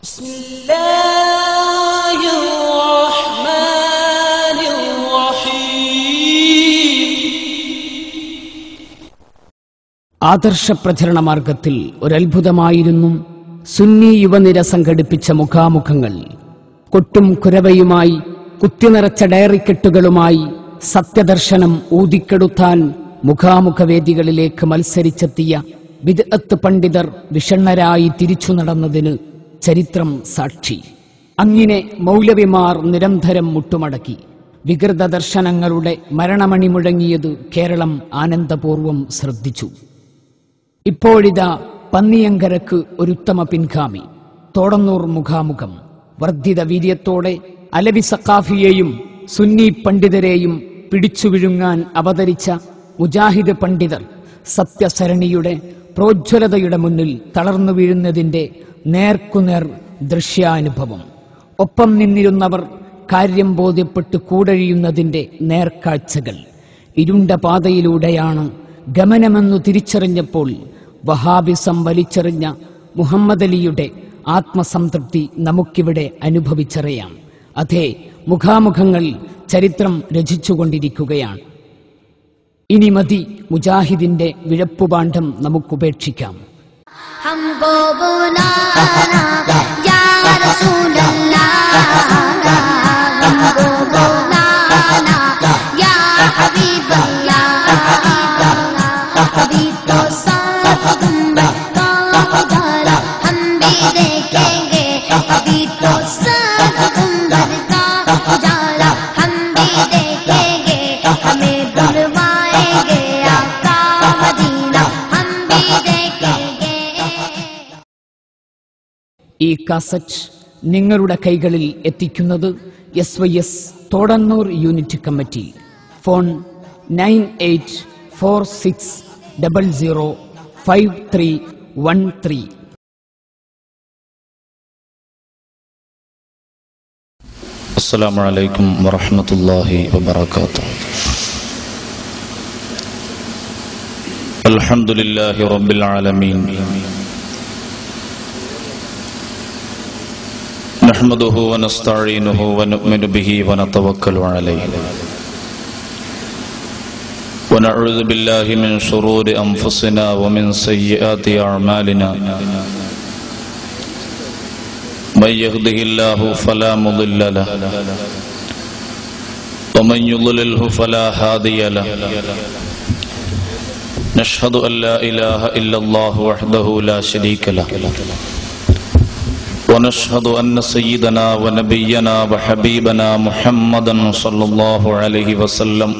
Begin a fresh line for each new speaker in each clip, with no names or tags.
ആദർശ പ്രചരണ മാർഗത്തിൽ ഒരത്ഭുതമായിരുന്നു സുന്നി യുവനിര സംഘടിപ്പിച്ച മുഖാമുഖങ്ങൾ. കൊട്ടും കുരവയുമായി കുത്തിനിറച്ച ഡയറിക്കെട്ടുകളുമായി സത്യദർശനം ഊതിക്കെടുത്താൻ മുഖാമുഖവേദികളിലേക്ക് മത്സരിച്ചെത്തിയ ബിദ്അത്ത് പണ്ഡിതർ വിഷണ്ണരായി തിരിച്ചു നടന്നതിന് ചരിത്രം സാക്ഷി. അങ്ങനെ മൗലവിമാർ നിരന്തരം മുട്ടുമടക്കി. വികൃത ദർശനങ്ങളുടെ മരണമണി മുഴങ്ങിയത് കേരളം ആനന്ദപൂർവം ശ്രദ്ധിച്ചു. ഇപ്പോഴിതാ പന്നിയങ്കരക്ക് ഒരുത്തമ പിൻഗാമി. തോടന്നൂർ മുഖാമുഖം വർദ്ധിത വീര്യത്തോടെ അലവി സഖാഫിയെയും സുന്നി പണ്ഡിതരെയും പിടിച്ചു വിഴുങ്ങാൻ അവതരിച്ച മുജാഹിദ് പണ്ഡിതർ സത്യസരണിയുടെ പ്രോജ്വലതയുടെ മുന്നിൽ തളർന്നു വീഴുന്നതിന്റെ നേർക്കുനേർ ദൃശ്യാനുഭവം. ഒപ്പം നിന്നിരുന്നവർ കാര്യം ബോധ്യപ്പെട്ട് കൂടഴിയുന്നതിന്റെ നേർക്കാഴ്ചകൾ. ഇരുണ്ട പാതയിലൂടെയാണ് ഗമനമെന്നു തിരിച്ചറിഞ്ഞപ്പോൾ വഹാബിസം വലിച്ചെറിഞ്ഞ മുഹമ്മദ് അലിയുടെ ആത്മസംതൃപ്തി നമുക്കിവിടെ അനുഭവിച്ചറിയാം. അതേ, മുഖാമുഖങ്ങൾ ചരിത്രം രചിച്ചുകൊണ്ടിരിക്കുകയാണ്. ഇനി മതി മുജാഹിദിന്റെ വിഴപ്പുപാണ്ഡം നമുക്കുപേക്ഷിക്കാം. ഈ കാസറ്റ് നിങ്ങളുടെ കൈകളിൽ എത്തിക്കുന്നത് SYS Thodannur unit committee. Phone 9846005313.
അസ്സലാമു അലൈക്കും വറഹ്മത്തുള്ളാഹി വബറകാതുഹു. അൽഹംദുലില്ലാഹി റബ്ബിൽ ആലമീൻ. نحمده ونستعينه ونؤمن به ونتوكل عليه ونعوذ بالله من شرور أنفسنا ومن سيئات أعمالنا من يهده الله فلا مضل له ومن يضلله فلا هادي له نشهد أن لا إله إلا الله وحده لا شريك له ونشهد أن سيدنا ونبينا وحبيبنا محمدا صلى الله عليه وسلم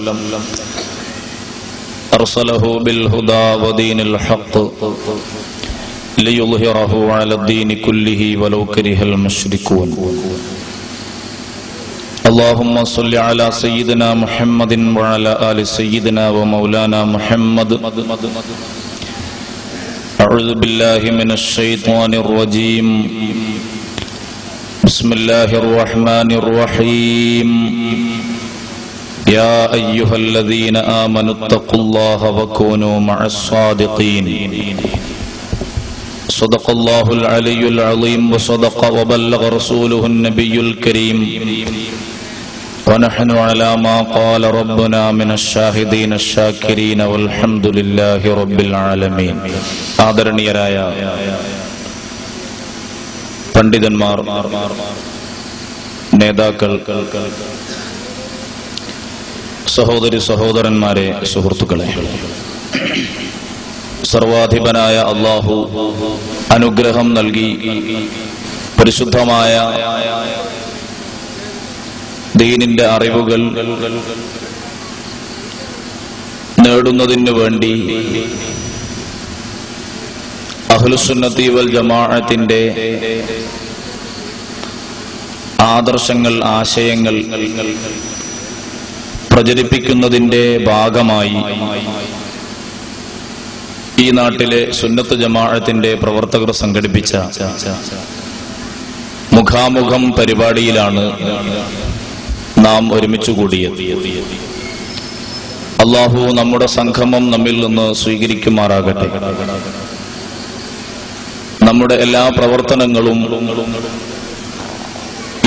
أرسله بالهدى ودين الحق ليظهره على الدين كله ولو كره المشركون. اللهم صل على سيدنا محمد وعلى آل سيدنا ومولانا محمد. أعوذ بالله من الشيطان الرجيم. بسم الله الرحمن الرحيم. يا أيها الذين آمنوا اتقوا الله وكونوا مع الصادقين. صدق الله العلي العظيم وصدق وبلغ رسوله النبي الكريم ونحن على ما قال ربنا من الشاهدين الشاكرين والحمد لله رب العالمين. ആദരണീയരായ പണ്ഡിതന്മാർ, നേതാക്കൾ, സഹോദരി സഹോദരന്മാരെ, സുഹൃത്തുക്കളെ, സർവാധിപനായ അല്ലാഹു അനുഗ്രഹം നൽകി പരിശുദ്ധമായ ദീനിന്റെ അറിവുകൾ നേടുന്നതിനു വേണ്ടി അഹ്ലുസുന്നത്തി വൽ ജമാഅത്തിന്റെ ആദർശങ്ങൾ, ആശയങ്ങൾ പ്രചരിപ്പിക്കുന്നതിന്റെ ഭാഗമായി ഈ നാട്ടിലെ സുന്നത്ത് ജമാഅത്തിന്റെ പ്രവർത്തകർ സംഘടിപ്പിച്ച മുഖാമുഖം പരിപാടിയിലാണ് നാം ഒരുമിച്ചു കൂടിയത്. അല്ലാഹു നമ്മുടെ സംഗമം നമ്മിൽ നിന്ന് സ്വീകരിക്കുമാറാകട്ടെ. നമ്മുടെ എല്ലാ പ്രവർത്തനങ്ങളും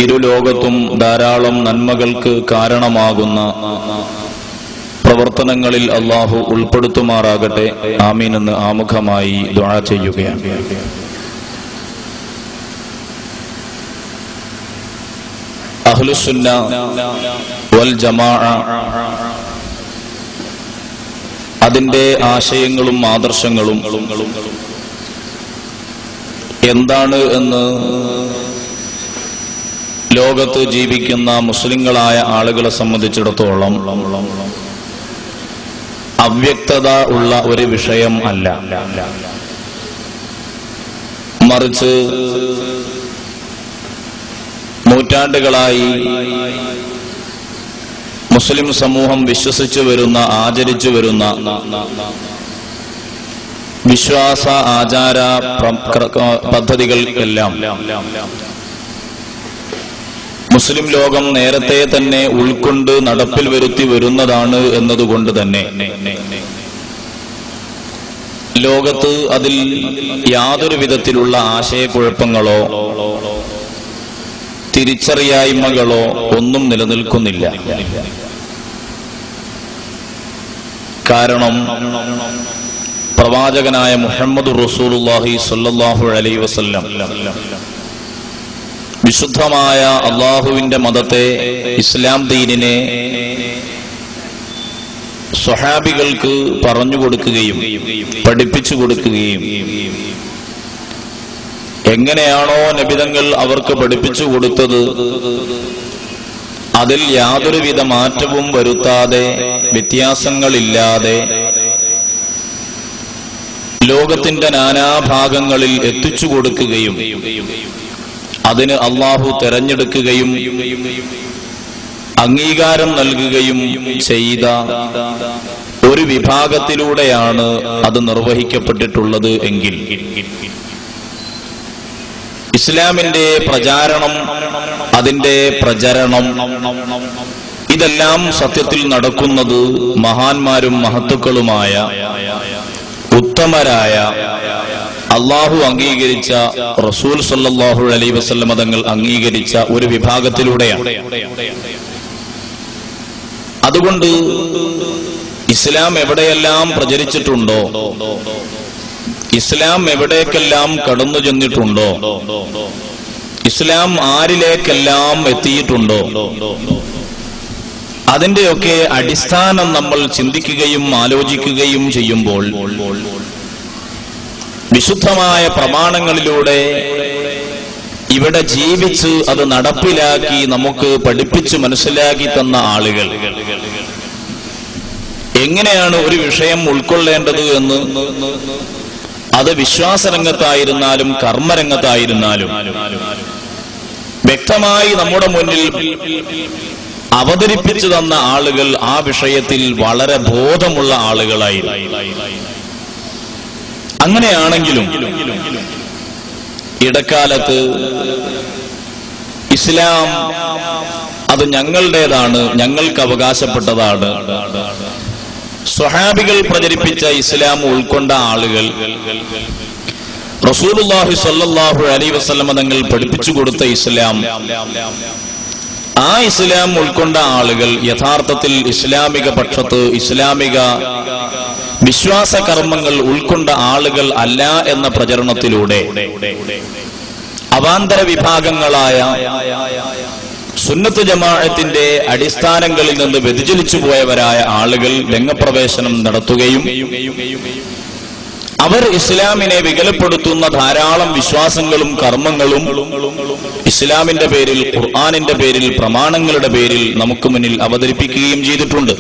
ഇരുലോകത്തും ധാരാളം നന്മകൾക്ക് കാരണമാകുന്ന പ്രവർത്തനങ്ങളിൽ അല്ലാഹു ഉൾപ്പെടുത്തുമാറാകട്ടെ. ആമീൻ എന്ന് ആമുഖമായി ദുആ ചെയ്യുകയാണ്. അഹ്ലുസുന്ന വൽ ജമാഅ അതിന്റെ ആശയങ്ങളും ആദർശങ്ങളും എന്താണ് എന്ന് ലോകത്ത് ജീവിക്കുന്ന മുസ്ലിങ്ങളായ ആളുകളെ സംബന്ധിച്ചിടത്തോളം അവ്യക്തത ഉള്ള ഒരു വിഷയം അല്ല. മറിച്ച് നൂറ്റാണ്ടുകളായി മുസ്ലിം സമൂഹം വിശ്വസിച്ചു വരുന്ന, ആചരിച്ചു വരുന്ന വിശ്വാസ ആചാര പദ്ധതികൾക്കെല്ലാം മുസ്ലിം ലോകം നേരത്തെ തന്നെ ഉൾക്കൊണ്ട് നടപ്പിൽ വരുത്തി വരുന്നതാണ് എന്നതുകൊണ്ട് തന്നെ ലോകത്ത് അതിൽ യാതൊരു വിധത്തിലുള്ള ആശയക്കുഴപ്പങ്ങളോ തിരിച്ചറിയായ്മകളോ ഒന്നും നിലനിൽക്കുന്നില്ല. കാരണം പ്രവാചകനായ മുഹമ്മദ് റസൂലുള്ളാഹി സ്വല്ലല്ലാഹു അലൈഹി വസല്ലം വിശുദ്ധമായ അള്ളാഹുവിന്റെ മതത്തെ, ഇസ്ലാം ദീനിനെ സ്വഹാബികൾക്ക് പറഞ്ഞു കൊടുക്കുകയും പഠിപ്പിച്ചു കൊടുക്കുകയും എങ്ങനെയാണോ നബിതങ്ങൾ അവർക്ക് പഠിപ്പിച്ചു കൊടുത്തത് അതിൽ യാതൊരുവിധ മാറ്റവും വരുത്താതെ, വ്യത്യാസങ്ങളില്ലാതെ ലോകത്തിന്റെ നാനാഭാഗങ്ങളിൽ എത്തിച്ചു കൊടുക്കുകയും അതിന് അള്ളാഹു തെരഞ്ഞെടുക്കുകയും അംഗീകാരം നൽകുകയും ചെയ്ത ഒരു വിഭാഗത്തിലൂടെയാണ് അത് നിർവഹിക്കപ്പെട്ടിട്ടുള്ളത് എങ്കിൽ ഇസ്ലാമിന്റെ പ്രചാരണം, അതിന്റെ പ്രചരണം, ഇതെല്ലാം സത്യത്തിൽ നടക്കുന്നത് മഹാന്മാരും മഹത്തുക്കളുമായ ഉത്തമരായ അള്ളാഹു അംഗീകരിച്ച, റസൂൽ സല്ലല്ലാഹു അലൈഹി വസല്ലം തങ്ങൾ അംഗീകരിച്ച ഒരു വിഭാഗത്തിലൂടെയാണ്. അതുകൊണ്ട് ഇസ്ലാം എവിടെയെല്ലാം പ്രചരിച്ചിട്ടുണ്ടോ, ഇസ്ലാം എവിടേക്കെല്ലാം കടന്നു ചെന്നിട്ടുണ്ടോ, ഇസ്ലാം ആരിലേക്കെല്ലാം എത്തിയിട്ടുണ്ടോ, അതിന്റെയൊക്കെ അടിസ്ഥാനം നമ്മൾ ചിന്തിക്കുകയും ആലോചിക്കുകയും ചെയ്യുമ്പോൾ വിശുദ്ധമായ പ്രമാണങ്ങളിലൂടെ ഇവിടെ ജീവിച്ച് അത് നടപ്പിലാക്കി നമുക്ക് പഠിപ്പിച്ച് മനസ്സിലാക്കി തന്ന ആളുകൾ എങ്ങനെയാണ് ഒരു വിഷയം ഉൾക്കൊള്ളേണ്ടത് എന്ന്, അത് വിശ്വാസരംഗത്തായിരുന്നാലും കർമ്മരംഗത്തായിരുന്നാലും വ്യക്തമായി നമ്മുടെ മുന്നിൽ അവതരിപ്പിച്ചു തന്ന ആളുകൾ ആ വിഷയത്തിൽ വളരെ ബോധമുള്ള ആളുകളായിരുന്നു. അങ്ങനെയാണെങ്കിലും ഇടക്കാലത്ത് ഇസ്ലാം അത് ഞങ്ങളുടേതാണ്, ഞങ്ങൾക്ക് അവകാശപ്പെട്ടതാണ്, സ്വഹാബികൾ പ്രചരിപ്പിച്ച ഇസ്ലാം ഉൾക്കൊണ്ട ആളുകൾ, റസൂലുള്ളാഹി സ്വല്ലല്ലാഹു അലൈഹി വസല്ലം തങ്ങൾ പഠിപ്പിച്ചു കൊടുത്ത ഇസ്ലാം, ആ ഇസ്ലാം ഉൾക്കൊണ്ട ആളുകൾ യഥാർത്ഥത്തിൽ ഇസ്ലാമിക പക്ഷത്ത്, ഇസ്ലാമിക വിശ്വാസ കർമ്മങ്ങൾ ഉൾക്കൊണ്ട ആളുകൾ അല്ല എന്ന പ്രചരണത്തിലൂടെ അവാന്തര വിഭാഗങ്ങളായ സുന്നത്ത് ജമാഅത്തിന്റെ അടിസ്ഥാനങ്ങളിൽ നിന്ന് വ്യതിചലിച്ചു പോയവരായ ആളുകൾ രംഗപ്രവേശനം നടത്തുകയും അവർ ഇസ്ലാമിനെ വികലപ്പെടുത്തുന്ന ധാരാളം വിശ്വാസങ്ങളും കർമ്മങ്ങളും ഇസ്ലാമിന്റെ പേരിൽ, ഖുർആനിന്റെ പേരിൽ, പ്രമാണങ്ങളുടെ പേരിൽ നമുക്ക് മുന്നിൽ അവതരിപ്പിക്കുകയും ചെയ്തിട്ടുണ്ട്.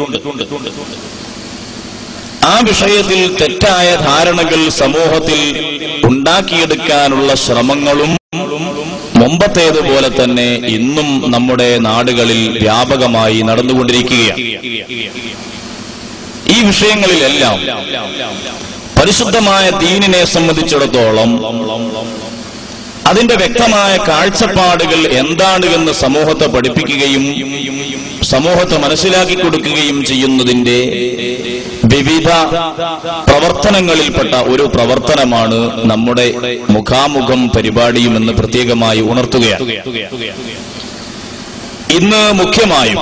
ആ വിഷയത്തിൽ തെറ്റായ ധാരണകൾ സമൂഹത്തിൽ ഉണ്ടാക്കിയെടുക്കാനുള്ള ശ്രമങ്ങളും മുമ്പത്തേതുപോലെ തന്നെ ഇന്നും നമ്മുടെ നാടുകളിൽ വ്യാപകമായി നടന്നുകൊണ്ടിരിക്കുകയാണ്. ഈ വിഷയങ്ങളിലെല്ലാം പരിശുദ്ധമായ ദീനിനെ സംബന്ധിച്ചിടത്തോളം അതിന്റെ വ്യക്തമായ കാഴ്ചപ്പാടുകൾ എന്താണ് എന്ന് സമൂഹത്തെ പഠിപ്പിക്കുകയും സമൂഹത്തെ മനസ്സിലാക്കി കൊടുക്കുകയും ചെയ്യുന്നതിന്റെ വിവിധ പ്രവർത്തനങ്ങളിൽപ്പെട്ട ഒരു പ്രവർത്തനമാണ് നമ്മുടെ മുഖാമുഖം പരിപാടിയും എന്ന് പ്രത്യേകമായി ഉണർത്തുകയാണ്. ഇന്ന് മുഖ്യമായും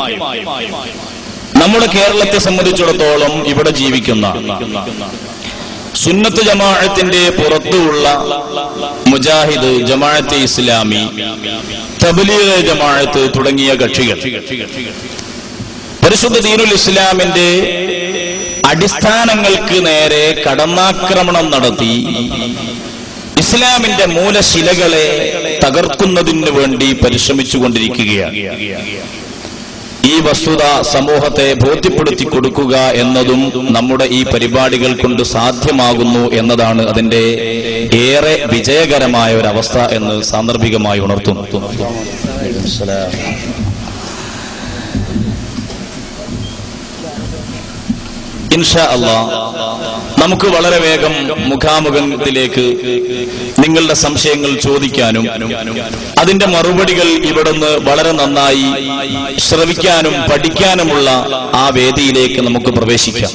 നമ്മുടെ കേരളത്തെ സംബന്ധിച്ചിടത്തോളം ഇവിടെ ജീവിക്കുന്ന സുന്നത്ത് ജമാഅത്തിന്റെ പുറത്തുള്ള മുജാഹിദ്, ജമാഅത്തെ ഇസ്ലാമി, തബ്ലീഗ് ജമാഅത്ത് തുടങ്ങിയ കക്ഷികൾ പരിശുദ്ധ ദീനുൽ ഇസ്ലാമിന്റെ അടിസ്ഥാനങ്ങൾക്ക് നേരെ കടന്നാക്രമണം നടത്തി ഇസ്ലാമിന്റെ മൂലശിലകളെ തകർക്കുന്നതിന് വേണ്ടി പരിശ്രമിച്ചുകൊണ്ടിരിക്കുകയാണ്. ഈ വസ്തുത സമൂഹത്തെ ബോധ്യപ്പെടുത്തി കൊടുക്കുക എന്നതും നമ്മുടെ ഈ പരിപാടികൾ കൊണ്ട് സാധ്യമാകുന്നു എന്നതാണ് അതിന്റെ ഏറെ വിജയകരമായ ഒരു അവസ്ഥ എന്ന് സാന്ദർഭികമായി ഉണർത്തുന്നു. ഇൻഷാ അല്ലാഹ് നമുക്ക് വളരെ വേഗം മുഖാമുഖത്തിലേക്ക് നിങ്ങളുടെ സംശയങ്ങൾ ചോദിക്കാനും അതിന്റെ മറുപടികൾ ഇവിടുന്ന് വളരെ നന്നായി ശ്രവിക്കാനും പഠിക്കാനുമുള്ള ആ വേദിയിലേക്ക് നമുക്ക് പ്രവേശിക്കാം.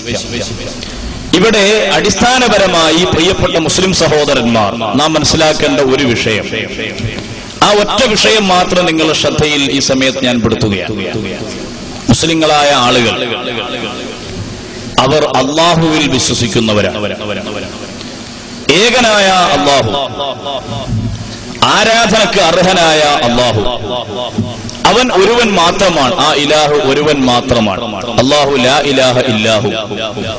ഇവിടെ അടിസ്ഥാനപരമായി പ്രിയപ്പെട്ട മുസ്ലിം സഹോദരന്മാർ നാം മനസ്സിലാക്കേണ്ട ഒരു വിഷയം, ആ ഒറ്റ വിഷയം മാത്രം നിങ്ങളുടെ ശ്രദ്ധയിൽ ഈ സമയത്ത് ഞാൻ പെടുത്തുകയാണ്. മുസ്ലിങ്ങളായ ആളുകൾ അവർ അള്ളാഹുവിൽ വിശ്വസിക്കുന്നവരാണ്. ഏകനായ അള്ളാഹു, ആരാധനക്ക് അർഹനായ അള്ളാഹു, അവൻ ഒരുവൻ മാത്രമാണ്. ആ ഇലാഹു ഒരുവൻ മാത്രമാണ്. അള്ളാഹു ലാ ഇലാഹ ഇല്ലാഹു,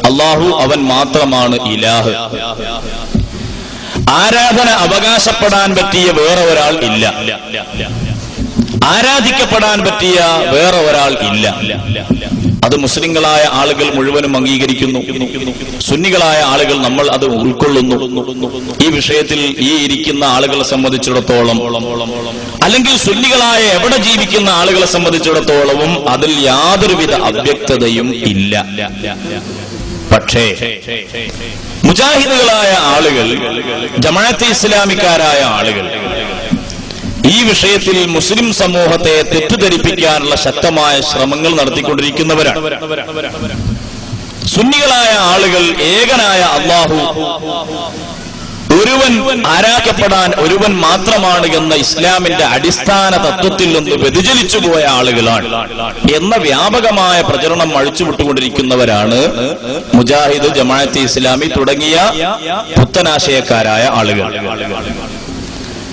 അള്ളാഹു അവൻ മാത്രമാണ് ഇലാഹ്. ആരാധന അവകാശപ്പെടാൻ പറ്റിയ വേറെ ഒരാൾ ഇല്ല, ആരാധിക്കപ്പെടാൻ പറ്റിയ വേറെ ഒരാൾ ഇല്ല. അത് മുസ്ലിങ്ങളായ ആളുകൾ മുഴുവനും അംഗീകരിക്കുന്നു. സുന്നികളായ ആളുകൾ നമ്മൾ അത് ഉൾക്കൊള്ളുന്നു. ഈ വിഷയത്തിൽ ഈ ഇരിക്കുന്ന ആളുകളെ സംബന്ധിച്ചിടത്തോളം, അല്ലെങ്കിൽ സുന്നികളായ എവിടെ ജീവിക്കുന്ന ആളുകളെ സംബന്ധിച്ചിടത്തോളവും അതിൽ യാതൊരുവിധ അവ്യക്തതയും ഇല്ല. പക്ഷേ മുജാഹിദുകളായ ആളുകൾ, ജമാഅത്തെ ഇസ്ലാമിക്കാരായ ആളുകൾ ഈ വിഷയത്തിൽ മുസ്ലിം സമൂഹത്തെ തെറ്റിദ്ധരിപ്പിക്കാനുള്ള ശക്തമായ ശ്രമങ്ങൾ നടത്തിക്കൊണ്ടിരിക്കുന്നവരാണ്. സുന്നികളായ ആളുകൾ ഏകനായ അള്ളാഹു ഒരുവൻ ആരാധിക്കപ്പെടാൻ ഒരുവൻ മാത്രമാണ് എന്ന ഇസ്ലാമിന്റെ അടിസ്ഥാന തത്വത്തിൽ നിന്ന് വ്യതിചലിച്ചു പോയ ആളുകളാണ് എന്ന വ്യാപകമായ പ്രചരണം അഴിച്ചുവിട്ടുകൊണ്ടിരിക്കുന്നവരാണ് മുജാഹിദ്, ജമാഅത്തെ ഇസ്ലാമി തുടങ്ങിയ പുത്തനാശയക്കാരായ ആളുകൾ.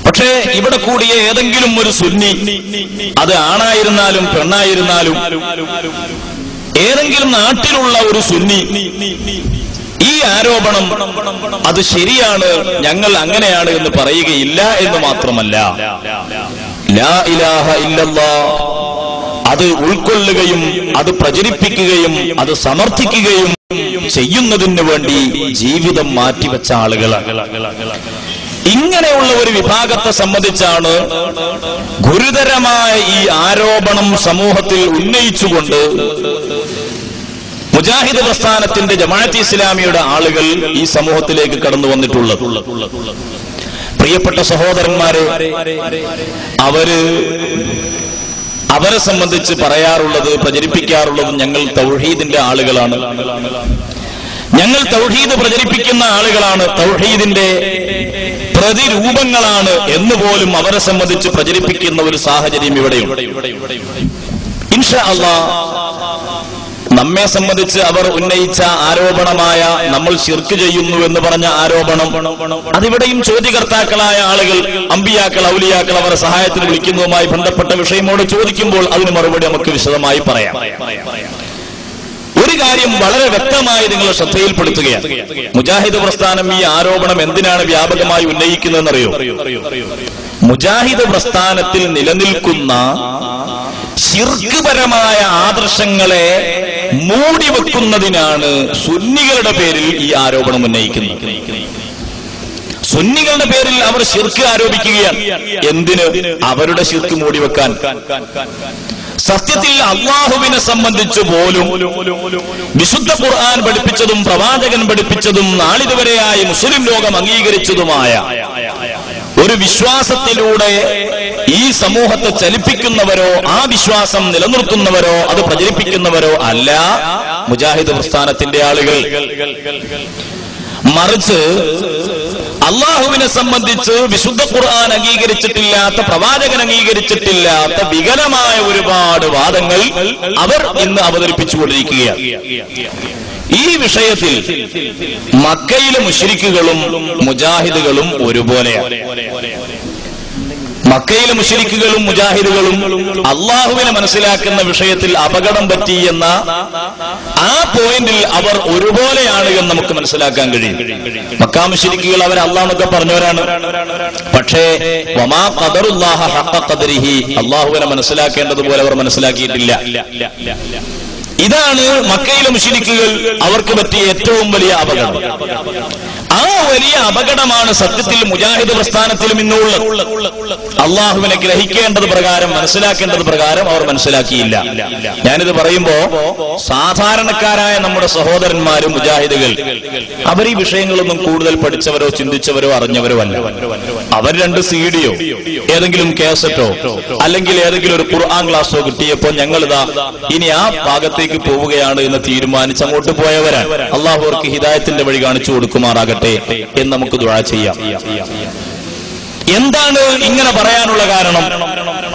പക്ഷേ ഇവിടെ കൂടിയ ഏതെങ്കിലും ഒരു സുന്നി, അത് ആണായിരുന്നാലും പെണ്ണായിരുന്നാലും, ഏതെങ്കിലും നാട്ടിലുള്ള ഒരു സുന്നി ഈ ആരോപണം അത് ശരിയാണ്, ഞങ്ങൾ അങ്ങനെയാണ് എന്ന് പറയുകയില്ല എന്ന് മാത്രമല്ല, ലാ ഇലാഹ ഇല്ലല്ലാഹ് അത് ഉൾക്കൊള്ളുകയും അത് പ്രചരിപ്പിക്കുകയും അത് സമർത്ഥിക്കുകയും ചെയ്യുന്നതിന് വേണ്ടി ജീവിതം മാറ്റിവെച്ച ആളുകളാണ്. ഇങ്ങനെയുള്ള ഒരു വിഭാഗത്തെ സംബന്ധിച്ചാണ് ഗുരുതരമായ ഈ ആരോപണം സമൂഹത്തിൽ ഉന്നയിച്ചുകൊണ്ട് മുജാഹിദ് പ്രസ്ഥാനത്തിന്റെ, ജമാഅത്തെ ഇസ്ലാമിയുടെ ആളുകൾ ഈ സമൂഹത്തിലേക്ക് കടന്നു വന്നിട്ടുള്ളത്. പ്രിയപ്പെട്ട സഹോദരന്മാരെ, അവരെ സംബന്ധിച്ച് പറയാറുള്ളത്, പ്രചരിപ്പിക്കാറുള്ളത്, ഞങ്ങൾ തൗഹീദിന്റെ ആളുകളാണ്, ഞങ്ങൾ തൗഹീദ് പ്രചരിപ്പിക്കുന്ന ആളുകളാണ്, തൗഹീദിന്റെ പ്രതിരൂപങ്ങളാണ് എന്ന് പോലും അവരെ സംബന്ധിച്ച് പ്രചരിപ്പിക്കുന്ന ഒരു സാഹചര്യം ഇവിടെയുണ്ട്. ഇൻഷാ അല്ലാഹ് നമ്മെ സംബന്ധിച്ച് അവർ ഉന്നയിച്ച ആരോപണമായ നമ്മൾ ശിർക്ക് ചെയ്യുന്നു എന്ന് പറഞ്ഞ ആരോപണം, അതിവിടെയും ചോദ്യകർത്താക്കളായ ആളുകൾ, അമ്പിയാക്കൾ, ഔലിയാക്കൾ അവരെ സഹായത്തിന് വിളിക്കുന്നതുമായി ബന്ധപ്പെട്ട വിഷയമോട് ചോദിക്കുമ്പോൾ അതിന് മറുപടി നമുക്ക് വിശദമായി പറയാം. ഒരു കാര്യം വളരെ വ്യക്തമായി നിങ്ങളുടെ ശ്രദ്ധയിൽപ്പെടുത്തുകയാണ്. മുജാഹിദ് പ്രസ്ഥാനം ഈ ആരോപണം എന്തിനാണ് വ്യാപകമായി ഉന്നയിക്കുന്നതെന്നറിയോ? മുജാഹിദ് പ്രസ്ഥാനത്തിൽ നിലനിൽക്കുന്ന ശിർക്ക്പരമായ ആദർശങ്ങളെ മൂടിവെക്കുന്നതിനാണ് സുന്നികളുടെ പേരിൽ ഈ ആരോപണം ഉന്നയിക്കുന്നത്. സുന്നികളുടെ പേരിൽ അവർ ശിർക്ക് ആരോപിക്കുകയാണ്. എന്തിന്? അവരുടെ ശിർക്ക് മൂടിവെക്കാൻ. സത്യത്തിൽ അള്ളാഹുവിനെ സംബന്ധിച്ച് പോലും വിശുദ്ധ ഖുർആൻ പഠിപ്പിച്ചതും പ്രവാചകൻ പഠിപ്പിച്ചതും നാളിതുവരെയായി മുസ്ലിം ലോകം അംഗീകരിച്ചതുമായ ഒരു വിശ്വാസത്തിലൂടെ ഈ സമൂഹത്തെ ചലിപ്പിക്കുന്നവരോ ആ വിശ്വാസം നിലനിർത്തുന്നവരോ അത് പ്രചരിപ്പിക്കുന്നവരോ അല്ല മുജാഹിദ് പ്രസ്ഥാനത്തിന്റെ ആളുകൾ. മറിച്ച് അള്ളാഹുവിനെ സംബന്ധിച്ച് വിശുദ്ധ ഖുർആൻ അംഗീകരിച്ചിട്ടില്ലാത്ത, പ്രവാചകൻ അംഗീകരിച്ചിട്ടില്ലാത്ത വികലമായ ഒരുപാട് വാദങ്ങൾ അവർ ഇന്ന് അവതരിപ്പിച്ചുകൊണ്ടിരിക്കുകയാണ്. ഈ വിഷയത്തിൽ മക്കയിലെ മുശ്രിക്കുകളും മുജാഹിദുകളും ഒരുപോലെയാണ്. മക്കയിലെ മുശ്രിക്കുകളും മുജാഹിദുകളും അള്ളാഹുവിനെ മനസ്സിലാക്കുന്ന വിഷയത്തിൽ അപകടം പറ്റി എന്ന ആ പോയിന്റിൽ അവർ ഒരുപോലെയാണ് എന്ന് നമുക്ക് മനസ്സിലാക്കാൻ കഴിയും. മക്കാ മുശ്രിക്കുകൾ അവർ അള്ളാഹ് എന്നൊക്കെ പറഞ്ഞവരാണ്. പക്ഷേ വമാ ഖദറുല്ലാഹ ഹഖ ഖദരിഹി, അള്ളാഹുവിനെ മനസ്സിലാക്കേണ്ടതുപോലെ അവർ മനസ്സിലാക്കിയിട്ടില്ല. ഇതാണ് മക്കയിലെ മുശ്രിക്കുകൾ അവർക്ക് പറ്റിയ ഏറ്റവും വലിയ അപകടം. ആ വലിയ അപകടമാണ് സത്യത്തിൽ മുജാഹിദ് പ്രസ്ഥാനത്തിലും ഇന്നുള്ളത്. അള്ളാഹുവിനെ ഗ്രഹിക്കേണ്ടത് പ്രകാരം, മനസ്സിലാക്കേണ്ടത് പ്രകാരം അവർ മനസ്സിലാക്കിയില്ല. ഞാനിത് പറയുമ്പോ സാധാരണക്കാരായ നമ്മുടെ സഹോദരന്മാരും മുജാഹിദുകൾ അവർ ഈ വിഷയങ്ങളൊന്നും കൂടുതൽ പഠിച്ചവരോ ചിന്തിച്ചവരോ അറിഞ്ഞവരോ അല്ല. അവർ 2 CD-യോ ഏതെങ്കിലും കാസറ്റോ അല്ലെങ്കിൽ ഏതെങ്കിലും ഒരു ഖുർആൻ ക്ലാസ്സോ കിട്ടിയപ്പോ ഞങ്ങളിതാ ഇനി ആ ഭാഗത്തേക്ക് പോവുകയാണ് എന്ന് തീരുമാനിച്ച് അങ്ങോട്ട് പോയവരാണ്. അള്ളാഹു അവർക്ക് ഹിദായത്തിന്റെ വഴി കാണിച്ചു കൊടുക്കുമാറാകട്ടെ എന്ന് നമുക്ക് ദുആ ചെയ്യാം. എന്താണ് ഇങ്ങനെ പറയാനുള്ള കാരണം?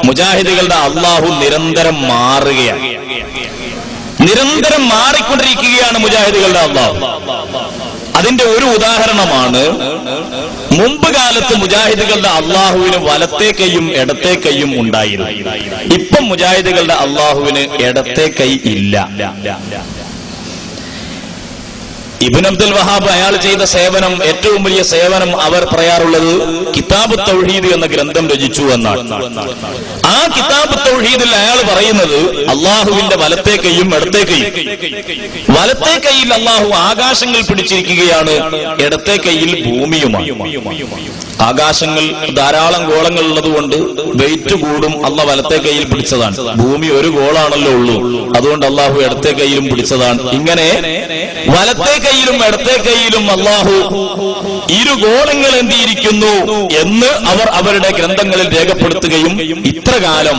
മുജാഹിദുകളുടെ അള്ളാഹു നിരന്തരം മാറുകയാണ്, നിരന്തരം മാറിക്കൊണ്ടിരിക്കുകയാണ് മുജാഹിദുകളുടെ അള്ളാഹു. അതിന്റെ ഒരു ഉദാഹരണമാണ് മുമ്പ് കാലത്ത് മുജാഹിദുകളുടെ അള്ളാഹുവിന് വലത്തെ കൈയും ഇടത്തെ കൈയും ഉണ്ടായിരുന്നു. ഇപ്പം മുജാഹിദുകളുടെ അള്ളാഹുവിന് ഇടത്തെ കൈ ഇല്ല. ഇബ്നു അബ്ദുൽ വഹാബ് അയാൾ ചെയ്ത സേവനം, ഏറ്റവും വലിയ സേവനം അവർ പറയാറുള്ളത് കിതാബ് തൗഹീദ് എന്ന ഗ്രന്ഥം രചിച്ചു എന്നാണ്. ആ കിതാബ് തൗഹീദിൽ അയാൾ പറയുന്നത് അള്ളാഹുവിന്റെ വലത്തെ കൈയും ഇടത്തെ കൈയും, വലത്തെ കൈയിൽ അള്ളാഹു ആകാശങ്ങൾ പിടിച്ചിരിക്കുകയാണ്, ഇടത്തെ കൈയിൽ ഭൂമിയുമാണ്. ആകാശങ്ങൾ ധാരാളം ഗോളങ്ങൾ ഉള്ളതുകൊണ്ട് വെയിറ്റ് കൂടും, അള്ളാഹ് വലത്തെ കൈയിൽ പിടിച്ചതാണ്. ഭൂമി ഒരു ഗോളാണല്ലോ ഉള്ളൂ, അതുകൊണ്ട് അള്ളാഹു ഇടത്തെ കൈയിലും പിടിച്ചതാണ്. ഇങ്ങനെ വലത്തെ കൈയിലും ഇടത്തെ കൈയിലും അള്ളാഹു ഇരു ഗോളങ്ങൾ എന്തിയിരിക്കുന്നു എന്ന് അവർ അവരുടെ ഗ്രന്ഥങ്ങളിൽ രേഖപ്പെടുത്തുകയും ഇത്രകാലം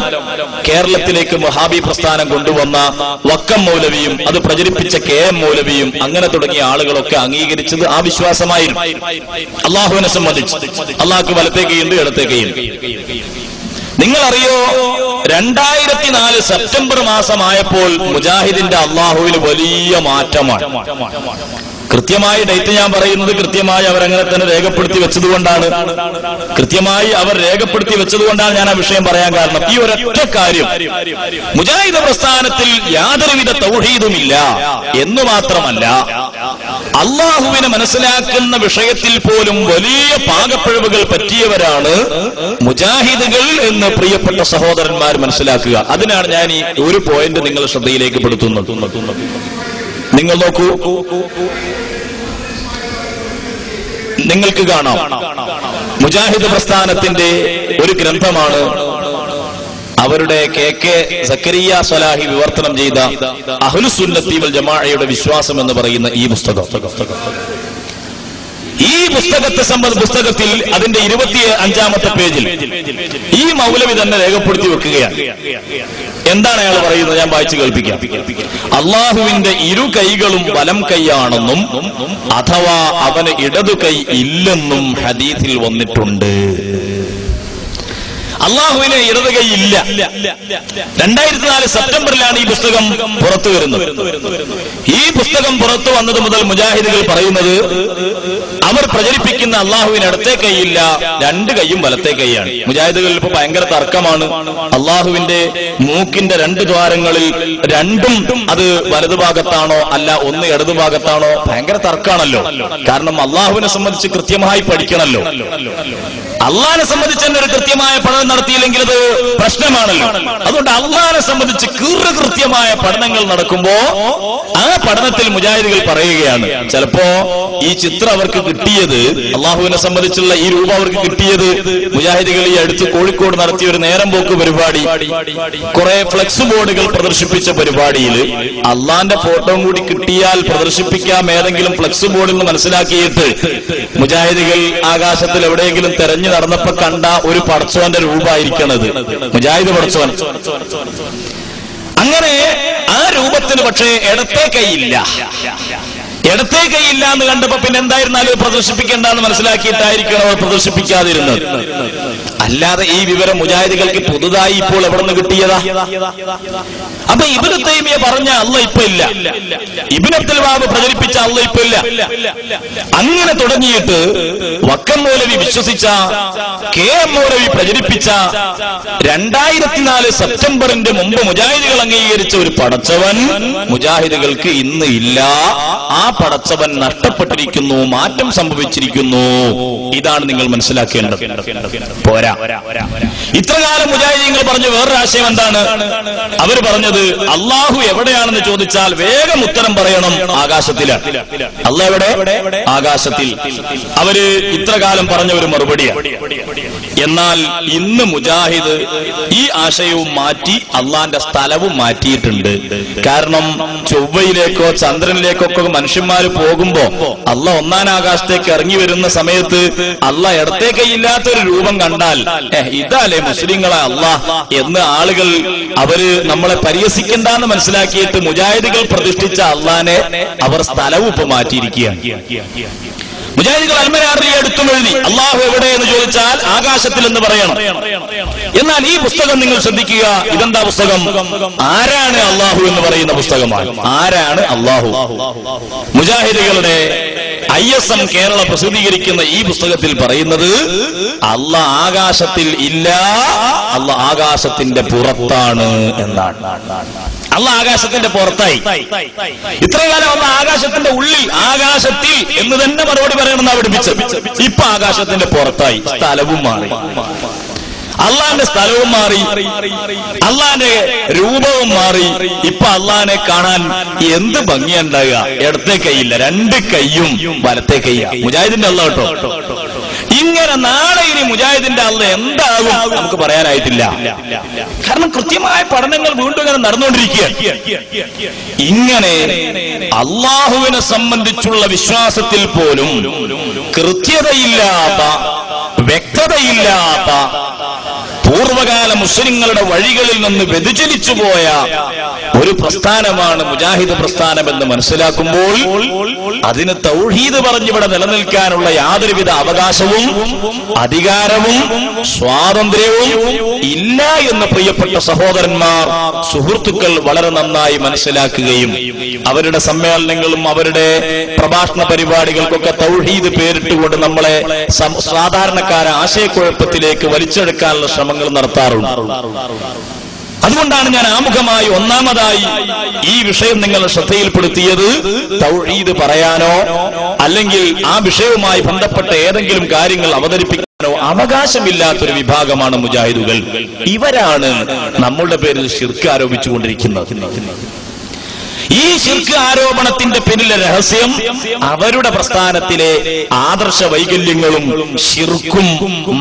കേരളത്തിലേക്ക് വഹാബി പ്രസ്ഥാനം കൊണ്ടുവന്ന വക്കം മൗലവിയും അത് പ്രചരിപ്പിച്ച KM മൗലവിയും അങ്ങനെ തുടങ്ങിയ ആളുകളൊക്കെ അംഗീകരിച്ചത് ആ വിശ്വാസമായിരുന്നു. അള്ളാഹുവിനെ സംബന്ധിച്ച് അള്ളാഹ്ക്ക് വലത്തെ കൈയുണ്ട്, ഇടത്തെ കൈയുണ്ട്. നിങ്ങളറിയോ, 2004 സെപ്റ്റംബർ മാസമായപ്പോൾ മുജാഹിദിന്റെ അള്ളാഹുവിന് വലിയ മാറ്റമാണ്. കൃത്യമായ ഡേറ്റ് ഞാൻ പറയുന്നത് കൃത്യമായി അവരങ്ങനെ തന്നെ രേഖപ്പെടുത്തി വെച്ചതുകൊണ്ടാണ്, ഞാൻ ആ വിഷയം പറയാൻ കാരണം. ഈ ഒരൊറ്റ കാര്യം, മുജാഹിദ് പ്രസ്ഥാനത്തിൽ യാതൊരുവിധ തൗഹീദുമില്ല എന്ന് മാത്രമല്ല, അള്ളാഹുവിനെ മനസ്സിലാക്കുന്ന വിഷയത്തിൽ പോലും വലിയ പാകപ്പിഴവുകൾ പറ്റിയവരാണ് മുജാഹിദുകൾ എന്ന് പ്രിയപ്പെട്ട സഹോദരന്മാർ മനസ്സിലാക്കുക. അതിനാണ് ഞാൻ ഈ ഒരു പോയിന്റ് നിങ്ങളുടെ ശ്രദ്ധയിലേക്ക് പെടുത്തുന്നത്. നിങ്ങൾ നോക്കൂ, നിങ്ങൾക്ക് കാണാം മുജാഹിദ് പ്രസ്ഥാനത്തിന്റെ ഒരു ഗ്രന്ഥമാണ് അവരുടെ KK സക്കരിയ സ്വലാഹി വിവർത്തനം ചെയ്ത അഹ്ലുസുന്നത്തി വൽ ജമാഅയുടെ വിശ്വാസം എന്ന് പറയുന്ന ഈ പുസ്തകം. ഈ പുസ്തകത്തിൽ അതിന്റെ 25-ാമത്തെ പേജിൽ ഈ മൗലവി തന്നെ രേഖപ്പെടുത്തി വെക്കുകയാണ്. എന്താണ് അയാൾ പറയുന്നത്? ഞാൻ വായിച്ചു കേൾപ്പിക്കാം. അള്ളാഹുവിന്റെ ഇരു കൈകളും വലം കൈയാണെന്നും അഥവാ അവന് ഇടതു കൈ ഇല്ലെന്നും ഹദീസിൽ വന്നിട്ടുണ്ട്. അള്ളാഹുവിന് ഇടത് കൈ ഇല്ല. 2004 സെപ്റ്റംബറിലാണ് ഈ പുസ്തകം പുറത്തു വരുന്നത്. ഈ പുസ്തകം പുറത്തു വന്നത് മുതൽ മുജാഹിദുകൾ പറയുന്നത് അവർ പ്രചരിപ്പിക്കുന്ന അള്ളാഹുവിന് ഇടത്തെ കൈയില്ല, 2 കൈയും വലത്തെ കൈയാണ്. മുജാഹിദുകളിൽ ഇപ്പൊ ഭയങ്കര തർക്കമാണ്. അള്ളാഹുവിന്റെ മൂക്കിന്റെ 2 ദ്വാരങ്ങളിൽ 2ഉം അത് വലതുഭാഗത്താണോ അല്ല ഒന്ന് ഇടതുഭാഗത്താണോ, ഭയങ്കര തർക്കമാണല്ലോ. കാരണം അള്ളാഹുവിനെ സംബന്ധിച്ച് കൃത്യമായി പഠിക്കണമല്ലോ. അള്ളാഹിനെ സംബന്ധിച്ച് തന്നെ ഒരു കൃത്യമായ പഠനം നടത്തിയില്ലെങ്കിൽ അത് പ്രശ്നമാണല്ലോ. അതുകൊണ്ട് അള്ളാഹിനെ സംബന്ധിച്ച് കൃത്യമായ പഠനങ്ങൾ നടക്കുമ്പോ ആ പഠനത്തിൽ മുജാഹിദുകൾ പറയുകയാണ്, ചിലപ്പോ ഈ ചിത്രം അവർക്ക് കിട്ടിയത്, അള്ളാഹുവിനെ സംബന്ധിച്ചുള്ള ഈ രൂപം അവർക്ക് കിട്ടിയത് മുജാഹിദുകൾ ഈ അടുത്ത് കോഴിക്കോട് നടത്തിയ ഒരു നേരം പോക്ക് പരിപാടി, കുറെ ഫ്ലെക്സ് ബോർഡുകൾ പ്രദർശിപ്പിച്ച പരിപാടിയിൽ അള്ളാന്റെ ഫോട്ടോ കൂടി കിട്ടിയാൽ പ്രദർശിപ്പിക്കാം ഏതെങ്കിലും ഫ്ലെക്സ് ബോർഡിൽ നിന്ന് മനസ്സിലാക്കിയിട്ട് മുജാഹിദുകൾ ആകാശത്തിൽ എവിടെയെങ്കിലും തെരഞ്ഞു നടന്നപ്പോ കണ്ട ഒരു പടച്ചോന്റെ രൂപമായിരിക്കണത്, മുജാഹിദ് പടച്ചോൻ. അങ്ങനെ ആ രൂപത്തിന് പക്ഷേ ഇടത്തെ കൈയില്ല. ഇടത്തെ കൈയില്ല എന്ന് കണ്ടപ്പോ പിന്നെ എന്തായിരുന്നാലും പ്രദർശിപ്പിക്കേണ്ടെന്ന് മനസ്സിലാക്കിയിട്ടായിരിക്കണം അവർ പ്രദർശിപ്പിക്കാതിരുന്നത്. അല്ലാതെ ഈ വിവരം മുജാഹിദുകൾക്ക് പുതുതായി ഇപ്പോൾ എവിടെ നിന്ന് കിട്ടിയതാ? അപ്പൊ ഇബ്നു തൈമിയ പറഞ്ഞ അള്ള ഇപ്പൊ ഇല്ല, ഇബ്നു അബ്ദുൽ വഹാബ് പ്രചരിപ്പിച്ച അള്ള ഇപ്പൊ ഇല്ല. അങ്ങനെ തുടങ്ങിയിട്ട് വക്കം മൗലവി വിശ്വസിച്ച, കെ എം മൗലവി പ്രചരിപ്പിച്ച 2004 സെപ്റ്റംബറിന്റെ മുമ്പ് മുജാഹിദുകൾ അംഗീകരിച്ച ഒരു പടച്ചവൻ മുജാഹിദുകൾക്ക് ഇന്ന് ഇല്ല. ആ പടച്ചവൻ നഷ്ടപ്പെട്ടിരിക്കുന്നു, മാറ്റം സംഭവിച്ചിരിക്കുന്നു. ഇതാണ് നിങ്ങൾ മനസ്സിലാക്കേണ്ടത്. പോരാ, ഇത്രകാലം മുജാഹിദീങ്ങൾ പറഞ്ഞു വേറൊരു ആശയം എന്താണ്? അവർ പറഞ്ഞത് അള്ളാഹു എവിടെയാണെന്ന് ചോദിച്ചാൽ വേഗം ഉത്തരം പറയണം, ആകാശത്തിലാണ്. അള്ളാഹ് എവിടെ? ആകാശത്തിൽ. അവര് ഇത്രകാലം പറഞ്ഞ ഒരു മറുപടിയാണ്. എന്നാൽ ഇന്ന് മുജാഹിദ് ഈ ആശയവും മാറ്റി അള്ളാന്റെ സ്ഥലവും മാറ്റിയിട്ടുണ്ട്. കാരണം ചൊവ്വയിലേക്കോ ചന്ദ്രനിലേക്കൊക്കെ മനുഷ്യന്മാര് പോകുമ്പോ അള്ളാഹ് ഒന്നാം ആകാശത്തേക്ക് ഇറങ്ങി വരുന്ന സമയത്ത് അള്ളാഹ് ഇടത്തെ കൈയില്ലാത്തൊരു രൂപം കണ്ടാൽ ഇതല്ലേ മുസ്ലിങ്ങളെ അള്ളാഹ് എന്ന് ആളുകൾ അവര് നമ്മളെ പരിഹസിക്കണ്ടെന്ന് മനസ്സിലാക്കിയിട്ട് മുജാഹിദുകൾ പ്രതിഷ്ഠിച്ച അള്ളാനെ അവർ സ്ഥലവും ഇപ്പൊ മാറ്റിയിരിക്കുകയാണ്. മുജാഹിദുകൾ അൽമനാറിൽ എടുത്തും എഴുതി അള്ളാഹു എവിടെ എന്ന് ചോദിച്ചാൽ ആകാശത്തിൽ എന്ന് പറയണം. എന്നാൽ ഈ പുസ്തകം നിങ്ങൾ ശ്രദ്ധിക്കുക, ഇതെന്താ പുസ്തകം? ആരാണ് അള്ളാഹു എന്ന് പറയുന്ന പുസ്തകമാണ്. ആരാണ് അള്ളാഹു? മുജാഹിദുകളുടെ ISM കേരള പ്രസിദ്ധീകരിക്കുന്ന ഈ പുസ്തകത്തിൽ പറയുന്നത് അള്ളാഹ് ആകാശത്തിൽ ഇല്ല, അള്ളാഹ് ആകാശത്തിന്റെ പുറത്താണ് എന്നാണ്. അള്ളാഹ് ആകാശത്തിന്റെ പുറത്തായി. ഇത്രകാലം അള്ളാഹ് ആകാശത്തിന്റെ ഉള്ളിൽ, ആകാശത്തിൽ എന്ന് തന്നെ മറുപടി പറയണമെന്നാണ് പഠിപ്പിച്ചത്. ഇപ്പൊ ആകാശത്തിന്റെ പുറത്തായി, സ്ഥലവും മാറി. അള്ളാന്റെ സ്ഥലവും മാറി, അള്ളാന്റെ രൂപവും മാറി. ഇപ്പൊ അള്ളാനെ കാണാൻ എന്ത് ഭംഗിയുണ്ടാകുക? ഇടത്തെ കൈയില്ല, രണ്ട് കൈയും വലത്തെ കൈയാ. മുജാഹിദിന്റെ അള്ള കേട്ടോ. ഇങ്ങനെ നാളെ ഇനി മുജാഹിദിന്റെ അള്ള എന്താകും നമുക്ക് പറയാനായിട്ടില്ല. കാരണം കൃത്യമായ പഠനങ്ങൾ വീണ്ടും ഇങ്ങനെ നടന്നുകൊണ്ടിരിക്കുകയാണ്. ഇങ്ങനെ അള്ളാഹുവിനെ സംബന്ധിച്ചുള്ള വിശ്വാസത്തിൽ പോലും കൃത്യതയില്ലാത്ത, വ്യക്തതയില്ലാത്ത, പൂർവകാല മുസ്ലിങ്ങളുടെ വഴികളിൽ നിന്ന് വ്യതിചലിച്ചു പോയ ഒരു പ്രസ്ഥാനമാണ് മുജാഹിദ് പ്രസ്ഥാനം എന്ന് മനസ്സിലാക്കുമ്പോൾ അതിന് തൗഹീദ് പറഞ്ഞിവിടെ നിലനിൽക്കാനുള്ള യാതൊരുവിധ അവകാശവും അധികാരവും സ്വാതന്ത്ര്യവും ഇല്ല എന്ന് പ്രിയപ്പെട്ട സഹോദരന്മാർ, സുഹൃത്തുക്കൾ വളരെ നന്നായി മനസ്സിലാക്കുകയും അവരുടെ സമ്മേളനങ്ങളും അവരുടെ പ്രഭാഷണ പരിപാടികൾക്കൊക്കെ തൗഹീദ് പേരിട്ടുകൊണ്ട് നമ്മളെ സാധാരണക്കാരെ ആശയക്കുഴപ്പത്തിലേക്ക് വലിച്ചെടുക്കാനുള്ള ശ്രമങ്ങൾ നടത്താറുണ്ട്. അതുകൊണ്ടാണ് ഞാൻ ആമുഖമായി ഒന്നാമതായി ഈ വിഷയം നിങ്ങളുടെ ശ്രദ്ധയിൽപ്പെടുത്തിയത്. തൗഹീദ് പറയാനോ അല്ലെങ്കിൽ ആ വിഷയവുമായി ബന്ധപ്പെട്ട ഏതെങ്കിലും കാര്യങ്ങൾ അവതരിപ്പിക്കാനോ അവകാശമില്ലാത്തൊരു വിഭാഗമാണ് മുജാഹിദുകൾ. ഇവരാണ് നമ്മളുടെ പേരിൽ ശിർക്ക് ആരോപിച്ചുകൊണ്ടിരിക്കുന്നത്. ഈ ശിർക്ക് ആരോപണത്തിന്റെ പിന്നിലെ രഹസ്യം അവരുടെ പ്രസ്ഥാനത്തിലെ ആദർശ വൈകല്യങ്ങളും ശിർക്കും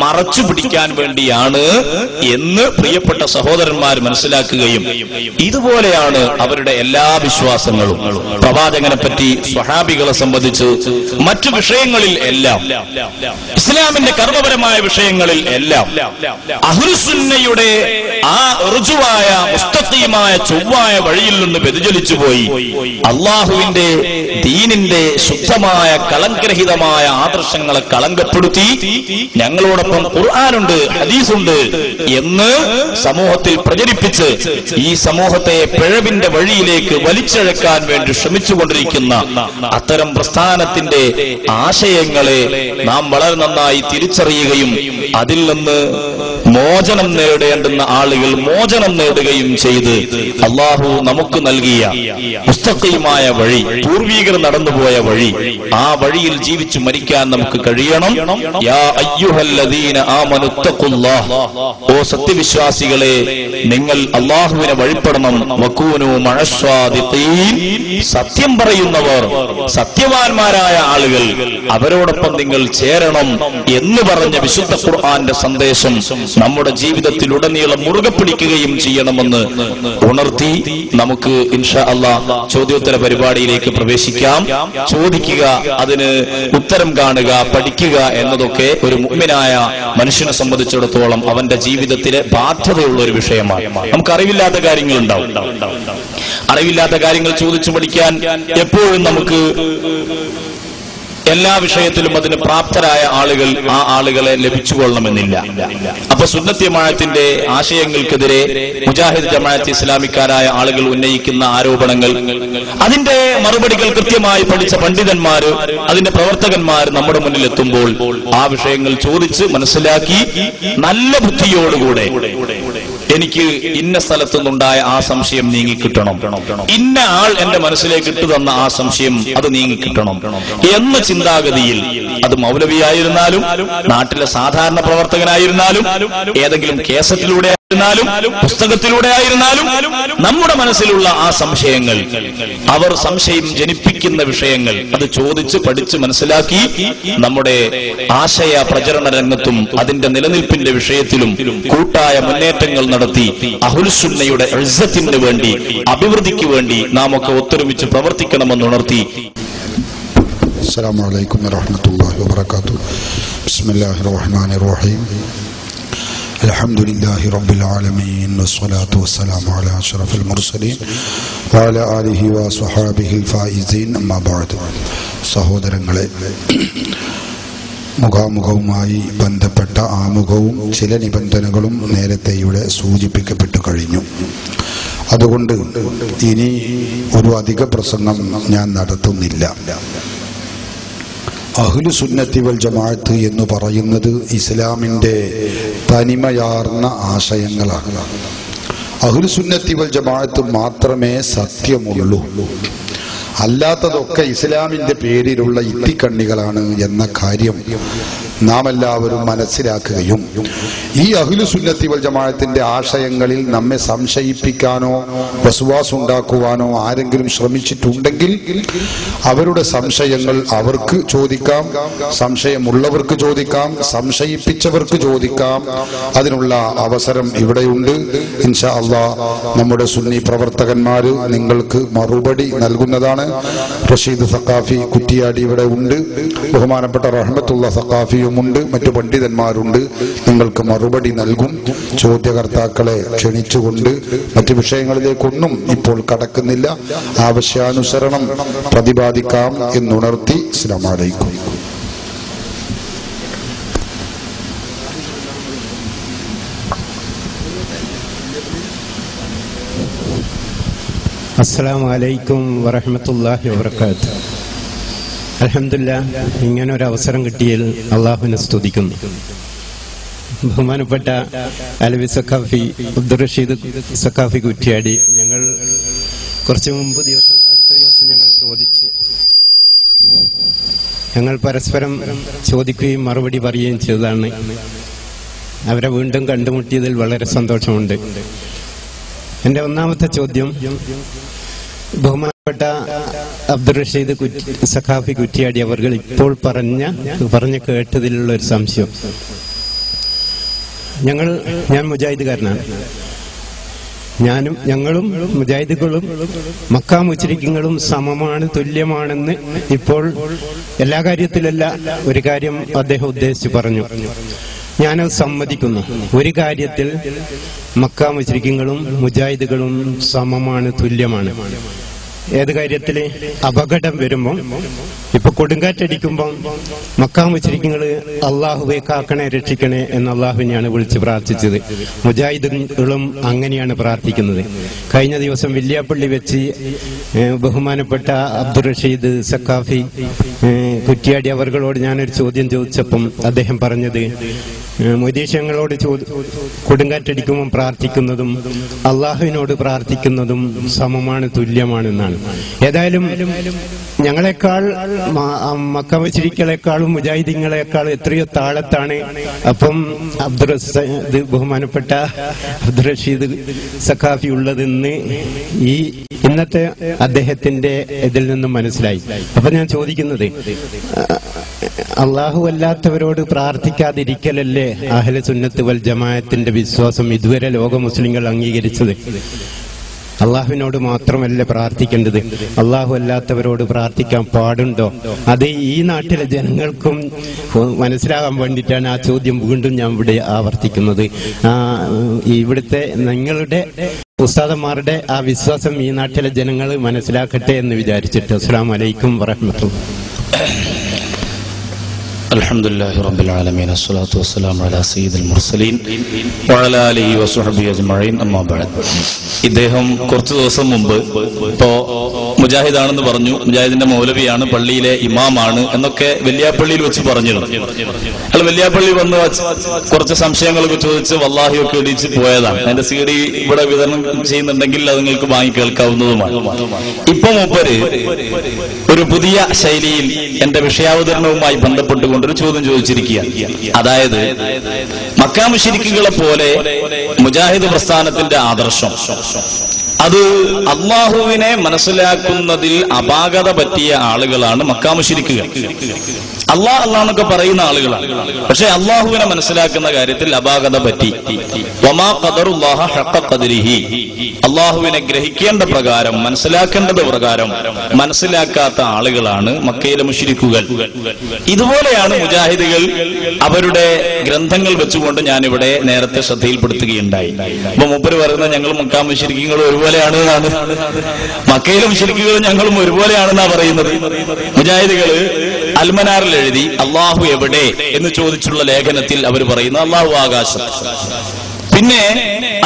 മറച്ചു പിടിക്കാൻ വേണ്ടിയാണ് എന്ന് പ്രിയപ്പെട്ട സഹോദരന്മാർ മനസ്സിലാക്കുകയും ഇതുപോലെയാണ് അവരുടെ എല്ലാ വിശ്വാസങ്ങളും. പ്രവാചകനെ പറ്റി, സ്വഹാബികളെ സംബന്ധിച്ച്, മറ്റു വിഷയങ്ങളിൽ എല്ലാം, ഇസ്ലാമിന്റെ കർമ്മപരമായ വിഷയങ്ങളിൽ എല്ലാം അഹ്ലുസുന്നയുടെ ആ ഋജുവായ മുസ്തഖീമായ ചൊവ്വായ വഴിയിൽ നിന്ന് വ്യതിചലിച്ചു പോയി അള്ളാഹുവിന്റെ ദീനിന്റെ ശുദ്ധമായ കളങ്കരഹിതമായ ആദർശങ്ങളെ കളങ്കപ്പെടുത്തി ഞങ്ങളോടൊപ്പം ഖുർആനുണ്ട്, ഹദീസുണ്ട് എന്ന് സമൂഹത്തിൽ പ്രചരിപ്പിച്ച് ഈ സമൂഹത്തെ പിഴവിന്റെ വഴിയിലേക്ക് വലിച്ചഴക്കാൻ വേണ്ടി ശ്രമിച്ചുകൊണ്ടിരിക്കുന്ന അത്തരം പ്രസ്ഥാനത്തിന്റെ ആശയങ്ങളെ നാം വളരെ നന്നായി തിരിച്ചറിയുകയും അതിൽ നിന്ന് മോചനം നേടേണ്ടുന്ന ആളുകൾ മോചനം നേടുകയും ചെയ്ത് അള്ളാഹു നമുക്ക് നൽകിയ മുസ്തഖീമായ വഴി, പൂർവീകർ നടന്നുപോയ വഴി, ആ വഴിയിൽ ജീവിച്ചു മരിക്കാൻ നമുക്ക് കഴിയണം. യാ അയ്യുഹല്ലദീന ആമനു തഖുല്ലാഹ്, ഓ സത്യവിശ്വാസികളെ നിങ്ങൾ അള്ളാഹുവിനെ വഴിപ്പെടണം. വകൂനു മഅസ്വാദിഖീൻ, സത്യം പറയുന്നവർ, സത്യവാന്മാരായ ആളുകൾ, അവരോടൊപ്പം നിങ്ങൾ ചേരണം എന്ന് പറഞ്ഞ വിശുദ്ധ ഖുർആന്റെ സന്ദേശം നമ്മുടെ ജീവിതത്തിലുടനീളം മുറുകെ പിടിക്കുകയും ചെയ്യണമെന്ന് ഉണർത്തി നമുക്ക് ഇൻഷാ അല്ലാഹ് ചോദ്യോത്തര പരിപാടിയിലേക്ക് പ്രവേശിക്കാം. ചോദിക്കുക, അതിന് ഉത്തരം കാണുക, പഠിക്കുക എന്നതൊക്കെ ഒരു മുഅ്മിനായ മനുഷ്യനെ സംബന്ധിച്ചിടത്തോളം അവന്റെ ജീവിതത്തിലെ ബാധ്യതയുള്ള ഒരു വിഷയമാണ്. നമുക്ക് അറിവില്ലാത്ത കാര്യങ്ങളുണ്ടാവും. അറിവില്ലാത്ത കാര്യങ്ങൾ ചോദിച്ചു പഠിക്കാൻ എപ്പോഴും നമുക്ക് എല്ലാ വിഷയത്തിലും അതിന് പ്രാപ്തരായ ആളുകൾ ആ ആളുകളെ ലഭിച്ചുകൊള്ളണമെന്നില്ല. അപ്പൊ സുന്നത്ത് ജമാഅത്തിന്റെ ആശയങ്ങൾക്കെതിരെ മുജാഹിദ് ജമാഅത്ത് ഇസ്ലാമിക്കാരായ ആളുകൾ ഉന്നയിക്കുന്ന ആരോപണങ്ങൾ, അതിന്റെ മറുപടികൾ കൃത്യമായി പഠിച്ച പണ്ഡിതന്മാര്, അതിന്റെ പ്രവർത്തകന്മാർ നമ്മുടെ മുന്നിൽ എത്തുമ്പോൾ ആ വിഷയങ്ങൾ ചോദിച്ച് മനസ്സിലാക്കി നല്ല ബുദ്ധിയോടുകൂടെ എനിക്ക് ഇന്ന സ്ഥലത്തു നിന്നുണ്ടായ ആ സംശയം നീങ്ങിക്കിട്ടണം, ഇന്ന ആൾ എന്റെ മനസ്സിലേക്ക് ഇട്ടു തന്ന ആ സംശയം അത് നീങ്ങിക്കിട്ടണം എന്ന ചിന്താഗതിയിൽ, അത് മൗലവിയായിരുന്നാലും നാട്ടിലെ സാധാരണ പ്രവർത്തകനായിരുന്നാലും ഏതെങ്കിലും കേസറ്റിലൂടെ ആയിരുന്നാലും പുസ്തകത്തിലൂടെ ആയിരുന്നാലും നമ്മുടെ മനസ്സിലുള്ള ആ സംശയങ്ങൾ, അവർ സംശയം ജനിപ്പിക്കുന്ന വിഷയങ്ങൾ അത് ചോദിച്ച് പഠിച്ച് മനസ്സിലാക്കി നമ്മുടെ ആശയ പ്രചരണ രംഗത്തും അതിന്റെ നിലനിൽപ്പിന്റെ വിഷയത്തിലും കൂട്ടായ മുന്നേറ്റങ്ങൾ നടത്തി അഹ്ലുസുന്നയുടെ ഇസ്സത്തിന് വേണ്ടി, അഭിവൃദ്ധിക്ക് വേണ്ടി നാം ഒക്കെ ഒത്തൊരുമിച്ച് പ്രവർത്തിക്കണമെന്നുണർത്തി.
അസ്സലാമു അലൈക്കും വറഹ്മത്തുള്ളാഹി വബറകാതുഹു. ബിസ്മില്ലാഹിർ റഹ്മാനിർ റഹീം. അൽഹംദുലില്ലാഹി റബ്ബിൽ ആലമീൻ വസ്സലാത്തു വസ്സലാമു അലാ അഷ്റഫിൽ മുർസലീൻ വഅലാ ആലിഹി വസ്വഹാബിഹിൽ ഫായിസീൻ. അമ്മാ ബഅദ്. സഹോദരങ്ങളെ, മുഖാമുഖവുമായി ബന്ധപ്പെട്ട ആമുഖവും ചില നിബന്ധനകളും നേരത്തെ ഇവിടെ സൂചിപ്പിക്കപ്പെട്ടു കഴിഞ്ഞു. അതുകൊണ്ട് ഇനി ഒരു അധിക പ്രസംഗം ഞാൻ നടത്തുന്നില്ല. അഹ്ലു സുന്നത്തി വൽ ജമാഅത്ത് എന്ന് പറയുന്നത് ഇസ്ലാമിന്റെ തനിമയാർന്ന ആശയങ്ങളാണ്. അഹ്ലു സുന്നത്തി വൽ ജമാഅത്ത് മാത്രമേ സത്യമുള്ളൂ, അല്ലാത്തതൊക്കെ ഇസ്ലാമിന്റെ പേരിലുള്ള ഇത്തിക്കണ്ണികളാണ് എന്ന കാര്യം നാം എല്ലാവരും മനസ്സിലാക്കുകയും ഈ അഹ്ലു സുന്നത്തി വൽ ജമാഅത്തിന്റെ ആശയങ്ങളിൽ നമ്മെ സംശയിപ്പിക്കാനോ വസ്വാസ് ഉണ്ടാക്കുവാനോ ആരെങ്കിലും ശ്രമിച്ചിട്ടുണ്ടെങ്കിൽ അവരുടെ സംശയങ്ങൾ അവർക്ക് ചോദിക്കാം, സംശയമുള്ളവർക്ക് ചോദിക്കാം, സംശയിപ്പിച്ചവർക്ക് ചോദിക്കാം. അതിനുള്ള അവസരം ഇവിടെയുണ്ട്. ഇൻഷാ അല്ലാഹ് നമ്മുടെ സുന്നി പ്രവർത്തകന്മാര് നിങ്ങൾക്ക് മറുപടി നൽകുന്നതാണ്. റഷീദ് സഖാഫി കുറ്റിയാടി ഇവിടെ ഉണ്ട്, ബഹുമാനപ്പെട്ട റഹ്മത്തുള്ള സഖാഫിയും ഉണ്ട്, മറ്റു പണ്ഡിതന്മാരുണ്ട്. നിങ്ങൾക്ക് മറുപടി നൽകും. ചോദ്യകർത്താക്കളെ ക്ഷണിച്ചുകൊണ്ട് മറ്റു വിഷയങ്ങളിലേക്കൊന്നും ഇപ്പോൾ കടക്കുന്നില്ല. ആവശ്യാനുസരണം പ്രതിപാദിക്കാം എന്നുണർത്തി. അസ്സലാമു അലൈക്കും.
അസ്സലാമു അലൈക്കും വറഹ്മത്തുള്ളാഹി വബറകാതുഹു. അൽഹംദുലില്ലാഹ്, ഇങ്ങനെ ഒരു അവസരം കിട്ടിയതിൽ അള്ളാഹുവിനെ സ്തുതിക്കുന്നു. ബഹുമാനപ്പെട്ട അലവി സഖാഫി അബ്ദുർ റഷീദ് സഖാഫി കുറ്റിയാടി, ഞങ്ങൾ കുറച്ച് മുമ്പ് അടുത്ത ദിവസം ഞങ്ങൾ പരസ്പരം ചോദിക്കുകയും മറുപടി പറയുകയും ചെയ്തതാണ്. അവരെ വീണ്ടും കണ്ടുമുട്ടിയതിൽ വളരെ സന്തോഷമുണ്ട്. എന്റെ ഒന്നാമത്തെ ചോദ്യം, ബഹുമാനപ്പെട്ട അബ്ദുർ റഷീദ് സഖാഫി കുറ്റിയാടി അവർ ഇപ്പോൾ പറഞ്ഞു കേട്ടതിലുള്ള ഒരു സംശയം. ഞാൻ മുജാഹിദുകാരനാണ്. ഞങ്ങളും മുജാഹിദുകളും മക്കാ മുശ്രിക്കുകളും സമമാണ്, തുല്യമാണെന്ന് ഇപ്പോൾ എല്ലാ കാര്യത്തിലല്ല, ഒരു കാര്യം അദ്ദേഹം ഉദ്ദേശിച്ച് പറഞ്ഞു. ഞാനത് സമ്മതിക്കുന്നു. ഒരു കാര്യത്തിൽ മക്കാ മുശ്രിക്കുകളും മുജാഹിദുകളും സമമാണ്, തുല്യമാണ്. ഏത് കാര്യത്തില്? അപകടം വരുമ്പോ, ഇപ്പൊ കൊടുങ്കാറ്റടിക്കുമ്പോ മക്കാ മുശ്രിക്കുകള് അള്ളാഹുവെ കാക്കണേ രക്ഷിക്കണേ എന്ന് അള്ളാഹുവിനെയാണ് വിളിച്ച് പ്രാർത്ഥിച്ചത്. മുജാഹിദുകളും അങ്ങനെയാണ് പ്രാർത്ഥിക്കുന്നത്. കഴിഞ്ഞ ദിവസം വില്യാപ്പള്ളി വെച്ച് ബഹുമാനപ്പെട്ട അബ്ദുർ റഷീദ് സഖാഫി കുറ്റിയാടി അവർകളോട് ഞാനൊരു ചോദ്യം ചോദിച്ചപ്പം അദ്ദേഹം പറഞ്ഞത്, മൊയ്തീശങ്ങളോട് കൊടുങ്കാറ്റടിക്കുമ്പോൾ പ്രാർത്ഥിക്കുന്നതും അള്ളാഹുവിനോട് പ്രാർത്ഥിക്കുന്നതും സമമാണ്, തുല്യമാണെന്നാണ്. ഏതായാലും ഞങ്ങളെക്കാൾ മക്ക മുശ്രിക്കുകളെക്കാളും മുജാഹിദീങ്ങളെക്കാളും എത്രയോ താഴത്താണ്. അപ്പം ബഹുമാനപ്പെട്ട അബ്ദുൾ റഷീദ് സഖാഫി ഉള്ളതെന്ന് ഈ ഇന്നത്തെ അദ്ദേഹത്തിന്റെ ഇതിൽ നിന്നും മനസ്സിലായി. അപ്പൊ ഞാൻ ചോദിക്കുന്നത്, അള്ളാഹു അല്ലാത്തവരോട് പ്രാർത്ഥിക്കാതിരിക്കലല്ലേ അഹ്ലു സുന്നത്ത് വൽ ജമാഅത്തിന്റെ വിശ്വാസം ഇതുവരെ ലോക മുസ്ലിങ്ങൾ അംഗീകരിച്ചത്? അള്ളാഹുവിനോട് മാത്രമല്ല പ്രാർത്ഥിക്കേണ്ടത്, അള്ളാഹു അല്ലാത്തവരോട് പ്രാർത്ഥിക്കാൻ പാടുണ്ടോ? അത് ഈ നാട്ടിലെ ജനങ്ങൾക്കും മനസ്സിലാകാൻ വേണ്ടിയിട്ടാണ് ആ ചോദ്യം വീണ്ടും ഞാൻ ഇവിടെ ആവർത്തിക്കുന്നത്. ഇവിടുത്തെ നിങ്ങളുടെ ഉസ്താദന്മാരുടെ ആ വിശ്വാസം ഈ നാട്ടിലെ ജനങ്ങൾ മനസ്സിലാക്കട്ടെ എന്ന് വിചാരിച്ചിട്ട്. അസ്സലാമു അലൈക്കും വറഹ്മത്തുള്ളാഹി.
അൽഹംദുലില്ലാഹി റബ്ബിൽ ആലമീൻ അസ്സലാത്തു വസ്സലാമു അലാ സയ്യിദിൽ മുർസലീൻ വഅലാ ആലിഹി വസ്വഹ്ബിഹി അജ്മഈൻ അമ്മാ ബഅദ്. ഇദ്ദേഹം കുറച്ചു ദിവസം മുമ്പ് ഇപ്പോ മുജാഹിദാണെന്ന് പറഞ്ഞു, മുജാഹിദിന്റെ മൗലവിയാണ്, പള്ളിയിലെ ഇമാമാണ് എന്നൊക്കെ വെല്ലിയാപ്പള്ളിയിൽ വെച്ച് പറഞ്ഞിരുന്നു. അയാൾ വെല്ലിയാപ്പള്ളി വന്ന് കുറച്ച് സംശയങ്ങളൊക്കെ ചോദിച്ച് വല്ലാഹിയൊക്കെ ഇടിച്ച് പോയതാണ്. അതിന്റെ CD ഇവിടെ വിതരണം ചെയ്യുന്നുണ്ടെങ്കിൽ അത് നിങ്ങൾക്ക് വാങ്ങി കേൾക്കാവുന്നതുമാണ്. ഇപ്പൊ മൂപ്പര് ഒരു പുതിയ ശൈലിയിൽ എന്റെ വിഷയാവതരണവുമായി ബന്ധപ്പെട്ടുകൊണ്ട് ഒരു ചോദ്യം ചോദിച്ചിരിക്കുകയാണ്. അതായത് മക്കാ മുശ്രിക്കുകളെ പോലെ മുജാഹിദ് പ്രസ്ഥാനത്തിന്റെ ആദർശം അത് അള്ളാഹുവിനെ മനസ്സിലാക്കുന്നതിൽ അപാകത പറ്റിയ ആളുകളാണ് മക്കാ മുശ്രിക്കുകൾ. അള്ളാഹ് പറയുന്ന ആളുകളാണ്, പക്ഷെ അള്ളാഹുവിനെ മനസ്സിലാക്കുന്ന കാര്യത്തിൽ അപാകത പറ്റി. വമാ ഖദറുല്ലാഹ ഹഖ ഖദ്രിഹി, അള്ളാഹുവിനെ ഗ്രഹിക്കേണ്ട പ്രകാരം മനസ്സിലാക്കേണ്ടത് പ്രകാരം മനസ്സിലാക്കാത്ത ആളുകളാണ് മക്കയിലെ മുശ്രിക്കുകൾ. ഇതുപോലെയാണ് മുജാഹിദുകൾ അവരുടെ ഗ്രന്ഥങ്ങൾ വെച്ചുകൊണ്ട് ഞാനിവിടെ നേരത്തെ ശ്രദ്ധയിൽപ്പെടുത്തുകയുണ്ടായി. അപ്പൊ മൂപ്പര് പറയുന്നത് ഞങ്ങൾ മക്കാ മുശ്രിക്കുകളും ഒരുപോലെയാണ് എന്നാണ്, മക്കയിലെ മുശ്രിക്കുകളും ഞങ്ങളും ഒരുപോലെയാണെന്നാ പറയുന്നത്. മുജാഹിദുകള് അൽമനാറിൽ എഴുതി അള്ളാഹു എവിടെ എന്ന് ചോദിച്ചുള്ള ലേഖനത്തിൽ അവർ പറയുന്നു അള്ളാഹു ആകാശം. പിന്നെ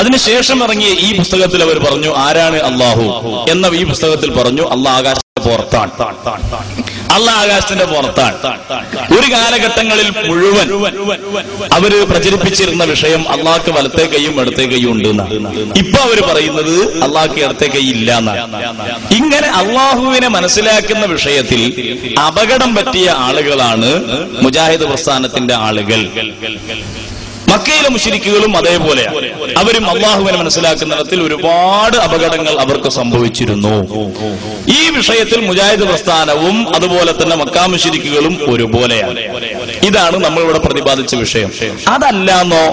അതിനുശേഷം ഇറങ്ങിയ ഈ പുസ്തകത്തിൽ അവർ പറഞ്ഞു ആരാണ് അള്ളാഹു എന്ന ഈ പുസ്തകത്തിൽ പറഞ്ഞു അള്ളാഹ് ആകാശത്തിന്റെ പുറത്താണ്, അള്ളാഹ് ആകാശത്തിന്റെ പുറത്താണ്. ഒരു കാലഘട്ടങ്ങളിൽ മുഴുവൻ അവര് പ്രചരിപ്പിച്ചിരുന്ന വിഷയം അള്ളാഹ്ക്ക് വലത്തേ കൈയും ഇടത്തേ കൈയും ഉണ്ട് എന്നാണ്. ഇപ്പൊ അവര് പറയുന്നത് അള്ളാഹ്ക്ക് ഇടത്തേ കൈ ഇല്ല എന്നാണ്. ഇങ്ങനെ അള്ളാഹുവിനെ മനസ്സിലാക്കുന്ന വിഷയത്തിൽ അപകടം പറ്റിയ ആളുകളാണ് മുജാഹിദ് പ്രസ്ഥാനത്തിന്റെ ആളുകൾ. മക്കയിലെ മുശ്രിക്കുകളും അതേപോലെയാണ്. അവരും അള്ളാഹുവിനെ മനസ്സിലാക്കുന്നിടത്തിൽ ഒരുപാട് അപകടങ്ങൾ അവർക്ക് സംഭവിച്ചിരുന്നു. ഈ വിഷയത്തിൽ മുജാഹിദ് പ്രസ്ഥാനവും അതുപോലെ തന്നെ മക്കാ മുശ്രിക്കുകളും ഒരുപോലെയാണ്. ഇതാണ് നമ്മളിവിടെ പ്രതിപാദിച്ച വിഷയം. അതല്ലാന്നോ,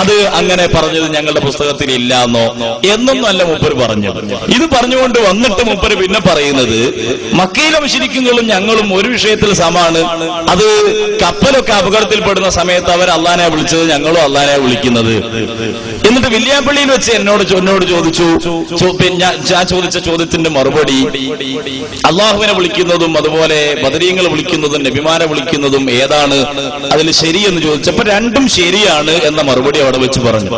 അത് അങ്ങനെ പറഞ്ഞത് ഞങ്ങളുടെ പുസ്തകത്തിൽ ഇല്ലാന്നോ എന്നൊന്നും അല്ല മൂപ്പര് പറഞ്ഞത്. ഇത് പറഞ്ഞുകൊണ്ട് വന്നിട്ട് മൂപ്പര് പിന്നെ പറയുന്നത് മക്കയിലെ മുശ്രിക്കുകളും ഞങ്ങളും ഒരു വിഷയത്തിൽ സമാണ്. അത് കപ്പലൊക്കെ അപകടത്തിൽപ്പെടുന്ന സമയത്ത് അവർ അള്ളാനെ വിളിച്ചത് ഞങ്ങളും അള്ളാനെ വിളിക്കുന്നത്. എന്നിട്ട് വില്യാപ്പള്ളിയിൽ വെച്ച് എന്നോട് ചോദിച്ചു, ഞാൻ ചോദിച്ച ചോദ്യത്തിന്റെ മറുപടി അള്ളാഹുവിനെ വിളിക്കുന്നതും അതുപോലെ ബദരീങ്ങളെ വിളിക്കുന്നതും നബിമാരെ വിളിക്കുന്നതും ഏതാണ് അതിൽ ശരിയെന്ന് ചോദിച്ചപ്പോ രണ്ടും ശരിയാണ് എന്ന മറുപടി അവിടെ വെച്ച് പറഞ്ഞു.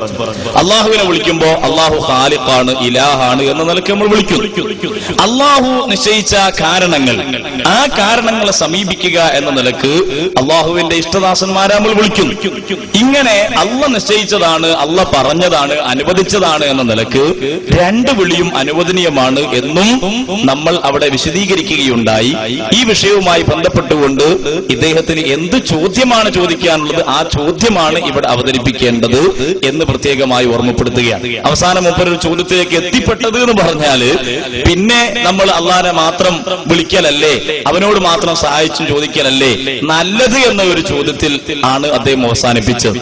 അള്ളാഹുവിനെ വിളിക്കുമ്പോ അള്ളാഹു ഖാലിഖാണ്, ഇലാഹാണ് എന്ന നിലയ്ക്ക് നമ്മൾ വിളിക്കും. അള്ളാഹു നിശ്ചയിച്ച കാരണങ്ങൾ, ആ കാരണങ്ങളെ സമീപിക്കുക എന്ന നിലക്ക് അള്ളാഹുവിന്റെ ഇഷ്ടദാസന്മാരെ നമ്മൾ വിളിക്കും. ഇങ്ങനെ അള്ള നിശ്ചയിച്ചതാണ്, അള്ള പറഞ്ഞതാണ്, അനുവദിച്ചതാണ് എന്ന നിലക്ക് രണ്ട് വിളിയും അനുവദനീയമാണ് എന്നും നമ്മൾ അവിടെ വിശദീകരിക്കുകയുണ്ടായി. ഈ വിഷയവുമായി ബന്ധപ്പെട്ടുകൊണ്ട് ഇദ്ദേഹത്തിന് എന്ത് ചോദ്യമാണ് ചോദിക്കാനുള്ളത്, ആ ചോദ്യമാണ് ഇവിടെ അവതരിപ്പിക്കേണ്ടത് എന്ന് പ്രത്യേകമായി ഓർമ്മപ്പെടുത്തുകയാണ്. അവസാനം മൂപ്പരൊരു ചോദ്യത്തിലേക്ക് എത്തിപ്പെട്ടത് എന്ന് പറഞ്ഞാല് പിന്നെ നമ്മൾ അള്ളാനെ മാത്രം വിളിക്കലല്ലേ, അവനോട് മാത്രം സഹായിച്ചും ചോദിക്കലല്ലേ നല്ലത് എന്ന ഒരു ചോദ്യത്തിൽ ആണ് അദ്ദേഹം അവസാനിപ്പിച്ചത്.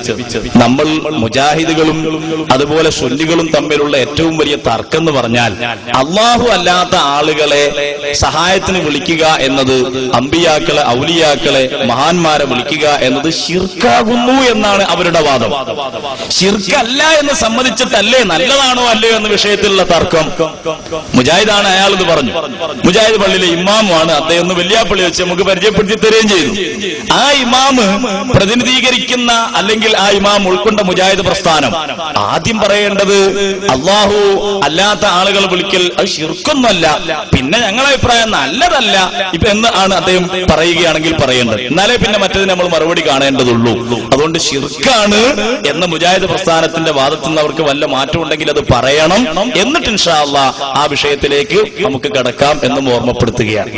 നമ്മൾ മുജാഹിദുകളും അതുപോലെ സുന്നികളും തമ്മിലുള്ള ഏറ്റവും വലിയ തർക്കം എന്ന് പറഞ്ഞാൽ അള്ളാഹു അല്ലാത്ത ആളുകളെ സഹായത്തിന് വിളിക്കുക എന്നത്, അമ്പിയാക്കളെ ഔലിയാക്കളെ മഹാന്മാരെ വിളിക്കുക എന്നത് ശിർക്കാകുന്നു എന്നാണ് അവരുടെ വാദം. ശിർക്കല്ല എന്ന് സമ്മതിച്ചിട്ടല്ലേ നല്ലതാണോ അല്ലയോ എന്ന വിഷയത്തിലുള്ള തർക്കം. മുജാഹിദാണ്, അയാൾ ഇത് പറഞ്ഞു. മുജാഹിദ് പള്ളിയിലെ ഇമാമാണ് അദ്ദേഹം. ഒന്ന് വെല്ലിയാപ്പള്ളി വെച്ച് നമുക്ക് പരിചയപ്പെടുത്തി തരുകയും ചെയ്തു. ആ ഇമാമ് പ്രതിനിധീകരിക്കുന്ന അല്ലെങ്കിൽ ആ ഇമാം ഉൾക്കൊണ്ട മുജാഹിദ് പ്രസ്ഥാനം ആദ്യം പറയേണ്ടത് അള്ളാഹു അല്ലാത്ത ആളുകൾ വിളിക്കൽ അത് ശിർക്കൊന്നുമല്ല, പിന്നെ ഞങ്ങളുടെ അഭിപ്രായം നല്ലതല്ല ഇപ്പൊ എന്ന് ആണ് അദ്ദേഹം പറയുകയാണെങ്കിൽ പറയേണ്ടത്. എന്നാലേ പിന്നെ മറ്റേതിന് നമ്മൾ മറുപടി കാണേണ്ടതുള്ളൂ. അതുകൊണ്ട് ശിർക്കാണ് എന്ന മുജാഹിദ് പ്രസ്ഥാനത്തിന്റെ വാദത്തിൽ നിന്ന് അവർക്ക് വല്ല മാറ്റം ഉണ്ടെങ്കിൽ അത് പറയണം. എന്നിട്ട് ഇൻഷാ അല്ലാഹ് ആ വിഷയത്തിലേക്ക് നമുക്ക് കടക്കാം എന്നും ഓർമ്മപ്പെടുത്തുകയാണ്.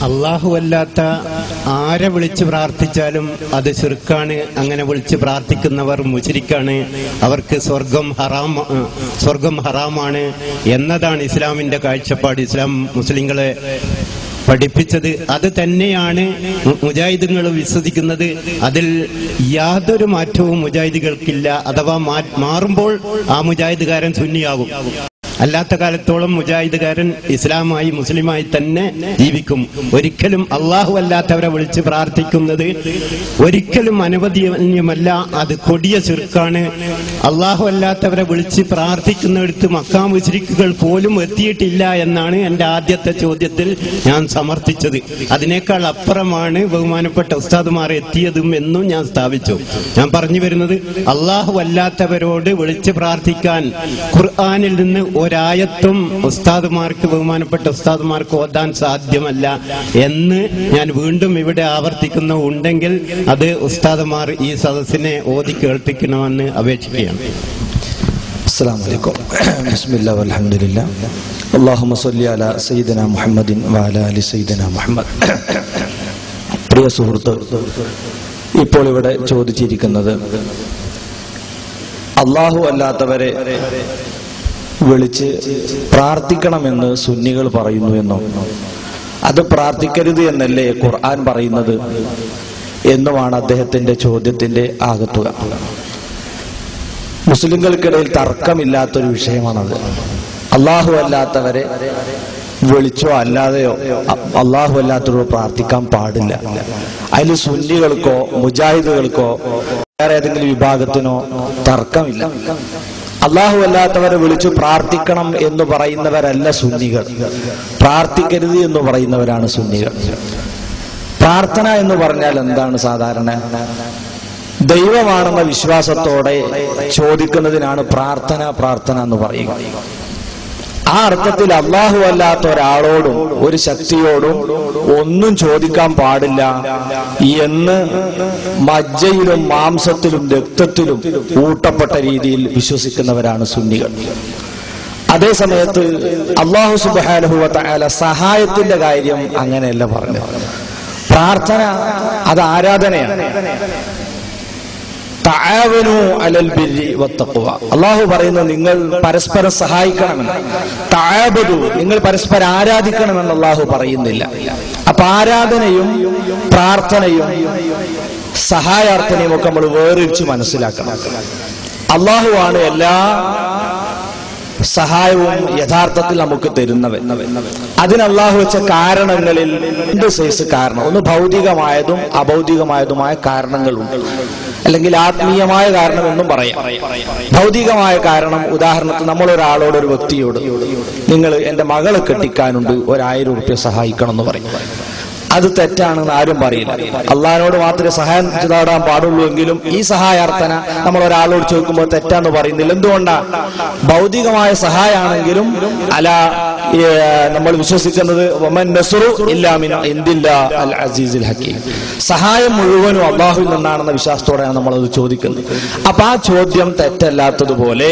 അള്ളാഹു അല്ലാത്ത ആരെ വിളിച്ച് പ്രാർത്ഥിച്ചാലും അത് ശിർക്കാണ്. അങ്ങനെ വിളിച്ച് പ്രാർത്ഥിക്കുന്നവർ മുശ്രിക്കാണ്. അവർക്ക് സ്വർഗം ഹറാമാണ് എന്നതാണ് ഇസ്ലാമിന്റെ കാഴ്ചപ്പാട്. ഇസ്ലാം മുസ്ലിങ്ങളെ പഠിപ്പിച്ചത് അത് തന്നെയാണ് മുജാഹിദുകൾ വിശ്വസിക്കുന്നത്. അതിൽ യാതൊരു മാറ്റവും മുജാഹിദുകൾക്കില്ല. അഥവാ മാറുമ്പോൾ ആ മുജാഹിദുകാരൻ സുന്നിയാകും. അല്ലാത്ത കാലത്തോളം മുജാഹിദുകാരൻ ഇസ്ലാമായി മുസ്ലിമായി തന്നെ ജീവിക്കും. ഒരിക്കലും അള്ളാഹു അല്ലാത്തവരെ വിളിച്ച് പ്രാർത്ഥിക്കുന്നത് ഒരിക്കലും അനുവദനീയമല്ല. അത് കൊടിയ ശിർക്കാണ്. അള്ളാഹു അല്ലാത്തവരെ വിളിച്ച് പ്രാർത്ഥിക്കുന്നിടത്ത് മക്കാ മുശ്രിക്കുകൾ പോലും എത്തിയിട്ടില്ല എന്നാണ് എന്റെ ആദ്യത്തെ ചോദ്യത്തിൽ ഞാൻ സമർത്ഥിച്ചത്. അതിനേക്കാൾ അപ്പുറമാണ് ബഹുമാനപ്പെട്ട ഉസ്താദുമാർ എത്തിയതും എന്നും ഞാൻ സ്ഥാപിച്ചു. ഞാൻ പറഞ്ഞു വരുന്നത്, അള്ളാഹു അല്ലാത്തവരോട് വിളിച്ച് പ്രാർത്ഥിക്കാൻ ഖുർആനിൽ നിന്ന് ഒരായത്തും ഉസ്താദുമാർക്ക്, ബഹുമാനപ്പെട്ട ഉസ്താദുമാർക്ക് ഓതാൻ സാധ്യമല്ല എന്ന് ഞാൻ വീണ്ടും ഇവിടെ ആവർത്തിക്കുന്നു. ഉണ്ടെങ്കിൽ അത് ഉസ്താദുമാർ ഈ സദസ്സിനെ ഓതി കേൾപ്പിക്കണമെന്ന് അപേക്ഷിക്കുകയാണ്.
അസ്സലാമു അലൈക്കും. ബിസ്മില്ലാ വൽഹംദുലില്ലാ. അല്ലാഹുമ്മ സ്വല്ലി അലാ സയ്യിദിനാ മുഹമ്മദിൻ വഅലാ ആലി സയ്യിദിനാ മുഹമ്മദ്. പ്രിയ സുഹൃത്ത്, ഇപ്പോൾ ഇവിടെ ചോദിച്ചിരിക്കുന്നത് അല്ലാഹു അല്ലാത്തവരെ വിളിച്ച് പ്രാർത്ഥിക്കണമെന്ന് സുന്നികൾ പറയുന്നു എന്നോ, അത് പ്രാർത്ഥിക്കരുത് എന്നല്ലേ ഖുർആൻ പറയുന്നത് എന്നുമാണ് അദ്ദേഹത്തിന്റെ ചോദ്യത്തിന്റെ ആകത്തുക. മുസ്ലിങ്ങൾക്കിടയിൽ തർക്കമില്ലാത്തൊരു വിഷയമാണത്. അല്ലാഹു അല്ലാത്തവരെ വിളിച്ചോ അല്ലാതെയോ അല്ലാഹു അല്ലാത്തവരോട് പ്രാർത്ഥിക്കാൻ പാടില്ല. അതിൽ സുന്നികൾക്കോ മുജാഹിദുകൾക്കോ വേറെ ഏതെങ്കിലും വിഭാഗത്തിനോ തർക്കമില്ല. അല്ലാഹു അല്ലാത്തവരെ വിളിച്ചു പ്രാർത്ഥിക്കണം എന്ന് പറയുന്നവരല്ല സുന്നികൾ, പ്രാർത്ഥിക്കരുത് എന്ന് പറയുന്നവരാണ് സുന്നികൾ. പ്രാർത്ഥന എന്ന് പറഞ്ഞാൽ എന്താണ്? സാധാരണ ദൈവമാണെന്ന വിശ്വാസത്തോടെ ചോദിക്കുന്നതിനാണ് പ്രാർത്ഥന എന്ന് പറയുക. ആ അർത്ഥത്തിൽ അല്ലാഹു അല്ലാത്ത ഒരാളോടും ഒരു ശക്തിയോടും ഒന്നും ചോദിക്കാൻ പാടില്ല എന്ന് മജ്ജയിലും മാംസത്തിലും രക്തത്തിലും ഊട്ടപ്പെട്ട രീതിയിൽ വിശ്വസിക്കുന്നവരാണ് സുന്നികൾ. അതേസമയത്ത് അല്ലാഹു സുബ്ഹാനഹു വ തആല സഹായത്തിന്റെ കാര്യം അങ്ങനെയല്ല പറഞ്ഞത്. പ്രാർത്ഥന അത് ആരാധനയാണ്. തആവനു അലൽ ബിർരി വത്തഖ്വ. അല്ലാഹു പറയുന്നു നിങ്ങൾ പരസ്പരം സഹായിക്കണമെന്ന്. തആബദു, നിങ്ങൾ പരസ്പരം ആരാധിക്കണമെന്ന് അല്ലാഹു പറയുന്നില്ല. അപ്പൊ ആരാധനയും പ്രാർത്ഥനയും സഹായാർത്ഥനയും ഒക്കെ നമ്മൾ വേറിച്ച് മനസ്സിലാക്കണം. അല്ലാഹുവാണ് എല്ലാ സഹായവും യഥാർത്ഥത്തിൽ നമുക്ക് തരുന്നവൻ. അതിന് അല്ലാഹു വെച്ച കാരണങ്ങളിൽ രണ്ട് സൈസ് കാരണം. ഒന്ന് ഭൗതികമായതും അഭൗതികമായതുമായ കാരണങ്ങളുണ്ട്, അല്ലെങ്കിൽ ആത്മീയമായ കാരണം എന്നും പറയാം. ഭൗതികമായ കാരണം, ഉദാഹരണത്തിന് നമ്മൾ ഒരാളോട്, ഒരു വ്യക്തിയോട് നിങ്ങൾ എന്റെ മകളെ കെട്ടിക്കാനുണ്ട്, 1000 രൂപ സഹായിക്കണം എന്ന് പറയും. അത് തെറ്റാണെന്ന് ആരും പറയില്ല. അള്ളാഹിനോട് മാത്രമേ സഹായം തേടാൻ പാടുള്ളൂ എങ്കിലും ഈ സഹായാർത്ഥന നമ്മൾ ഒരാളോട് ചോദിക്കുമ്പോൾ തെറ്റാന്ന് പറയുന്നില്ല. എന്തുകൊണ്ടാ? ഭൗതികമായ സഹായാണെങ്കിലും നമ്മൾ വിശ്വസിക്കുന്നത് സഹായം മുഴുവനും അള്ളാഹുവിൽ നിന്നാണെന്ന വിശ്വാസത്തോടെയാണ് നമ്മളത് ചോദിക്കുന്നത്. അപ്പൊ ആ ചോദ്യം തെറ്റല്ലാത്തതുപോലെ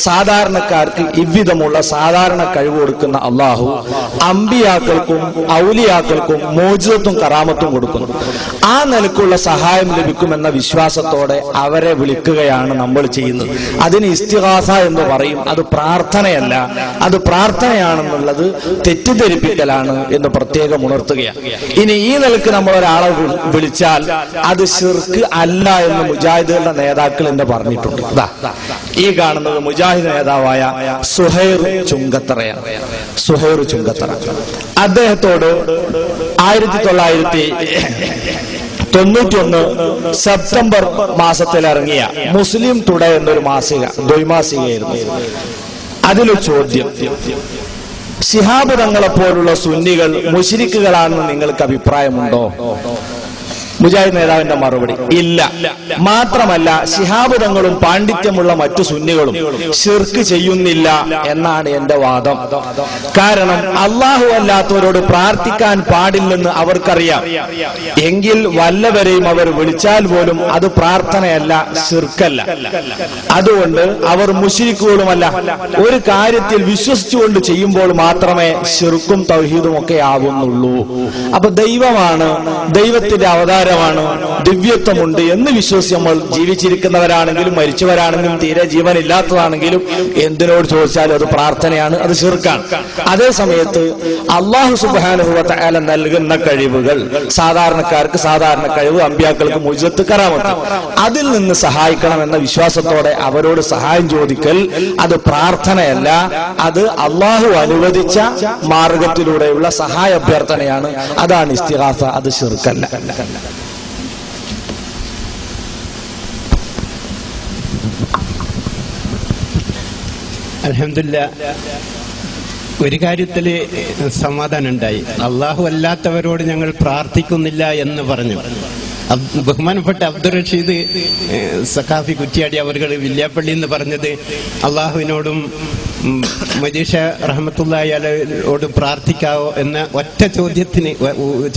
സാധാരണക്കാർക്ക് ഇவ்விதമുള്ള സാധാരണ കഴിവ് കൊടുക്കുന്ന അള്ളാഹു അമ്പിയാക്കൾക്കും ഔലിയാക്കൾക്കും മോചിതത്വം കറാമത്തും കൊടുക്കുന്നു. ആ നിലക്കുള്ള സഹായം ലഭിക്കുമെന്ന വിശ്വാസത്തോടെ അവരെ വിളിക്കുകയാണ് നമ്മൾ ചെയ്യുന്നത്. അതിന് ഇസ്തിഗാസ എന്ന് പറയും. അത് പ്രാർത്ഥനയല്ല, അത് പ്രാർത്ഥനയാണെന്നുള്ളത് തെറ്റിദ്ധരിപ്പിക്കലാണ് എന്ന് പ്രത്യേകം ഉണർത്തുകയാണ്. ഇനി ഈ നിലക്ക് നമ്മൾ ഒരാളെ വിളിച്ചാൽ അത് ശിർക്ക് അല്ല എന്ന് മുജാഹിദുകളുടെ നേതാക്കൾ എന്ന് പറഞ്ഞിട്ടുണ്ട്. ഈ കാണുന്നത് മുജാഹിദ് നേതാവായ സുഹൈർ ചുങ്കത്തറയാണ്. സുഹൈർ ചുങ്കത്തറ അദ്ദേഹത്തോട് 1991 സെപ്റ്റംബർ മാസത്തിൽ ഇറങ്ങിയ മുസ്ലിം ടുഡേ എന്നൊരു ദ്വൈമാസികയായിരുന്നു. അതിലൊരു ചോദ്യം, ശിഹാബ് തങ്ങളെ പോലുള്ള സുന്നികൾ മുശ്രിക്കുകളാണെന്ന് നിങ്ങൾക്ക് അഭിപ്രായമുണ്ടോ? മുജാഹിദ് നേതാവിന്റെ മറുപടി ഇല്ല. മാത്രമല്ല ശിഹാബ് തങ്ങളും പാണ്ഡിത്യമുള്ള മറ്റു സുന്നികളും ശിർക്ക് ചെയ്യുന്നില്ല എന്നാണ് എന്റെ വാദം. കാരണം അള്ളാഹു അല്ലാത്തവരോട് പ്രാർത്ഥിക്കാൻ പാടില്ലെന്ന് അവർക്കറിയാം. എങ്കിൽ വല്ലവരെയും അവർ വിളിച്ചാൽ പോലും അത് പ്രാർത്ഥനയല്ല, ശിർക്കല്ല. അതുകൊണ്ട് അവർ മുശ്രിക്കുകളുമല്ല. ഒരു കാര്യത്തിൽ വിശ്വസിച്ചുകൊണ്ട് ചെയ്യുമ്പോൾ മാത്രമേ ശിർക്കും തൗഹീദും ഒക്കെ ആകുന്നുള്ളൂ. അപ്പൊ ദൈവമാണ്, ദൈവത്തിന്റെ അവതാരമാണ്, ദിവ്യത്വമുണ്ട് എന്ന് വിശ്വസിച്ച് നമ്മൾ ജീവിച്ചിരിക്കുന്നവരാണെങ്കിലും മരിച്ചവരാണെങ്കിലും തീരെ ജീവനില്ലാത്തതാണെങ്കിലും എന്തിനോട് ചോദിച്ചാലും അത് പ്രാർത്ഥനയാണ്, അത് ശിർക്കാണ്. അതേ സമയത്ത് അല്ലാഹു സുബ്ഹാനഹു വ തആല നൽകുന്ന കഴിവുകൾ, സാധാരണക്കാർക്ക് സാധാരണ കഴിവ്, അമ്പിയാക്കൾക്ക് മുഅ്ജിസത്ത്, കറാമത്ത്, അതിൽ നിന്ന് സഹായിക്കണം എന്ന വിശ്വാസത്തോടെ അവരോട് സഹായം ചോദിക്കൽ അത് പ്രാർത്ഥനയല്ല, അത് അല്ലാഹു അനുവദിച്ച മാർഗത്തിലൂടെയുള്ള സഹായ അഭ്യർത്ഥനയാണ്. അതാണ് ഇസ്തിഗാസ, അത് ശിർക്കല്ല.
അൽഹംദുലില്ലാ, ഒരു കാര്യത്തില് സമാധാനം ഉണ്ടായി. അള്ളാഹു അല്ലാത്തവരോട് ഞങ്ങൾ പ്രാർത്ഥിക്കുന്നില്ല എന്ന് പറഞ്ഞു. ബഹുമാനപ്പെട്ട അബ്ദുൾ റഷീദ് സഖാഫി കുറ്റിയാടി അവർ വില്യാപ്പള്ളി എന്ന് പറഞ്ഞത് അള്ളാഹുവിനോടും മജീഷ റഹ്മത്തുള്ളാഹി അലൈഹിയോടും പ്രാർത്ഥിക്കാവോ എന്ന ഒറ്റ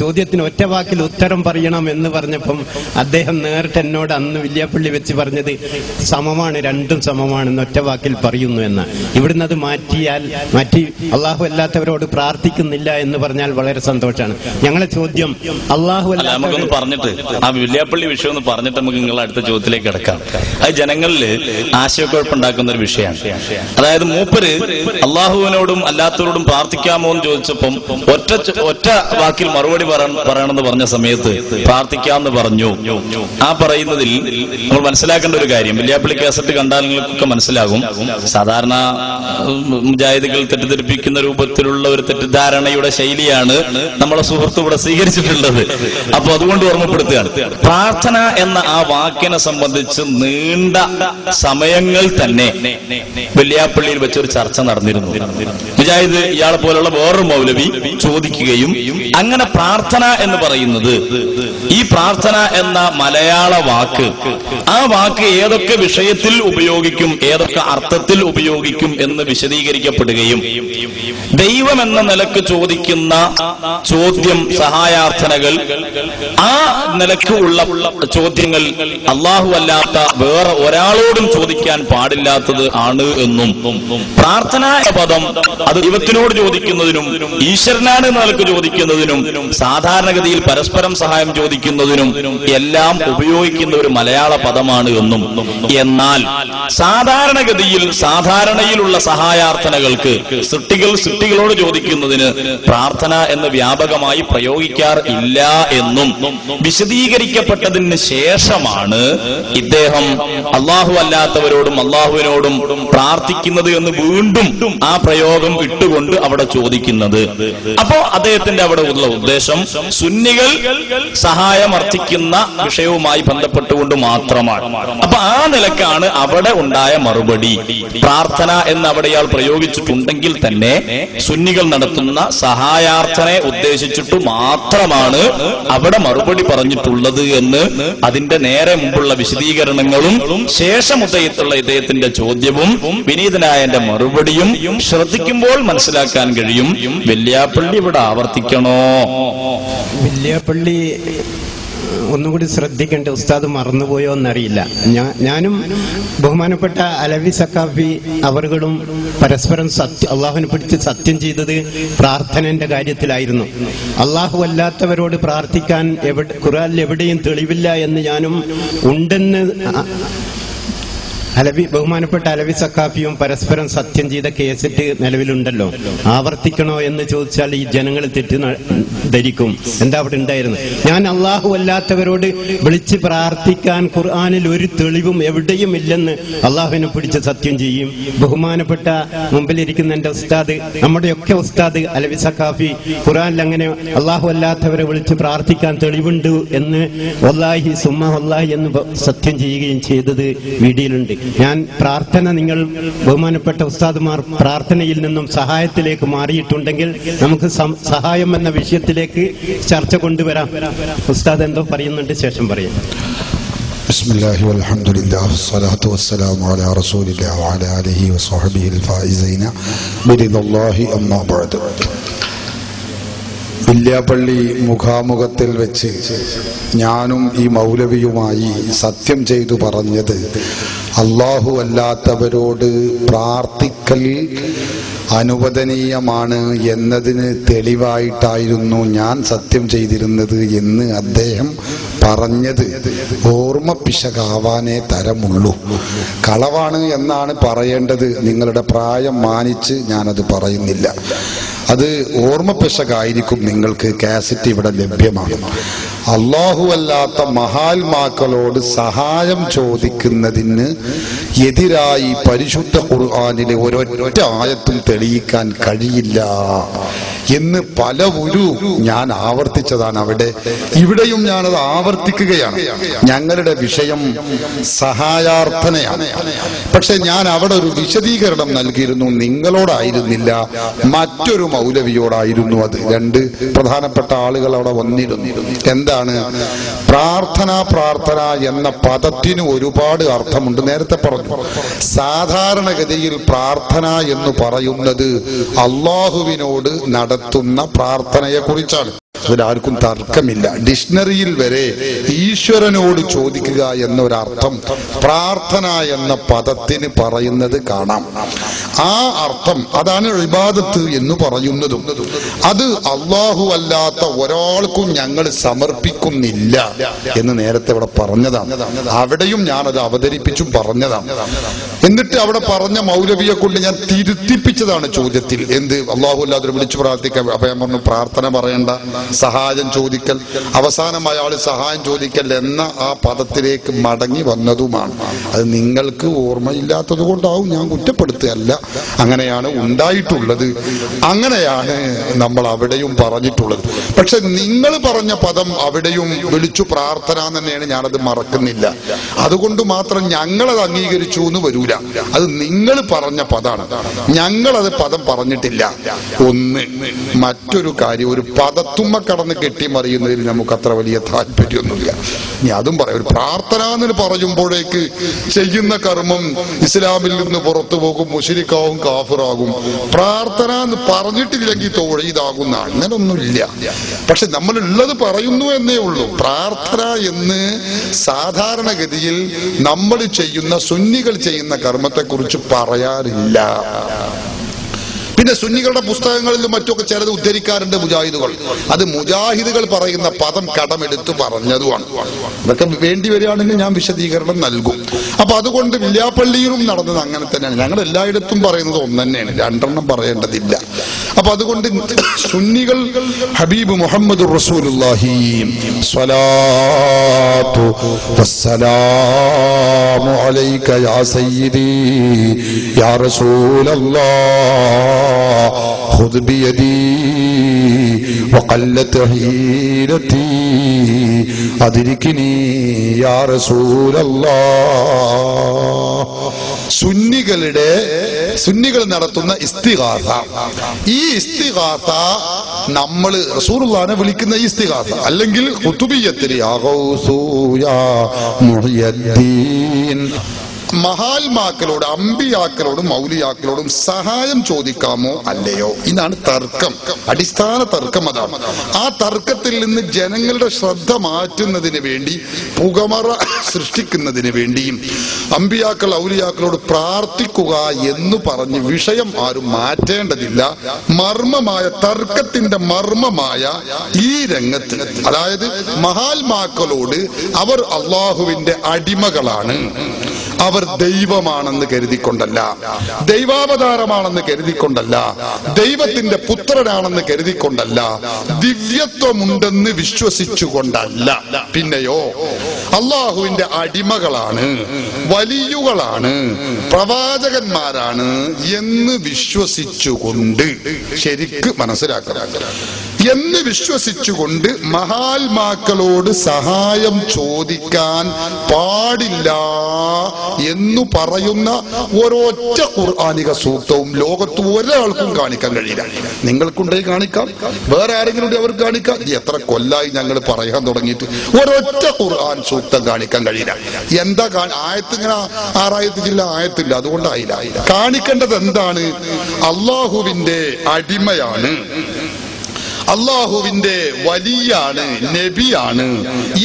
ചോദ്യത്തിന് ഒറ്റ വാക്കിൽ ഉത്തരം പറയണം എന്ന് പറഞ്ഞപ്പം അദ്ദേഹം നേരിട്ട് എന്നോട് അന്ന് വില്യാപ്പള്ളി വെച്ച് പറഞ്ഞത് സമമാണ്, രണ്ടും സമമാണെന്ന് ഒറ്റ വാക്കിൽ പറയുന്നു എന്ന്. ഇവിടുന്ന് അത് മാറ്റി അള്ളാഹു അല്ലാത്തവരോട് പ്രാർത്ഥിക്കുന്നില്ല എന്ന് പറഞ്ഞാൽ വളരെ സന്തോഷമാണ്. ഞങ്ങളെ ചോദ്യം അള്ളാഹു
നമുക്കൊന്ന് പറഞ്ഞിട്ട് ആ വില്യാപ്പള്ളി വിഷയം ഒന്ന് പറഞ്ഞിട്ട് നമുക്ക് നിങ്ങളെ അടുത്ത ചോദ്യത്തിലേക്ക് കിടക്കാം. അത് ജനങ്ങളിൽ ആശയക്കുഴപ്പമുണ്ടാക്കുന്ന ഒരു വിഷയമാണ്. അതായത് മൂപ്പര് അള്ളാഹുവിനോടും അല്ലാത്തവരോടും പ്രാർത്ഥിക്കാമോ എന്ന് ചോദിച്ചപ്പം ഒറ്റ വാക്കിൽ മറുപടി പറയണമെന്ന് പറഞ്ഞ സമയത്ത് പ്രാർത്ഥിക്കാമെന്ന് പറഞ്ഞു. ആ പറയുന്നതിൽ നമ്മൾ മനസ്സിലാക്കേണ്ട ഒരു കാര്യം, വില്യാപ്പള്ളി കേസറ്റ് കണ്ടാൽ നിങ്ങൾക്കൊക്കെ മനസ്സിലാകും. സാധാരണ മുജാഹിദുകൾ തെറ്റിദ്ധരിപ്പിക്കുന്ന രൂപത്തിലുള്ള ഒരു തെറ്റിദ്ധാരണയുടെ ശൈലിയാണ് നമ്മളെ സുഹൃത്ത് ഇവിടെ സ്വീകരിച്ചിട്ടുള്ളത്. അപ്പൊ അതുകൊണ്ട് ഓർമ്മപ്പെടുത്തുകയാണ്, പ്രാർത്ഥന എന്ന ആ വാക്കിനെ സംബന്ധിച്ച് നീണ്ട സമയങ്ങൾ തന്നെ വെള്ളിയാപ്പള്ളിയിൽ വെച്ചൊരു ചർച്ച നടന്നിരുന്നു. മുജാഹിദ് ഇയാളെ പോലുള്ള വേറൊരു മൗലവി ചോദിക്കുകയും അങ്ങനെ പ്രാർത്ഥന എന്ന് പറയുന്നത്, ഈ പ്രാർത്ഥന എന്ന മലയാള വാക്ക്, ആ വാക്ക് ഏതൊക്കെ വിഷയത്തിൽ ഉപയോഗിക്കും, ഏതൊക്കെ അർത്ഥത്തിൽ ഉപയോഗിക്കും എന്ന് വിശദീകരിക്കപ്പെടുകയും ദൈവം എന്ന നിലക്ക് ചോദിക്കുന്ന ചോദ്യം, സഹായാർത്ഥനകൾ, ആ നിലക്ക് ഉള്ള ചോദ്യങ്ങൾ അള്ളാഹു അല്ലാത്ത വേറെ ഒരാളോടും ചോദിക്കാൻ പാടില്ലാത്തത് ആണ് എന്നും, പ്രാർത്ഥന പദം അത് ദൈവത്തിനോട് ചോദിക്കുന്നതിനും ഈശ്വരനാണ് എന്ന നിലക്ക് ചോദിക്കുന്നതിനും സാധാരണഗതിയിൽ പരസ്പരം സഹായം ചോദിക്കുന്നതിനും എല്ലാം ഉപയോഗിക്കുന്ന ഒരു മലയാള പദമാണ് എന്നും, എന്നാൽ സാധാരണഗതിയിൽ സാധാരണയിലുള്ള സഹായാർത്ഥനകൾക്ക് സൃഷ്ടികളോട് ചോദിക്കുന്നതിന് പ്രാർത്ഥന എന്ന് വ്യാപകമായി പ്രയോഗിക്കാറില്ല എന്നും വിശദീകരിക്കപ്പെട്ടതിന് ശേഷമാണ് ഇദ്ദേഹം അള്ളാഹു അല്ലാത്തവരോടും അള്ളാഹുവിനോടും പ്രാർത്ഥിക്കുന്നത് എന്ന് വീണ്ടും ആ പ്രയോഗം ഇട്ടുകൊണ്ട് അവിടെ ചോദിക്കുന്നത്. അപ്പോ അദ്ദേഹത്തിന്റെ അവിടെ ഉള്ള ഉദ്ദേശം സുന്നികൾ സഹായം അർത്ഥിക്കുന്ന വിഷയവുമായി ബന്ധപ്പെട്ടുകൊണ്ട് മാത്രമാണ്. അപ്പൊ ആ നിലക്കാണ് അവിടെ ഉണ്ടായ മറുപടി. പ്രാർത്ഥന എന്ന് അവിടെ ഇയാൾ പ്രയോഗിച്ചിട്ടുണ്ടെങ്കിൽ തന്നെ സുന്നികൾ നടത്തുന്ന സഹായാർത്ഥനയെ ഉദ്ദേശിച്ചിട്ട് മാത്രമാണ് അവിടെ മറുപടി പറഞ്ഞിട്ടുള്ളത് എന്ന് അതിന്റെ നേരെ മുമ്പുള്ള വിശദീകരണങ്ങളും ശേഷമുള്ള ഇദ്ദേഹത്തിന്റെ ചോദ്യവും വിനീതനായ എന്റെ മറുപടിയും ശ്രദ്ധിക്കുമ്പോൾ മനസ്സിലാക്കാൻ കഴിയും. വെള്ളിയാപ്പള്ളി ഇവിടെ ആവർത്തിക്കണോ?
വെള്ളിയാപ്പള്ളി ഒന്നുകൂടി ശ്രദ്ധിക്കേണ്ട, ഉസ്താദ് മറന്നുപോയോ എന്നറിയില്ല. ഞാനും ബഹുമാനപ്പെട്ട അലവി സക്കാഫി അവர்களுം പരസ്പരം അള്ളാഹുവിനെ പിടിച്ച് സത്യം ചെയ്തത് പ്രാർത്ഥനന്റെ കാര്യത്തിലായിരുന്നു. അള്ളാഹു അല്ലാത്തവരോട് പ്രാർത്ഥിക്കാൻ ഖുർആനിൽ എവിടെയും തെളിവില്ല എന്ന് ഞാനും ഉണ്ടെന്ന് ബഹുമാനപ്പെട്ട അലവി സക്കാഫിയും പരസ്പരം സത്യം ചെയ്ത കേസറ്റ് നിലവിലുണ്ടല്ലോ. ആവർത്തിക്കണോ എന്ന് ചോദിച്ചാൽ ഈ ജനങ്ങൾ ധരിക്കും. എന്താ അവിടെ ഉണ്ടായിരുന്നു? ഞാൻ അള്ളാഹു അല്ലാത്തവരോട് വിളിച്ച് പ്രാർത്ഥിക്കാൻ ഖുർആനിൽ ഒരു തെളിവും എവിടെയും ഇല്ലെന്ന് അള്ളാഹുവിനെ പിടിച്ച് സത്യം ചെയ്യും. ബഹുമാനപ്പെട്ട മുമ്പിലിരിക്കുന്ന എന്റെ ഉസ്താദ്, നമ്മുടെയൊക്കെ ഉസ്താദ് അലവി സക്കാഫി ഖുർആനിൽ അങ്ങനെ അള്ളാഹു അല്ലാത്തവരെ വിളിച്ച് പ്രാർത്ഥിക്കാൻ തെളിവുണ്ട് എന്ന് വല്ലാഹി സുമ്മ വല്ലാഹി എന്ന് സത്യം ചെയ്യുകയും ചെയ്തത് വീഡിയോയിലുണ്ട്. ഞാൻ പ്രാർത്ഥന, നിങ്ങൾ ബഹുമാനപ്പെട്ട ഉസ്താദുമാർ പ്രാർത്ഥനയിൽ നിന്നും സഹായത്തിലേക്ക് മാറിയിട്ടുണ്ടെങ്കിൽ നമുക്ക് സഹായം എന്ന വിഷയത്തിലേക്ക് ചർച്ച കൊണ്ടുവരാം. ഉസ്താദ് എന്തോ പറയുന്നുണ്ട്, ശേഷം പറയാം.
ബിസ്മില്ലാഹി വൽഹംദുലില്ലാഹി വസ്സലാത്തു വസ്സലാമു അലാ റസൂലില്ലാഹി വഅലാ ആലിഹി വസ്വഹ്ബിഹിൽ ഫായിസീന ബിറിദല്ലാഹി അമ്മാ ബഅദ്. വില്യാപ്പള്ളി മുഖാമുഖത്തിൽ വെച്ച് ഞാനും ഈ മൗലവിയുമായി സത്യം ചെയ്തു പറഞ്ഞത്, അല്ലാഹു അല്ലാത്തവരോട് പ്രാർത്ഥിക്കൽ അനുവദനീയമാണ് എന്നതിന് തെളിവായിട്ടായിരുന്നു ഞാൻ സത്യം ചെയ്തിരുന്നത് എന്ന് അദ്ദേഹം പറഞ്ഞത് ഓർമ്മപ്പിശകാവാനേ തരമുള്ളൂ. കളവാണ് എന്നാണ് പറയേണ്ടത്. നിങ്ങളുടെ പ്രായം മാനിച്ച് ഞാനത് പറയുന്നില്ല. അത് ഓർമ്മപ്പിശകായിരിക്കും. നിങ്ങൾക്ക് കാസറ്റ് ഇവിടെ ലഭ്യമാണ്. അല്ലാഹു അല്ലാത്ത മഹാത്മാക്കളോട് സഹായം ചോദിക്കുന്നതിന് എതിരായി പരിശുദ്ധ ഖുർആനിലെ ഒരൊറ്റ ആയത്തും തെളിയിക്കാൻ കഴിയില്ല എന്ന് പലവരും ഞാൻ ആവർത്തിച്ചതാണ്. ഇവിടെയും ഞാനത് ആവർത്തിക്കുകയാണ്. ഞങ്ങളുടെ വിഷയം സഹായാർത്ഥനയാണ്. പക്ഷെ ഞാൻ അവിടെ ഒരു വിശദീകരണം നൽകിയിരുന്നു. നിങ്ങളോടായിരുന്നില്ല, മറ്റൊരു മൗലവിയോടായിരുന്നു അത്. രണ്ട് പ്രധാനപ്പെട്ട ആളുകൾ അവിടെ വന്നിരുന്നു. എന്താണ് പ്രാർത്ഥന എന്ന പദത്തിന് ഒരുപാട് അർത്ഥമുണ്ട്. നേരത്തെ പറഞ്ഞു, സാധാരണഗതിയിൽ പ്രാർത്ഥന എന്ന് പറയുന്നത് അള്ളാഹുവിനോട് നടത്തുന്ന പ്രാർത്ഥനയെ കുറിച്ചാണ്. അതിലാർക്കും തർക്കമില്ല. ഡിക്ഷണറിയിൽ വരെ ഈശ്വരനോട് ചോദിക്കുക എന്നൊരർത്ഥം പ്രാർത്ഥന എന്ന പദത്തിന് പറയുന്നത് കാണാം. ആ അർത്ഥം അതാണ് ഇബാദത്ത് എന്ന് പറയുന്നതും. അത് അല്ലാഹു അല്ലാത്ത ഒരാൾക്കും ഞങ്ങൾ സമർപ്പിക്കുന്നില്ല എന്ന് നേരത്തെ ഇവിടെ പറഞ്ഞതാണ്. അവിടെയും ഞാനത് അവതരിപ്പിച്ചും പറഞ്ഞതാണ്. എന്നിട്ട് അവിടെ പറഞ്ഞ മൗലവിയെ കൊണ്ട് ഞാൻ തിരുത്തിപ്പിച്ചതാണ് ചോദ്യത്തിൽ. എന്ത് അല്ലാഹു അല്ലാതെ വിളിച്ചു പ്രാർത്ഥിക്കാൻ? അപ്പൊ ഞാൻ പറഞ്ഞു, പ്രാർത്ഥന പറയണ്ട, സഹായം ചോദിക്കൽ. അവസാനം അയാൾ സഹായം ചോദിക്കൽ എന്ന ആ പദത്തിലേക്ക് മടങ്ങി വന്നതുമാണ്. അത് നിങ്ങൾക്ക് ഓർമ്മയില്ലാത്തത് കൊണ്ടാവും, ഞാൻ കുറ്റപ്പെടുത്തുകയല്ല. അങ്ങനെയാണ് ഉണ്ടായിട്ടുള്ളത്, അങ്ങനെയാണ് നമ്മൾ അവിടെയും പറഞ്ഞിട്ടുള്ളത്. പക്ഷെ നിങ്ങൾ പറഞ്ഞ പദം അവിടെയും വിളിച്ചു പ്രാർത്ഥന തന്നെയാണ്. ഞാനത് മറക്കുന്നില്ല. അതുകൊണ്ട് മാത്രം ഞങ്ങളത് അംഗീകരിച്ചു എന്ന് വരൂല. അത് നിങ്ങൾ പറഞ്ഞ പദമാണ്, ഞങ്ങളത് പദം പറഞ്ഞിട്ടില്ല. ഒന്ന്. മറ്റൊരു കാര്യം, ഒരു പദത്തുമ്മ കടന്ന് കെട്ടിമറിയുന്നതിൽ നമുക്ക് അത്ര വലിയ താല്പര്യമൊന്നുമില്ല. ഇനി അതും പറയാം. ഒരു പ്രാർത്ഥന എന്ന് പറയുമ്പോഴേക്ക് ചെയ്യുന്ന കർമ്മം ഇസ്ലാമിൽ നിന്ന് പുറത്തു പോകും, മുശ്രിക്കാവും, കാഫിറാകും. പ്രാർത്ഥന എന്ന് പറഞ്ഞിട്ടില്ലെങ്കിൽ തൗഹീദാകുന്ന അങ്ങനൊന്നുമില്ല. പക്ഷെ നമ്മളുള്ളത് പറയുന്നു എന്നേ ഉള്ളൂ. പ്രാർത്ഥന എന്ന് സാധാരണഗതിയിൽ നമ്മൾ ചെയ്യുന്ന, സുന്നികൾ ചെയ്യുന്ന കർമ്മത്തെക്കുറിച്ച് പറയാറില്ല. പിന്നെ സുന്നികളുടെ പുസ്തകങ്ങളിലും മറ്റൊക്കെ ചിലത് ഉദ്ധരിക്കാറുണ്ട് മുജാഹിദുകൾ. അത് മുജാഹിദുകൾ പറയുന്ന പദം കടമെടുത്ത് പറഞ്ഞതുമാണ്. അതൊക്കെ വേണ്ടി വരികയാണെങ്കിൽ ഞാൻ വിശദീകരണം നൽകും. അപ്പൊ അതുകൊണ്ട് വില്യാപ്പള്ളിയിലും നടന്നത് അങ്ങനെ തന്നെയാണ്. ഞങ്ങൾ എല്ലായിടത്തും പറയുന്നത് ഒന്ന് തന്നെയാണ്, രണ്ടെണ്ണം പറയേണ്ടതില്ല. അപ്പൊ അതുകൊണ്ട് സുന്നികൾ ഹബീബ് മുഹമ്മദ് റസൂലുള്ളാഹി സ്വലാത്തു വസ്സലാമു അലൈക യാ സയ്യിദി യാ റസൂലല്ലാഹ് خذ بيدي وقلت حيلتي أدركني يا رسول الله. സുന്നികൾ നടത്തുന്ന ഇസ്തിഗാസ, ഈ ഇസ്തിഗാസ നമ്മൾ റസൂലുള്ളാഹിനെ വിളിക്കുന്ന ഇസ്തിഗാസ, അല്ലെങ്കിൽ ഖുതുബിയ്യത്തിൽ യാ ഗൗസു യാ മുഹ്യദ്ദീൻ, മഹാത്മാക്കളോട്, അമ്പിയാക്കളോടും മൗലിയാക്കളോടും സഹായം ചോദിക്കാമോ അല്ലയോ? ഇതാണ് തർക്കം. അടിസ്ഥാന തർക്കം അതാണ്. ആ തർക്കത്തിൽ നിന്ന് ജനങ്ങളുടെ ശ്രദ്ധ മാറ്റുന്നതിന് വേണ്ടി, പുകമറ സൃഷ്ടിക്കുന്നതിന് വേണ്ടിയും അമ്പിയാക്കൾ ഔലിയാക്കളോട് പ്രാർത്ഥിക്കുക എന്ന് പറഞ്ഞ് വിഷയം ആരും മാറ്റേണ്ടതില്ല. മർമ്മമായ തർക്കത്തിന്റെ മർമ്മമായ ഈ രംഗത്ത്, അതായത് മഹാത്മാക്കളോട് അവർ അള്ളാഹുവിന്റെ അടിമകളാണ്, അവർ ദൈവമാണെന്ന് കരുതിക്കൊണ്ടല്ല, ദൈവാവതാരമാണെന്ന് കരുതിക്കൊണ്ടല്ല, ദൈവത്തിന്റെ പുത്രനാണെന്ന് കരുതിക്കൊണ്ടല്ല, ദിവ്യത്വമുണ്ടെന്ന് വിശ്വസിച്ചുകൊണ്ടല്ല, പിന്നെയോ അള്ളാഹുവിന്റെ അടിമകളാണ്, വലിയുകളാണ്, പ്രവാചകന്മാരാണ് എന്ന് വിശ്വസിച്ചുകൊണ്ട് ശരിക്ക് മനസ്സിലാക്കുക. എന്ന് വിശ്വസിച്ചുകൊണ്ട് മഹാത്മാക്കളോട് സഹായം ചോദിക്കാൻ പാടില്ല എന്നു പറയുന്ന ഒരൊറ്റ ഖുർആനിക സൂക്തവും ലോകത്ത് ഒരാൾക്കും കാണിക്കാൻ കഴിയില്ല. നിങ്ങൾക്കുണ്ടെങ്കിൽ കാണിക്കാം, വേറെ ആരെങ്കിലും ഉണ്ടെങ്കിൽ അവർക്ക് കാണിക്കാം. എത്ര കൊല്ലായി ഞങ്ങൾ പറയാൻ തുടങ്ങിയിട്ട് ഒരൊറ്റ ഖുർആൻ സൂക്തം കാണിക്കാൻ കഴിയില്ല. എന്താ ആയത്ത് ഇങ്ങനെ 6000 ജില്ല ആയത്തില്ല, അതുകൊണ്ടായില്ല. കാണിക്കേണ്ടത് എന്താണ്? അള്ളാഹുവിന്റെ അടിമയാണ്, അള്ളാഹുവിന്റെ വലിയാണ്, നബിയാണ്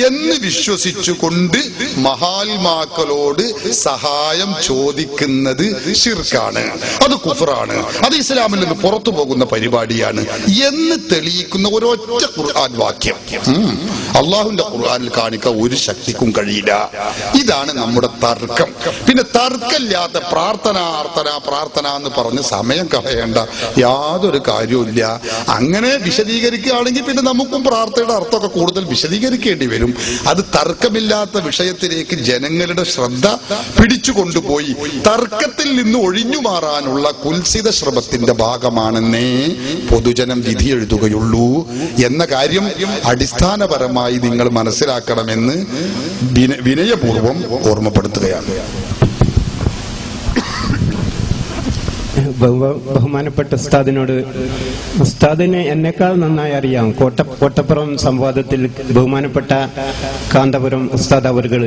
എന്ന് വിശ്വസിച്ചുകൊണ്ട് മഹാത്മാക്കളോട് സഹായം ചോദിക്കുന്നത് ശിർക്കാണ്, അത് കുഫറാണ്, അത് ഇസ്ലാമിൽ നിന്ന് പുറത്തു പോകുന്ന പരിപാടിയാണ് എന്ന് തെളിയിക്കുന്ന ഒരൊറ്റ ഖുർആൻ വാക്യം അള്ളാഹുവിന്റെ ഖുർആനിൽ കാണിക്കാൻ ഒരു ശക്തിക്കും കഴിയില്ല. ഇതാണ് നമ്മുടെ തർക്കം. പിന്നെ തർക്കമില്ലാത്ത പ്രാർത്ഥന എന്ന് പറഞ്ഞ് സമയം കളയേണ്ട യാതൊരു കാര്യവുമില്ല. അങ്ങനെ വിശദീകരിക്കുകയാണെങ്കിൽ പിന്നെ നമുക്കും പ്രാർത്ഥനയുടെ അർത്ഥമൊക്കെ കൂടുതൽ വിശദീകരിക്കേണ്ടി വരും. അത് തർക്കമില്ലാത്ത വിഷയത്തിലേക്ക് ജനങ്ങളുടെ ശ്രദ്ധ പിടിച്ചു കൊണ്ടുപോയി തർക്കത്തിൽ നിന്ന് ഒഴിഞ്ഞു മാറാനുള്ള കുൽസിത ശ്രമത്തിന്റെ ഭാഗമാണെന്നേ പൊതുജനം വിധി എഴുതുകയുള്ളൂ എന്ന കാര്യം അടിസ്ഥാനപരമായി നിങ്ങൾ മനസ്സിലാക്കണമെന്ന് വിനയപൂർവം ഓർമ്മപ്പെടുത്തുകയാണ്.
ബഹുമാനപ്പെട്ട ഉസ്താദിനെ എന്നെക്കാൾ നന്നായി അറിയാം. കോട്ടപ്പുറം സംവാദത്തിൽ ബഹുമാനപ്പെട്ട കാന്തപുരം ഉസ്താദ് അവർകൾ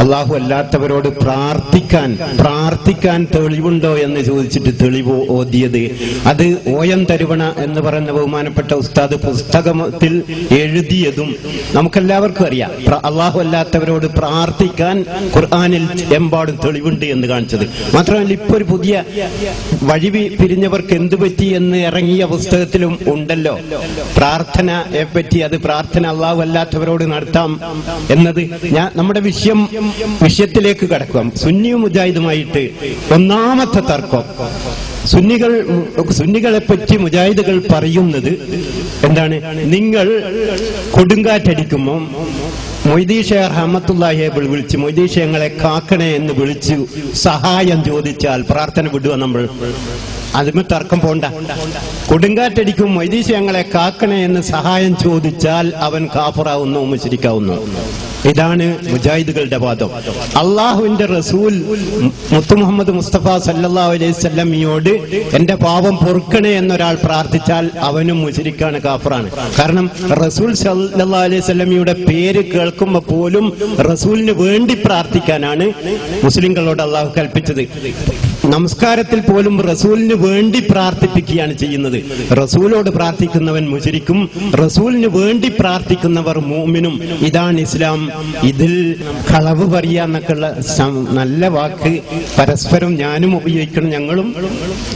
അള്ളാഹു അല്ലാത്തവരോട് പ്രാർത്ഥിക്കാൻ തെളിവുണ്ടോ എന്ന് ചോദിച്ചിട്ട് തെളിവ് ഓതിയത് അത് ഓയം തരുവണ എന്ന് പറയുന്ന ബഹുമാനപ്പെട്ട ഉസ്താദ് പുസ്തകത്തിൽ എഴുതിയതും നമുക്കെല്ലാവർക്കും അറിയാം. അള്ളാഹു അല്ലാത്തവരോട് പ്രാർത്ഥിക്കാൻ ഖുർആനിൽ എമ്പാടും തെളിവുണ്ട് എന്ന് കാണിച്ചത് മാത്രമല്ല, ഇപ്പൊ ഒരു പുതിയ വഴി പിരിഞ്ഞവർക്ക് എന്തു പറ്റി എന്ന് ഇറങ്ങിയ പുസ്തകത്തിലും ഉണ്ടല്ലോ പ്രാർത്ഥനയെ പറ്റി. അത് പ്രാർത്ഥന അള്ളാഹു അല്ലാത്തവരോട് നടത്താം എന്നത്. നമ്മുടെ വിഷയത്തിലേക്ക് കടക്കാം. സുന്നിയും മുജാഹിദുമായിട്ട് ഒന്നാമത്തെ തർക്കം, സുന്നികളെ പറ്റി മുജാഹിദുകൾ പറയുന്നത് എന്താണ്? നിങ്ങൾ കൊടുങ്കാറ്റടിക്കുമ്പോൾ മൊയ്തീൻ ഷേഖ് റഹ്മത്തുള്ളാഹിയെ വിളിച്ച് മൊയ്തീൻ ഷേഖുകളെ കാക്കണേ എന്ന് വിളിച്ച് സഹായം ചോദിച്ചാൽ പ്രാർത്ഥന വിടുക നമ്മൾ? അതിന് തർക്കം പോണ്ട. കൊടുങ്കാറ്റടിക്കും മൊയ്തീൻ ഷേഖുകളെ കാക്കണേ എന്ന് സഹായം ചോദിച്ചാൽ അവൻ കാഫിറാവുന്നു, മുശ്രിക്കാവുന്നു. ഇതാണ് മുജാഹിദുകളുടെ വാദം. അള്ളാഹുവിന്റെ റസൂൽ മുത്തു മുഹമ്മദ് മുസ്തഫ സല്ലല്ലാഹു അലൈഹി വസല്ലമയോട് എന്റെ പാപം പൊറുക്കണേ എന്നൊരാൾ പ്രാർത്ഥിച്ചാൽ അവനും മുശ്രിക്കാണ്, കാഫിറാണ്. കാരണം റസൂൽ സല്ലല്ലാഹു അലൈഹി വസല്ലമയുടെ പേര് കേൾക്കുമ്പോൾ പോലും റസൂലിന് വേണ്ടി പ്രാർത്ഥിക്കാനാണ് മുസ്ലിങ്ങളോട് അള്ളാഹു കൽപ്പിച്ചത്. നമസ്കാരത്തിൽ പോലും റസൂലിന് വേണ്ടി പ്രാർത്ഥിപ്പിക്കുകയാണ് ചെയ്യുന്നത്. റസൂലോട് പ്രാർത്ഥിക്കുന്നവൻ മുശ്രിക്കും, റസൂലിന് വേണ്ടി പ്രാർത്ഥിക്കുന്നവർ മുഅ്മിനും. ഇതാണ് ഇസ്ലാം. ഇതിൽ കളവ് പറയാന്നൊക്കെയുള്ള നല്ല വാക്ക് പരസ്പരം ഞാനും ഉപയോഗിക്കണം, ഞങ്ങളും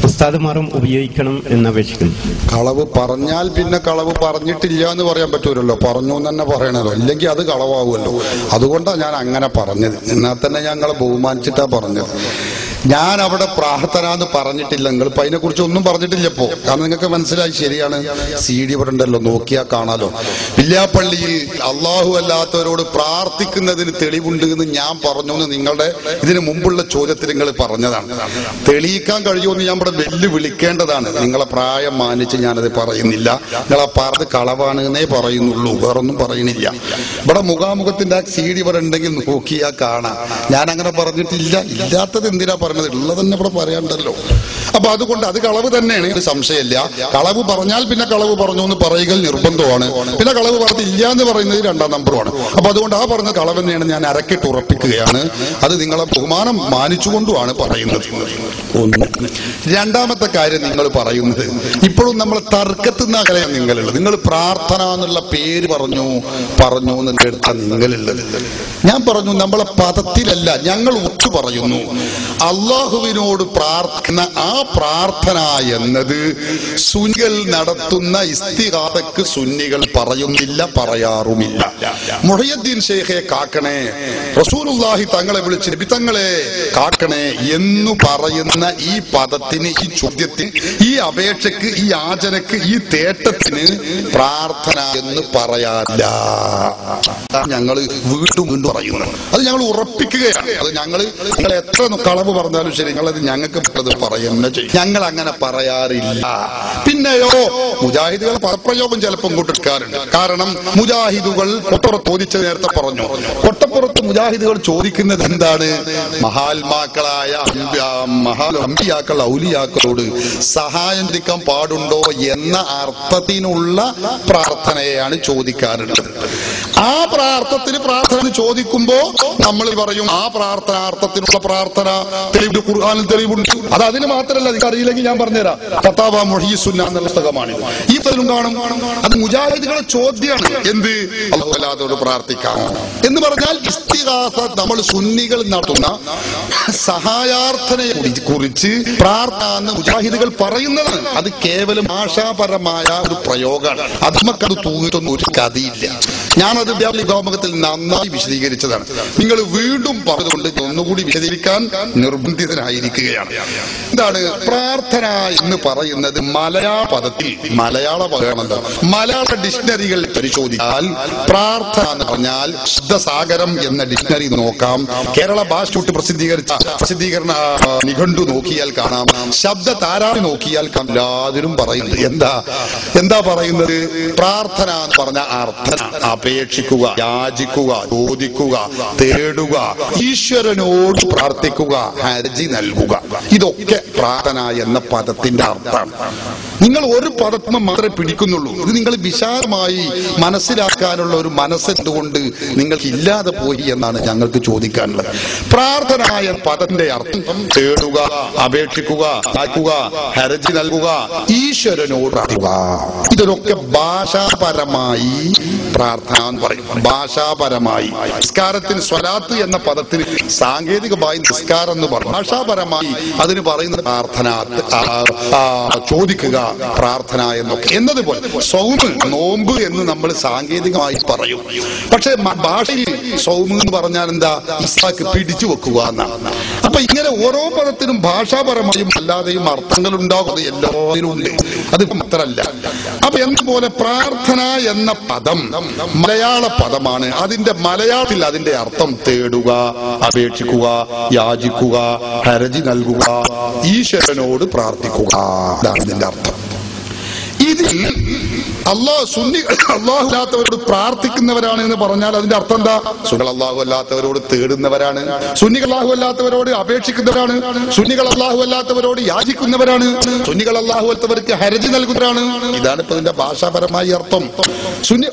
ഉസ്താദുമാരും ഉപയോഗിക്കണം എന്നപേക്ഷിക്കുന്നു.
കളവ് പറഞ്ഞാൽ പിന്നെ കളവ് പറഞ്ഞിട്ടില്ല എന്ന് പറയാൻ പറ്റൂലല്ലോ, പറഞ്ഞു എന്ന് തന്നെ പറയണല്ലോ, ഇല്ലെങ്കിൽ അത് കളവാകുമല്ലോ. അതുകൊണ്ടാണ് ഞാൻ അങ്ങനെ പറഞ്ഞത്. എന്നാൽ തന്നെ ഞങ്ങളെ ബഹുമാനിച്ചിട്ടാ പറഞ്ഞത്. ഞാൻ അവിടെ പ്രാർത്ഥന എന്ന് പറഞ്ഞിട്ടില്ല, നിങ്ങളിപ്പോ അതിനെ കുറിച്ച് ഒന്നും പറഞ്ഞിട്ടില്ലപ്പോ. കാരണം നിങ്ങൾക്ക് മനസ്സിലായി, ശരിയാണ്. CD ഇവിടെ ഉണ്ടല്ലോ, നോക്കിയാൽ കാണാലോ. വില്യാപ്പള്ളിയിൽ അള്ളാഹു അല്ലാത്തവരോട് പ്രാർത്ഥിക്കുന്നതിന് തെളിവുണ്ട് എന്ന് ഞാൻ പറഞ്ഞു എന്ന് നിങ്ങളുടെ ഇതിന് മുമ്പുള്ള ചോദ്യത്തിൽ നിങ്ങൾ പറഞ്ഞതാണ്. തെളിയിക്കാൻ കഴിയുമെന്ന് ഞാൻ ഇവിടെ വെല്ലുവിളിക്കേണ്ടതാണ്. നിങ്ങളെ പ്രായം മാനിച്ച് ഞാനത് പറയുന്നില്ല. നിങ്ങളെ പറഞ്ഞത് കളവാണ് എന്നേ പറയുന്നുള്ളൂ, വേറൊന്നും പറയുന്നില്ല. ഇവിടെ മുഖാമുഖത്തിന്റെ ആ CD ഇവിടെ ഉണ്ടെങ്കിൽ നോക്കിയാൽ കാണാം. ഞാൻ അങ്ങനെ പറഞ്ഞിട്ടില്ല. ഇല്ലാത്തത് എന്തിനാ പറഞ്ഞത്? ഉള്ളത് തന്നെ ഇവിടെ പറയാണ്ടല്ലോ. അപ്പൊ അതുകൊണ്ട് അത് കളവ് തന്നെയാണ്, ഇത് സംശയമില്ല. കളവ് പറഞ്ഞാൽ പിന്നെ കളവ് പറഞ്ഞു എന്ന് പറയുക നിർബന്ധമാണ്. പിന്നെ കളവ് പറഞ്ഞില്ല എന്ന് പറയുന്നത് 2ാം നമ്പറുമാണ്. അപ്പൊ അതുകൊണ്ട് ആ പറഞ്ഞ കളവ് തന്നെയാണ് ഞാൻ അരക്കിട്ട് ഉറപ്പിക്കുകയാണ്. അത് നിങ്ങളെ ബഹുമാനം മാനിച്ചുകൊണ്ടുമാണ് പറയുന്നത്. ഒന്ന്. രണ്ടാമത്തെ കാര്യം, നിങ്ങൾ പറയുന്നത് ഇപ്പോഴും നമ്മൾ തർക്കത്തുന്ന അകലെയാണ് നിങ്ങളുള്ളത്. നിങ്ങൾ പ്രാർത്ഥന എന്നുള്ള പേര് പറഞ്ഞു എന്ന് എടുത്ത നിങ്ങളുള്ളത്. ഞാൻ പറഞ്ഞു നമ്മളെ പദത്തിലല്ല, ഞങ്ങൾ ഒത്തു പറയുന്നു. അള്ളാഹുവിനോട് പ്രാർത്ഥന, ആ പ്രാർത്ഥന എന്നത് സുന്നികൾ നടത്തുന്ന ഇസ്തിഗാസക്ക് സുന്നികൾ പറയുന്നില്ല, പറയാറുമില്ല. മുഹയ്യദ്ദീൻ ഷെയ്ഖെ കാക്കണേ, റസൂലുള്ളാഹി തങ്ങളെ വിളിച്ച് നബി തങ്ങളെ കാക്കണേ എന്നു പറയുന്ന ഈ പദത്തിന്, ഈ ചോദ്യത്തിന്, ഈ അപേക്ഷക്ക്, ഈ യാചനക്ക്, ഈ തേട്ടത്തിന് പ്രാർത്ഥന എന്ന് പറയാറില്ല. ഞങ്ങൾ വീണ്ടും പറയുന്നു. അത് ഞങ്ങൾ ഉറപ്പിക്കുകയാണ്. അത് നിങ്ങൾ എത്ര കളവ് പറഞ്ഞാലും ശരി, നിങ്ങളത് ഞങ്ങൾക്ക് അത് പറയുന്ന ചെയ്യും. ഞങ്ങൾ അങ്ങനെ പറയാറില്ല. പിന്നെയോ മുജാഹിദുകൾ പദപ്രയോഗം ചിലപ്പോൾ ഇങ്ങോട്ട് എടുക്കാറുണ്ട്. കാരണം മുജാഹിദുകൾ കൊട്ടപ്പുറത്ത് ചോദിച്ചത് നേരത്തെ പറഞ്ഞു. കൊട്ടപ്പുറത്ത് മുജാഹിദുകൾ ചോദിക്കുന്നത് എന്താണ്? മഹാത്മാക്കളായ അമ്പിയാക്കൾ ഔലിയാക്കളോട് സഹായം ചോദിക്കാൻ പാടുണ്ടോ എന്ന അർത്ഥത്തിനുള്ള പ്രാർത്ഥനയാണ് ചോദിക്കാറുള്ളത്. ആ പ്രാർത്ഥന ചോദിക്കുമ്പോ നമ്മൾ പറയും ആ പ്രാർത്ഥനാർത്ഥത്തിനുള്ള പ്രാർത്ഥന തെളിവ് ഖുർആനിൽ തെളിവുണ്ട്. അത് അതിന് മാത്രമല്ല, നിങ്ങൾക്ക് അറിയില്ലെങ്കിൽ ഞാൻ പറഞ്ഞുതരാം. ഫതാവ മുഹ്യിസുന്ന എന്ന പുസ്തകമാണ്. ഈ തെളിവും കാണും. അത് മുജാഹിദുകളുടെ ചോദ്യമാണ്. എന്ത്? അല്ലാഹു അല്ലാഹുവോട് പ്രാർത്ഥിക്കാം എന്ന് പറഞ്ഞാൽ ഇസ്തിഗാസ നമ്മൾ സുന്നികൾ നടത്തുന്ന സഹായാർത്ഥനയെ കുറിച്ച് പ്രാർത്ഥന മുജാഹിദുകൾ പറയുന്നതാണ്. അത് കേവലം ഭാഷാപരമായ ഒരു പ്രയോഗമാണ്. അത് നമുക്കത് തൂങ്ങിയിട്ടൊന്നും ഒരു കഥയില്ല. ഞാനത് ഗോമുഖത്തിൽ നന്നായി വിശദീകരിച്ചതാണ്. നിങ്ങൾ വീണ്ടും പറഞ്ഞതുകൊണ്ട് ഒന്നുകൂടി വിശദീകരിക്കാൻ നിർബന്ധിതനായിരിക്കുകയാണ്. എന്താണ് പ്രാർത്ഥന എന്ന് പറയുന്നത്? മലയാള പദത്തിൽ മലയാള പദമാണെന്താ? മലയാള ഡിക്ഷണറികൾ പരിശോധിച്ചാൽ പ്രാർത്ഥന എന്ന് പറഞ്ഞാൽ ശബ്ദസാഗരം എന്ന ഡിക്ഷണറി നോക്കാം. കേരള ഭാഷ പ്രസിദ്ധീകരണ നിഘണ്ടു നോക്കിയാൽ കാണാം. ശബ്ദ താരാവലി നോക്കിയാൽ എല്ലാവരും പറയുന്നത് എന്താ പറയുന്നത്? പ്രാർത്ഥന എന്ന് പറഞ്ഞ അർത്ഥന അപേക്ഷിക്കുക, യാചിക്കുക, ചോദിക്കുക, തേടുക, ഈശ്വരനോട് പ്രാർത്ഥിക്കുക, ഹർജി നൽകുക. ഇതൊക്കെ പ്രാർത്ഥന എന്ന പദത്തിന്റെ അർത്ഥമാണ്. നിങ്ങൾ ഒരു പദത്തിന് മാത്രമേ പിടിക്കുന്നുള്ളൂ. ഇത് നിങ്ങൾ വിശാലമായി മനസ്സിലാക്കാനുള്ള ഒരു മനസ്സെന്തുകൊണ്ട് നിങ്ങൾക്ക് ഇല്ലാതെ പോയി എന്നാണ് ഞങ്ങൾക്ക് ചോദിക്കാനുള്ളത്. പ്രാർത്ഥന എന്ന പദത്തിന്റെ അർത്ഥം തേടുക, അപേക്ഷിക്കുക, യാചിക്കുക, ഹർജി നൽകുക, ഈശ്വരനോട് പ്രാർത്ഥിക്കുക. ഇതൊക്കെ ഭാഷാപരമായി പ്രാർത്ഥന എന്ന് പറയും. ഭാഷാപരമായി നിസ്കാരത്തിന് സ്വലാത്ത് എന്ന പദത്തിന് സാങ്കേതികമായി നിസ്കാരം എന്ന് പറയും. ഭാഷാപരമായി അതിന് പറയുന്നത് പ്രാർത്ഥന, ചോദിക്കുക, പ്രാർത്ഥന എന്നൊക്കെ. എന്നതുപോലെ സൗമ്, നോമ്പ് എന്ന് നമ്മൾ സാങ്കേതികമായി പറയും. പക്ഷെ ഭാഷയിൽ സൗമ് എന്ന് പറഞ്ഞാൽ എന്താ? ഇസാക്ക് പിടിച്ചു വെക്കുക എന്നാണ്. അപ്പൊ ഇങ്ങനെ ഓരോ പദത്തിനും ഭാഷാപരമായും അല്ലാതെയും അർത്ഥങ്ങൾ ഉണ്ടാകുന്നത് എല്ലാവരും ഉണ്ട്. അത് മാത്രമല്ല. അപ്പൊ എന്നപോലെ പ്രാർത്ഥന എന്ന പദം മലയാള പദമാണ്. അതിന്റെ മലയാളത്തിൽ അതിന്റെ അർത്ഥം തേടുക, അപേക്ഷിക്കുക, യാചിക്കുക, ഹർജി നൽകുക, ഈശ്വരനോട് പ്രാർത്ഥിക്കുക. ഇതാണ് ഇതിന്റെ അർത്ഥം. ഇതിൽ അള്ളാഹു അല്ലാത്തവരോട് പ്രാർത്ഥിക്കുന്നവരാണ് എന്ന് പറഞ്ഞാൽ അതിന്റെ അർത്ഥം എന്താ? സുന്നികൾ അള്ളാഹു അല്ലാത്തവരോട് തേടുന്നവരാണ്, സുന്നികൾ അള്ളാഹു അല്ലാത്തവരോട് അപേക്ഷിക്കുന്നവരാണ്, സുന്നികൾ അള്ളാഹു അല്ലാത്തവരോട് യാചിക്കുന്നവരാണ്, സുന്നികൾ അള്ളാഹു അല്ലാത്തവർക്ക് ഹർജി നൽകുന്നവരാണ്. ഇതാണ് ഇപ്പൊ ഇതിന്റെ ഭാഷാപരമായ അർത്ഥം.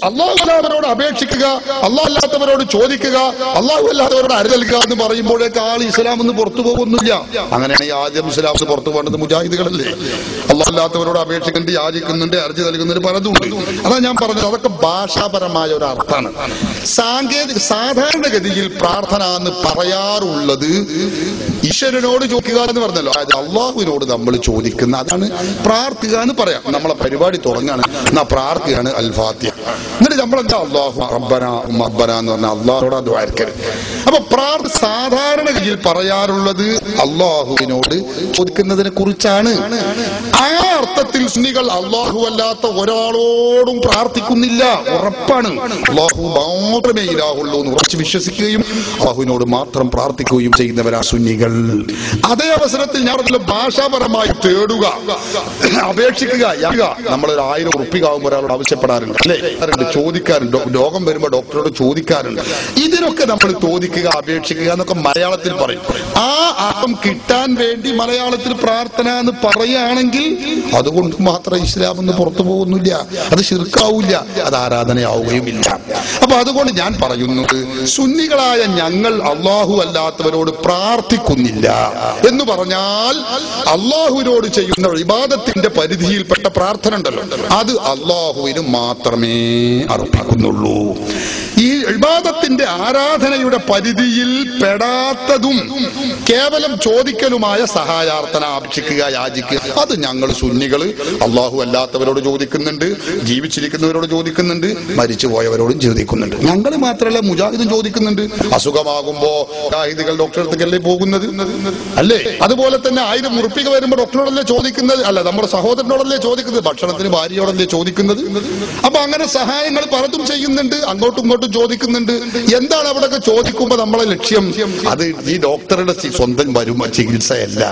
അള്ളാഹു അല്ലാത്തവരോട് അപേക്ഷിക്കുക, അള്ളാഹു അല്ലാത്തവരോട് ചോദിക്കുക, അള്ളാഹു അല്ലാത്തവരോട് ഹർജി നൽകുക എന്ന് പറയുമ്പോഴേക്ക് ആൾ ഇസ്ലാം എന്ന് പുറത്തു പോകുന്നില്ല. അങ്ങനെയാണെങ്കിൽ ആദ്യം ഇസ്ലാം പുറത്തു പോകേണ്ടത് മുജാഹിദുകളല്ലേ? അള്ളാഹു അല്ലാത്തവരോട് അപേക്ഷിക്കുന്നുണ്ട്, യാചിക്കുന്നുണ്ട്, ഹർജി നൽകുന്നതിന് പലതുണ്ട്. അതാ ഞാൻ പറഞ്ഞത്. അതൊക്കെ ഭാഷാപരമായ ഒരു അർത്ഥമാണ്. സാധാരണഗതിയിൽ പ്രാർത്ഥന എന്ന് പറയാറുള്ളത് ഈശ്വരനോട് ചോദിക്കുക എന്ന് പറഞ്ഞല്ലോ. അള്ളാഹുവിനോട് നമ്മൾ ചോദിക്കുന്ന അതാണ് പ്രാർത്ഥിക്കുക എന്ന് പറയാം. നമ്മളെ പരിപാടി തുടങ്ങാണ്, എന്നാ പ്രാർത്ഥിക്കുകയാണ് അൽ ഫാത്തിഹ. എന്നിട്ട് നമ്മളെന്താ അള്ളാഹു റബ്ബന റബ്ബന എന്ന് പറഞ്ഞാൽ അള്ളാഹുനോട് ദ്വാരക്കരുത്. അപ്പൊ പ്രാർത്ഥന സാധാരണഗതിയിൽ പറയാറുള്ളത് അള്ളാഹുവിനോട് ചോദിക്കുന്നതിനെ കുറിച്ചാണ്. ആ അർത്ഥത്തിൽ സുന്നികൾ അള്ളാഹു അല്ലാത്ത ഒരാളോടും പ്രാർത്ഥിക്കുന്നില്ല, ഉറപ്പാണ്. അള്ളാഹു മാത്രമേ ഇലാഹുള്ളൂ എന്ന് ഉറച്ചു വിശ്വസിക്കുകയും അള്ളാഹുവിനോട് മാത്രം പ്രാർത്ഥിക്കുകയും ചെയ്യുന്നവരാ സുന്നികൾ. അതേ അവസരത്തിൽ ഞാൻ ഭാഷാപരമായി തേടുക, അപേക്ഷിക്കുക, നമ്മളൊരു 1000 ഉറുപ്പികാവുമ്പോൾ ഒരാളോട് ആവശ്യപ്പെടാറുണ്ട്, അല്ലെ? ചോദിക്കാറുണ്ട്. രോഗം വരുമ്പോൾ ഡോക്ടറോട് ചോദിക്കാറുണ്ട്. ഇതിനൊക്കെ നമ്മൾ ചോദിക്കുക, അപേക്ഷിക്കുക എന്നൊക്കെ മലയാളത്തിൽ പറയും. ആ അർത്ഥം കിട്ടാൻ വേണ്ടി മലയാളത്തിൽ പ്രാർത്ഥന എന്ന് പറയുകയാണെങ്കിൽ അതുകൊണ്ട് മാത്രം ഇസ്ലാം എന്ന് പുറത്തു പോകുന്നില്ല, അത് ശിർക്കാവില്ല, അത് ആരാധനയാവുകയുമില്ല. അപ്പൊ അതുകൊണ്ട് ഞാൻ പറയുന്നത്, സുന്നികളായ ഞങ്ങൾ അള്ളാഹു അല്ലാത്തവരോട് പ്രാർത്ഥിക്കുന്നില്ല എന്ന് പറഞ്ഞാൽ അള്ളാഹുവിനോട് ചെയ്യുന്ന ഇബാദത്തിന്റെ പരിധിയിൽപ്പെട്ട പ്രാർത്ഥന ഉണ്ടല്ലോ, അത് അള്ളാഹുവിന് മാത്രമേ അർപ്പിക്കുന്നുള്ളൂ. ഈ ഇബാദത്തിന്റെ ആരാധനയുടെ പരിധിയിൽ പെടാത്തതും കേവലം ചോദിക്കലുമായ സഹായാർത്ഥന, അപേക്ഷിക്കുക, യാചിക്കുക, അത് ഞങ്ങൾ സുന്നികൾ അള്ളാഹു അല്ലാത്തവരോട് ചോദിക്കുന്നുണ്ട്, ജീവിച്ചിരിക്കുന്നവരോട് ചോദിക്കുന്നുണ്ട്, മരിച്ചുപോയവരോടും ചോദിക്കുന്നുണ്ട്. ഞങ്ങൾ മാത്രമല്ല, മുജാഹിദും ചോദിക്കുന്നുണ്ട്. അസുഖമാകുമ്പോ മുജാഹിദുകൾ ഡോക്ടറെ അടുത്തേക്കല്ലേ പോകുന്നത്, അല്ലേ? അതുപോലെ തന്നെ 1000 ഉറുപ്പിക വരുമ്പോ ഡോക്ടറോടല്ലേ ചോദിക്കുന്നത്, അല്ല നമ്മുടെ സഹോദരനോടല്ലേ ചോദിക്കുന്നത്, ഭക്ഷണത്തിന് ഭാര്യയോടല്ലേ ചോദിക്കുന്നത്. അപ്പൊ അങ്ങനെ സഹായങ്ങൾ പലതും ചെയ്യുന്നുണ്ട്, അങ്ങോട്ടും ഇങ്ങോട്ടും ചോദിക്കുന്നുണ്ട്. എന്താണ് അവിടെയൊക്കെ ചോദിക്കുമ്പോ നമ്മളെ ലക്ഷ്യം? അത് ഈ ഡോക്ടറുടെ സ്വന്തം വരുമ്പോ ചികിത്സയല്ല,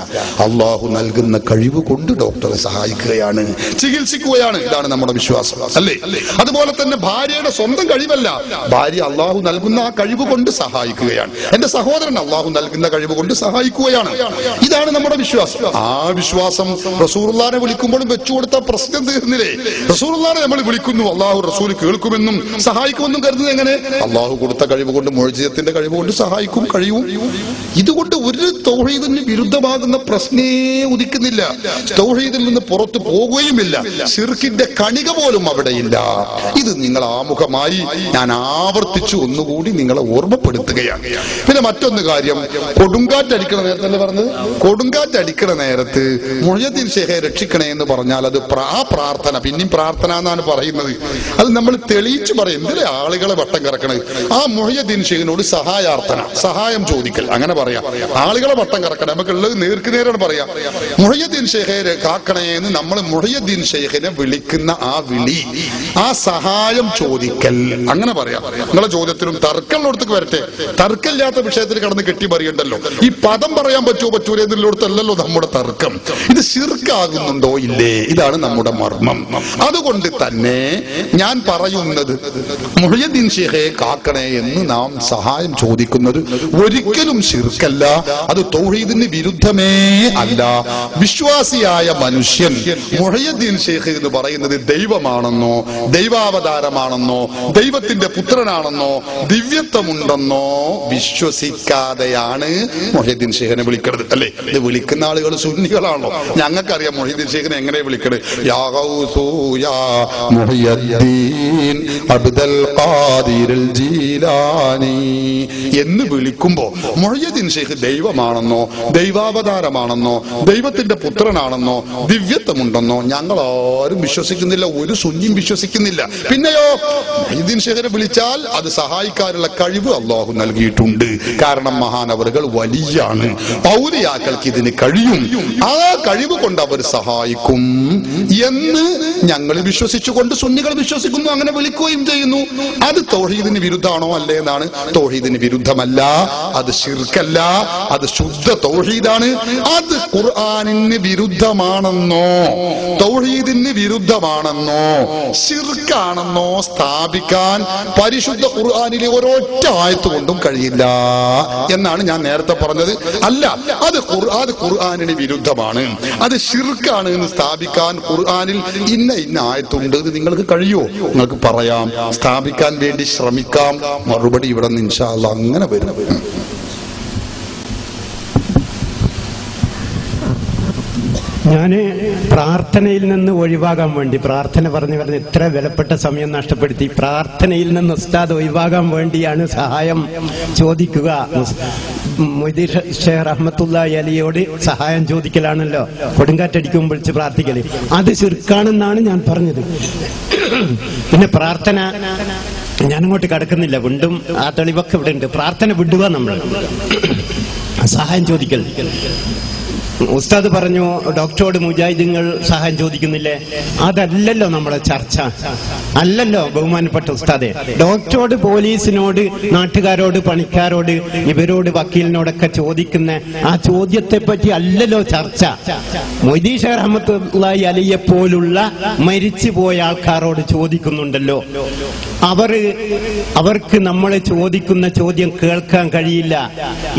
അള്ളാഹു നൽകുന്ന കഴിവ് കൊണ്ട് ഡോക്ടറെ സഹായിക്കുകയാണ്, ചികിത്സിക്കുകയാണ്. ഇതാണ് നമ്മുടെ വിശ്വാസം, അല്ലേ? അതുപോലെ തന്നെ ഭാര്യയുടെ സ്വന്തം കഴിവല്ല, ഭാര്യ അള്ളാഹു നൽകുന്ന ആ കഴിവ് കൊണ്ട് സഹായിക്കുകയാണ്. എന്റെ സഹോദരൻ അള്ളാഹു നൽകുന്ന കഴിവ് കൊണ്ട് സഹായിക്കുകയാണ്. ഇതാണ് നമ്മുടെ വിശ്വാസം. ആ വിശ്വാസം റസൂലുള്ളാഹിനെ വിളിക്കുമ്പോഴും വെച്ചുകൊടുത്ത പ്രശ്നം തീർന്നില്ലേ? റസൂലുള്ളാഹിനെ നമ്മൾ വിളിക്കുന്നു, അള്ളാഹു റസൂൽ കേൾക്കുമെന്നും സഹായിക്കുമെന്നും കരുതുന്നത് എങ്ങനെ? അള്ളാഹു കൊടുത്ത കഴിവ് കൊണ്ട്, മുഅ്ജിസത്തിന്റെ കഴിവ് കൊണ്ട് സഹായിക്കും, കഴിയും. ഇതുകൊണ്ട് ഒരു തൗഹീദിന് വിരുദ്ധമാകുന്ന പ്രശ്നേ ഉദിക്കുന്നില്ല, തൗഹീദിൽ നിന്ന് പുറത്തു പോകുകയുമില്ല, ശിർക്കിന്റെ കണിക പോലും അവിടെയില്ല. ഇത് നിങ്ങൾ ആമുഖമായി ഞാൻ ആവർത്തിച്ചു ഒന്നുകൂടി നിങ്ങളെ ഓർമ്മപ്പെടുത്തുകയാണ്. പിന്നെ മറ്റൊന്ന് കാര്യം, കൊടുങ്കാറ്റടിക്കണ നേരത്തല്ലേ പറഞ്ഞത്? കൊടുങ്കാറ്റടിക്കണ നേരത്ത് മുഹ്യിദ്ദീൻ ഷേഖെ രക്ഷിക്കണേ എന്ന് പറഞ്ഞാൽ അത് ആ പ്രാർത്ഥന, പിന്നെയും പ്രാർത്ഥന എന്നാണ് പറയുന്നത്. അത് നമ്മൾ തെളിയിച്ചു പറയും. എന്തിലെ ആളുകളെ വട്ടം കറക്കണത്? ആ മുഹ്യിദ്ദീൻ ഷേഖിനോട് സഹായാർത്ഥന, സഹായം ചോദിക്കൽ, അങ്ങനെ പറയാം. ആളുകളെ വട്ടം കറക്കണേ, നമുക്കുള്ളത് നേർക്ക് നേരാണ് പറയാം. മുഹ്യിദ്ദീൻ ഷേഖെ കാക്കണേ എന്ന് നമ്മൾ മുഹ്യിദ്ദീൻ ഷേഖിനെ വിളിക്കുന്ന ആ വിളി, ആ സഹായം ചോദിക്കൽ, അങ്ങനെ പറയാം. നിങ്ങളെ ചോദ്യത്തിലും തർക്കമുള്ളിടത്തേക്ക് വരട്ടെ. തർക്കമില്ലാത്ത വിഷയത്തിൽ കടന്ന് കെട്ടി പറയണ്ടല്ലോ. ഈ പദം പറയാൻ പറ്റുമോ പറ്റൂല എന്നിടത്തല്ലല്ലോ നമ്മുടെ തർക്കം. ഇത് ശിർക്കാകുന്നുണ്ടോ ഇല്ലേ? ഇതാണ് നമ്മുടെ മർമ്മം. അതുകൊണ്ട് തന്നെ ഞാൻ പറയുന്നത്, മുഹ്യിദ്ദീൻ ഷേഖെ കാക്കണേ എന്ന് നാം സഹായം ചോദിക്കുന്നത് ഒരിക്കലും ശിർക്കല്ല, അത് തൗഹീദിന് വിരുദ്ധമേ അല്ല. വിശ്വാസിയായ മനുഷ്യൻ മുഹ്യിദ്ദീൻ ഷേഖ് എന്ന് പറയുന്നത് ദൈവമാണെന്നോ, ദൈവാവതാരമാണെന്നോ, ദൈവത്തിന്റെ പുത്രനാണെന്നോ, ദിവ്യത്വമുണ്ടെന്നോ വിശ്വസിക്കാതെയാണ് മുഹ്യിദ്ദീൻ ഷേഖിനെ വിളിക്കുന്നത്, അല്ലേ? ഇത് വിളിക്കുന്ന ആളുകൾ സുന്നികളാണോ? ഞങ്ങൾക്കറിയാം മുഹ്യിദ്ദീൻ ഷേഖിനെ എങ്ങനെ വിളിക്കണത്. യാ ഗൗസു യാ മുഹ്യിദ്ദീൻ അബ്ദുൽ ഖാദിറുൽ ജീലാനി എന്ന് വിളിക്കുമ്പോ മുഹ്യിദ്ദീൻ ഷേഖ് ദൈവമാണെന്നോ, ദൈവാവതാരമാണെന്നോ, ദൈവത്തിന്റെ പുത്രനാണെന്നോ, ദിവ്യത്വമുണ്ടെന്നോ ഞങ്ങൾ ആരും വിശ്വസിക്കുന്നില്ല, ഒരു സുന്നിയും വിശ്വസിക്കുന്നില്ല. പിന്നെയോ മുഹ്യിദ്ദീൻ ഷേഖിനെ വിളിച്ചാൽ അത് സഹായിക്കാനുള്ള കഴിവ് അള്ളാഹു നൽകിയിട്ടുണ്ട്. കാരണം മഹാനവറുകൾ വലിയാണ്, ഔലിയാക്കൾക്ക് ഇതിന് കഴിയും, ആ കഴിവ് കൊണ്ട് അവർ സഹായിക്കും എന്ന് ഞങ്ങൾ വിശ്വസിച്ചുകൊണ്ട് സുന്നികൾ വിശ്വസിക്കുന്നു, അങ്ങനെ വിളിക്കുകയും ചെയ്യുന്നു. അത് തൗഹീദിന് വിരുദ്ധാണോ? അല്ലേ എന്നാണ്. തൗഹീദിന് വിരുദ്ധമല്ല, അത് ശിർക്കല്ല, അത് ശുദ്ധ തൗഹീദാണ്. അത് ഖുർആനിന് വിരുദ്ധമാണെന്നോ, തൗഹീദിന് വിരുദ്ധമാണെന്നോ, ശിർക്കാണെന്നോ സ്ഥാപിക്കാൻ പരിശുദ്ധ ഖുർആനിലെ ഒരൊറ്റ ആയത്ത് കൊണ്ടും കഴിയില്ല എന്നാണ് ഞാൻ നേരത്തെ പറഞ്ഞത്. അല്ല, അത് ഖുർആനിന് വിരുദ്ധമാണ്, അത് ശിർക്കാണ് എന്ന് സ്ഥാപിക്കാൻ ഖുർആനിൽ ഇന്ന ആയത്തുണ്ട് എന്ന് നിങ്ങൾക്ക് കഴിയുമോ? നിങ്ങൾക്ക് പറയാം, സ്ഥാപിക്കാൻ വേണ്ടി ശ്രമിക്കാം. മറുപടി ഇവിടെ നിന്ന് ഇൻഷാ അല്ലാഹ് അങ്ങനെ വരും.
ഞാന് പ്രാർത്ഥനയിൽ നിന്ന് ഒഴിവാകാൻ വേണ്ടി, പ്രാർത്ഥന പറഞ്ഞ് ഇത്ര വിലപ്പെട്ട സമയം നഷ്ടപ്പെടുത്തി, പ്രാർത്ഥനയിൽ നിന്ന് ഉസ്താദ് ഒഴിവാകാൻ വേണ്ടിയാണ് സഹായം ചോദിക്കുക. മൊയ്തീൻ ഷേഖ് റഹ്മത്തുള്ളാഹി അലിയോട് സഹായം ചോദിക്കലാണല്ലോ കൊടുങ്കാറ്റടിക്കുമ്പോൾ വിളിച്ച് പ്രാർത്ഥിക്കല്, അത് ശിർക്കാണെന്നാണ് ഞാൻ പറഞ്ഞത്. പിന്നെ പ്രാർത്ഥന ഞാനങ്ങോട്ട് കടക്കുന്നില്ല, വീണ്ടും ആ തെളിവൊക്കെ ഇവിടെ ഉണ്ട്. പ്രാർത്ഥന വിടുക, നമ്മൾ സഹായം ചോദിക്കൽ. ഉസ്താദ് പറഞ്ഞു ഡോക്ടറോട് മുജാഹിദുകൾ സഹായം ചോദിക്കുന്നില്ലേ? അതല്ലല്ലോ നമ്മുടെ ചർച്ച, അല്ലല്ലോ ബഹുമാനപ്പെട്ട ഉസ്താദെ. ഡോക്ടറോട്, പോലീസിനോട്, നാട്ടുകാരോട്, പണിക്കാരോട്, ഇവരോട്, വക്കീലിനോടൊക്കെ ചോദിക്കുന്ന ആ ചോദ്യത്തെ പറ്റി അല്ലല്ലോ ചർച്ച. മൊയ്തീൻ ഷേഖ് റഹ്മത്തുള്ളാഹി അലിയെ പോലുള്ള മരിച്ചുപോയ ആൾക്കാരോട് ചോദിക്കുന്നുണ്ടല്ലോ. അവർക്ക് നമ്മൾ ചോദിക്കുന്ന ചോദ്യം കേൾക്കാൻ കഴിയില്ല.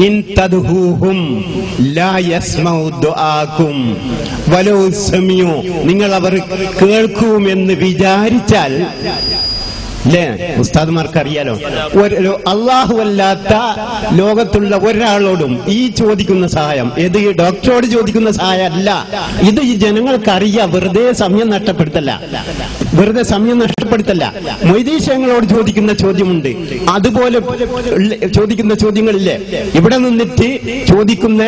ഇൻ തദ്ഹൂഹും ലാ യസ്മഉ ദുആക്കും വലൗ സമിഉ, നിങ്ങൾ അവർ കേൾക്കുമെന്ന് വിചാരിച്ചാൽ അല്ലേ? ഉസ്താദ്മാർക്ക് അറിയാലോ. അള്ളാഹു അല്ലാത്ത ലോകത്തുള്ള ഒരാളോടും ഈ ചോദിക്കുന്ന സഹായം, ഇത് ഈ ഡോക്ടറോട് ചോദിക്കുന്ന സഹായം അല്ല. ഇത് ഈ ജനങ്ങൾക്കറിയാം. വെറുതെ സമയം നഷ്ടപ്പെടുത്തല്ല. മൊയ്തീശങ്ങളോട് ചോദിക്കുന്ന ചോദ്യമുണ്ട്. അതുപോലെ ചോദിക്കുന്ന ചോദ്യങ്ങളില്ലേ? ഇവിടെ നിന്നിട്ട് ചോദിക്കുന്ന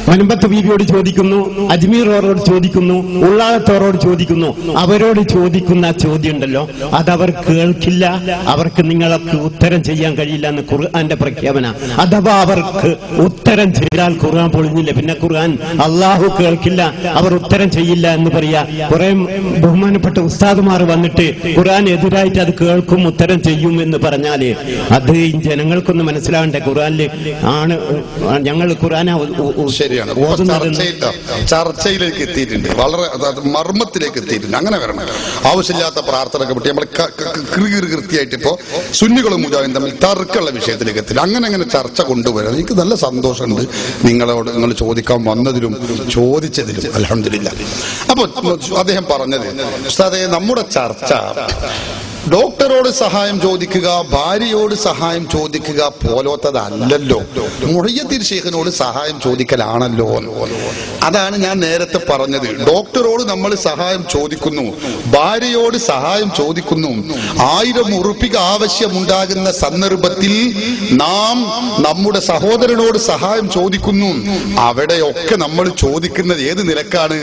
മൻബത്ത് ബീവിയോട് ചോദിക്കുന്നു, അജ്മീറോരോട് ചോദിക്കുന്നു, ഉള്ളാളത്തോരോട് ചോദിക്കുന്നു. അവരോട് ചോദിക്കുന്ന ചോദ്യം ഉണ്ടല്ലോ, അതവർ കേൾക്കില്ല. അവർക്ക് നിങ്ങൾക്ക് ഉത്തരം ചെയ്യാൻ കഴിയില്ല എന്ന് ഖുർആന്റെ പ്രഖ്യാപന. അഥവാ അവർക്ക് ഉത്തരം ചെയ്താൽ ഖുർആൻ പൊളിഞ്ഞില്ല. പിന്നെ ഖുർആൻ അള്ളാഹു കേൾക്കില്ല, അവർ ഉത്തരം ചെയ്യില്ല എന്ന് പറയാ. കുറെ ബഹുമാനപ്പെട്ട ഉസ്താദുമാർ വന്നിട്ട് ഖുർആൻ എതിരായിട്ട് അത് കേൾക്കും, ഉത്തരം ചെയ്യും എന്ന് പറഞ്ഞാല് അത് ജനങ്ങൾക്കൊന്ന് മനസ്സിലാവണ്ടേ? ഖുർആനില് ആണ് ഞങ്ങൾ ഖുർആനെ
ശരിയാണ്. ചർച്ചയിലേക്ക് എത്തിയിട്ടുണ്ട്, വളരെ മർമ്മത്തിലേക്ക് എത്തിയിട്ടുണ്ട്. അങ്ങനെ വരണം. ആവശ്യമില്ലാത്ത പ്രാർത്ഥനയൊക്കെ പറ്റി നമ്മൾ കൃത്യമായിട്ട് ഇപ്പോ സുന്നികളും മുജാഹിദും തമ്മിൽ തർക്കമുള്ള വിഷയത്തിലേക്ക് എത്തില്ല. അങ്ങനെ ചർച്ച കൊണ്ടുവരാൻ എനിക്ക് നല്ല സന്തോഷമുണ്ട്. നിങ്ങൾ ചോദിക്കാൻ വന്നതിലും ചോദിച്ചതിലും അൽഹംദുലില്ലാ. അപ്പൊ അദ്ദേഹം പറഞ്ഞത്, ഉസ്താദേ, നമ്മുടെ ചർച്ച ഡോക്ടറോട് സഹായം ചോദിക്കുക, ഭാര്യയോട് സഹായം ചോദിക്കുക പോലത്തതല്ലല്ലോ, മുഹയ്യദ്ദീൻ ശൈഖിനോട് സഹായം ചോദിക്കലാണല്ലോ. അതാണ് ഞാൻ നേരത്തെ പറഞ്ഞത്. ഡോക്ടറോട് നമ്മൾ സഹായം ചോദിക്കുന്നു, ഭാര്യയോട് സഹായം ചോദിക്കുന്നു. 1000 ഉറുപ്പിക ആവശ്യമുണ്ടാകുന്ന സന്ദർഭത്തിൽ നാം നമ്മുടെ സഹോദരനോട് സഹായം ചോദിക്കുന്നു. അവിടെയൊക്കെ നമ്മൾ ചോദിക്കുന്നത് ഏത് നിലക്കാണ്?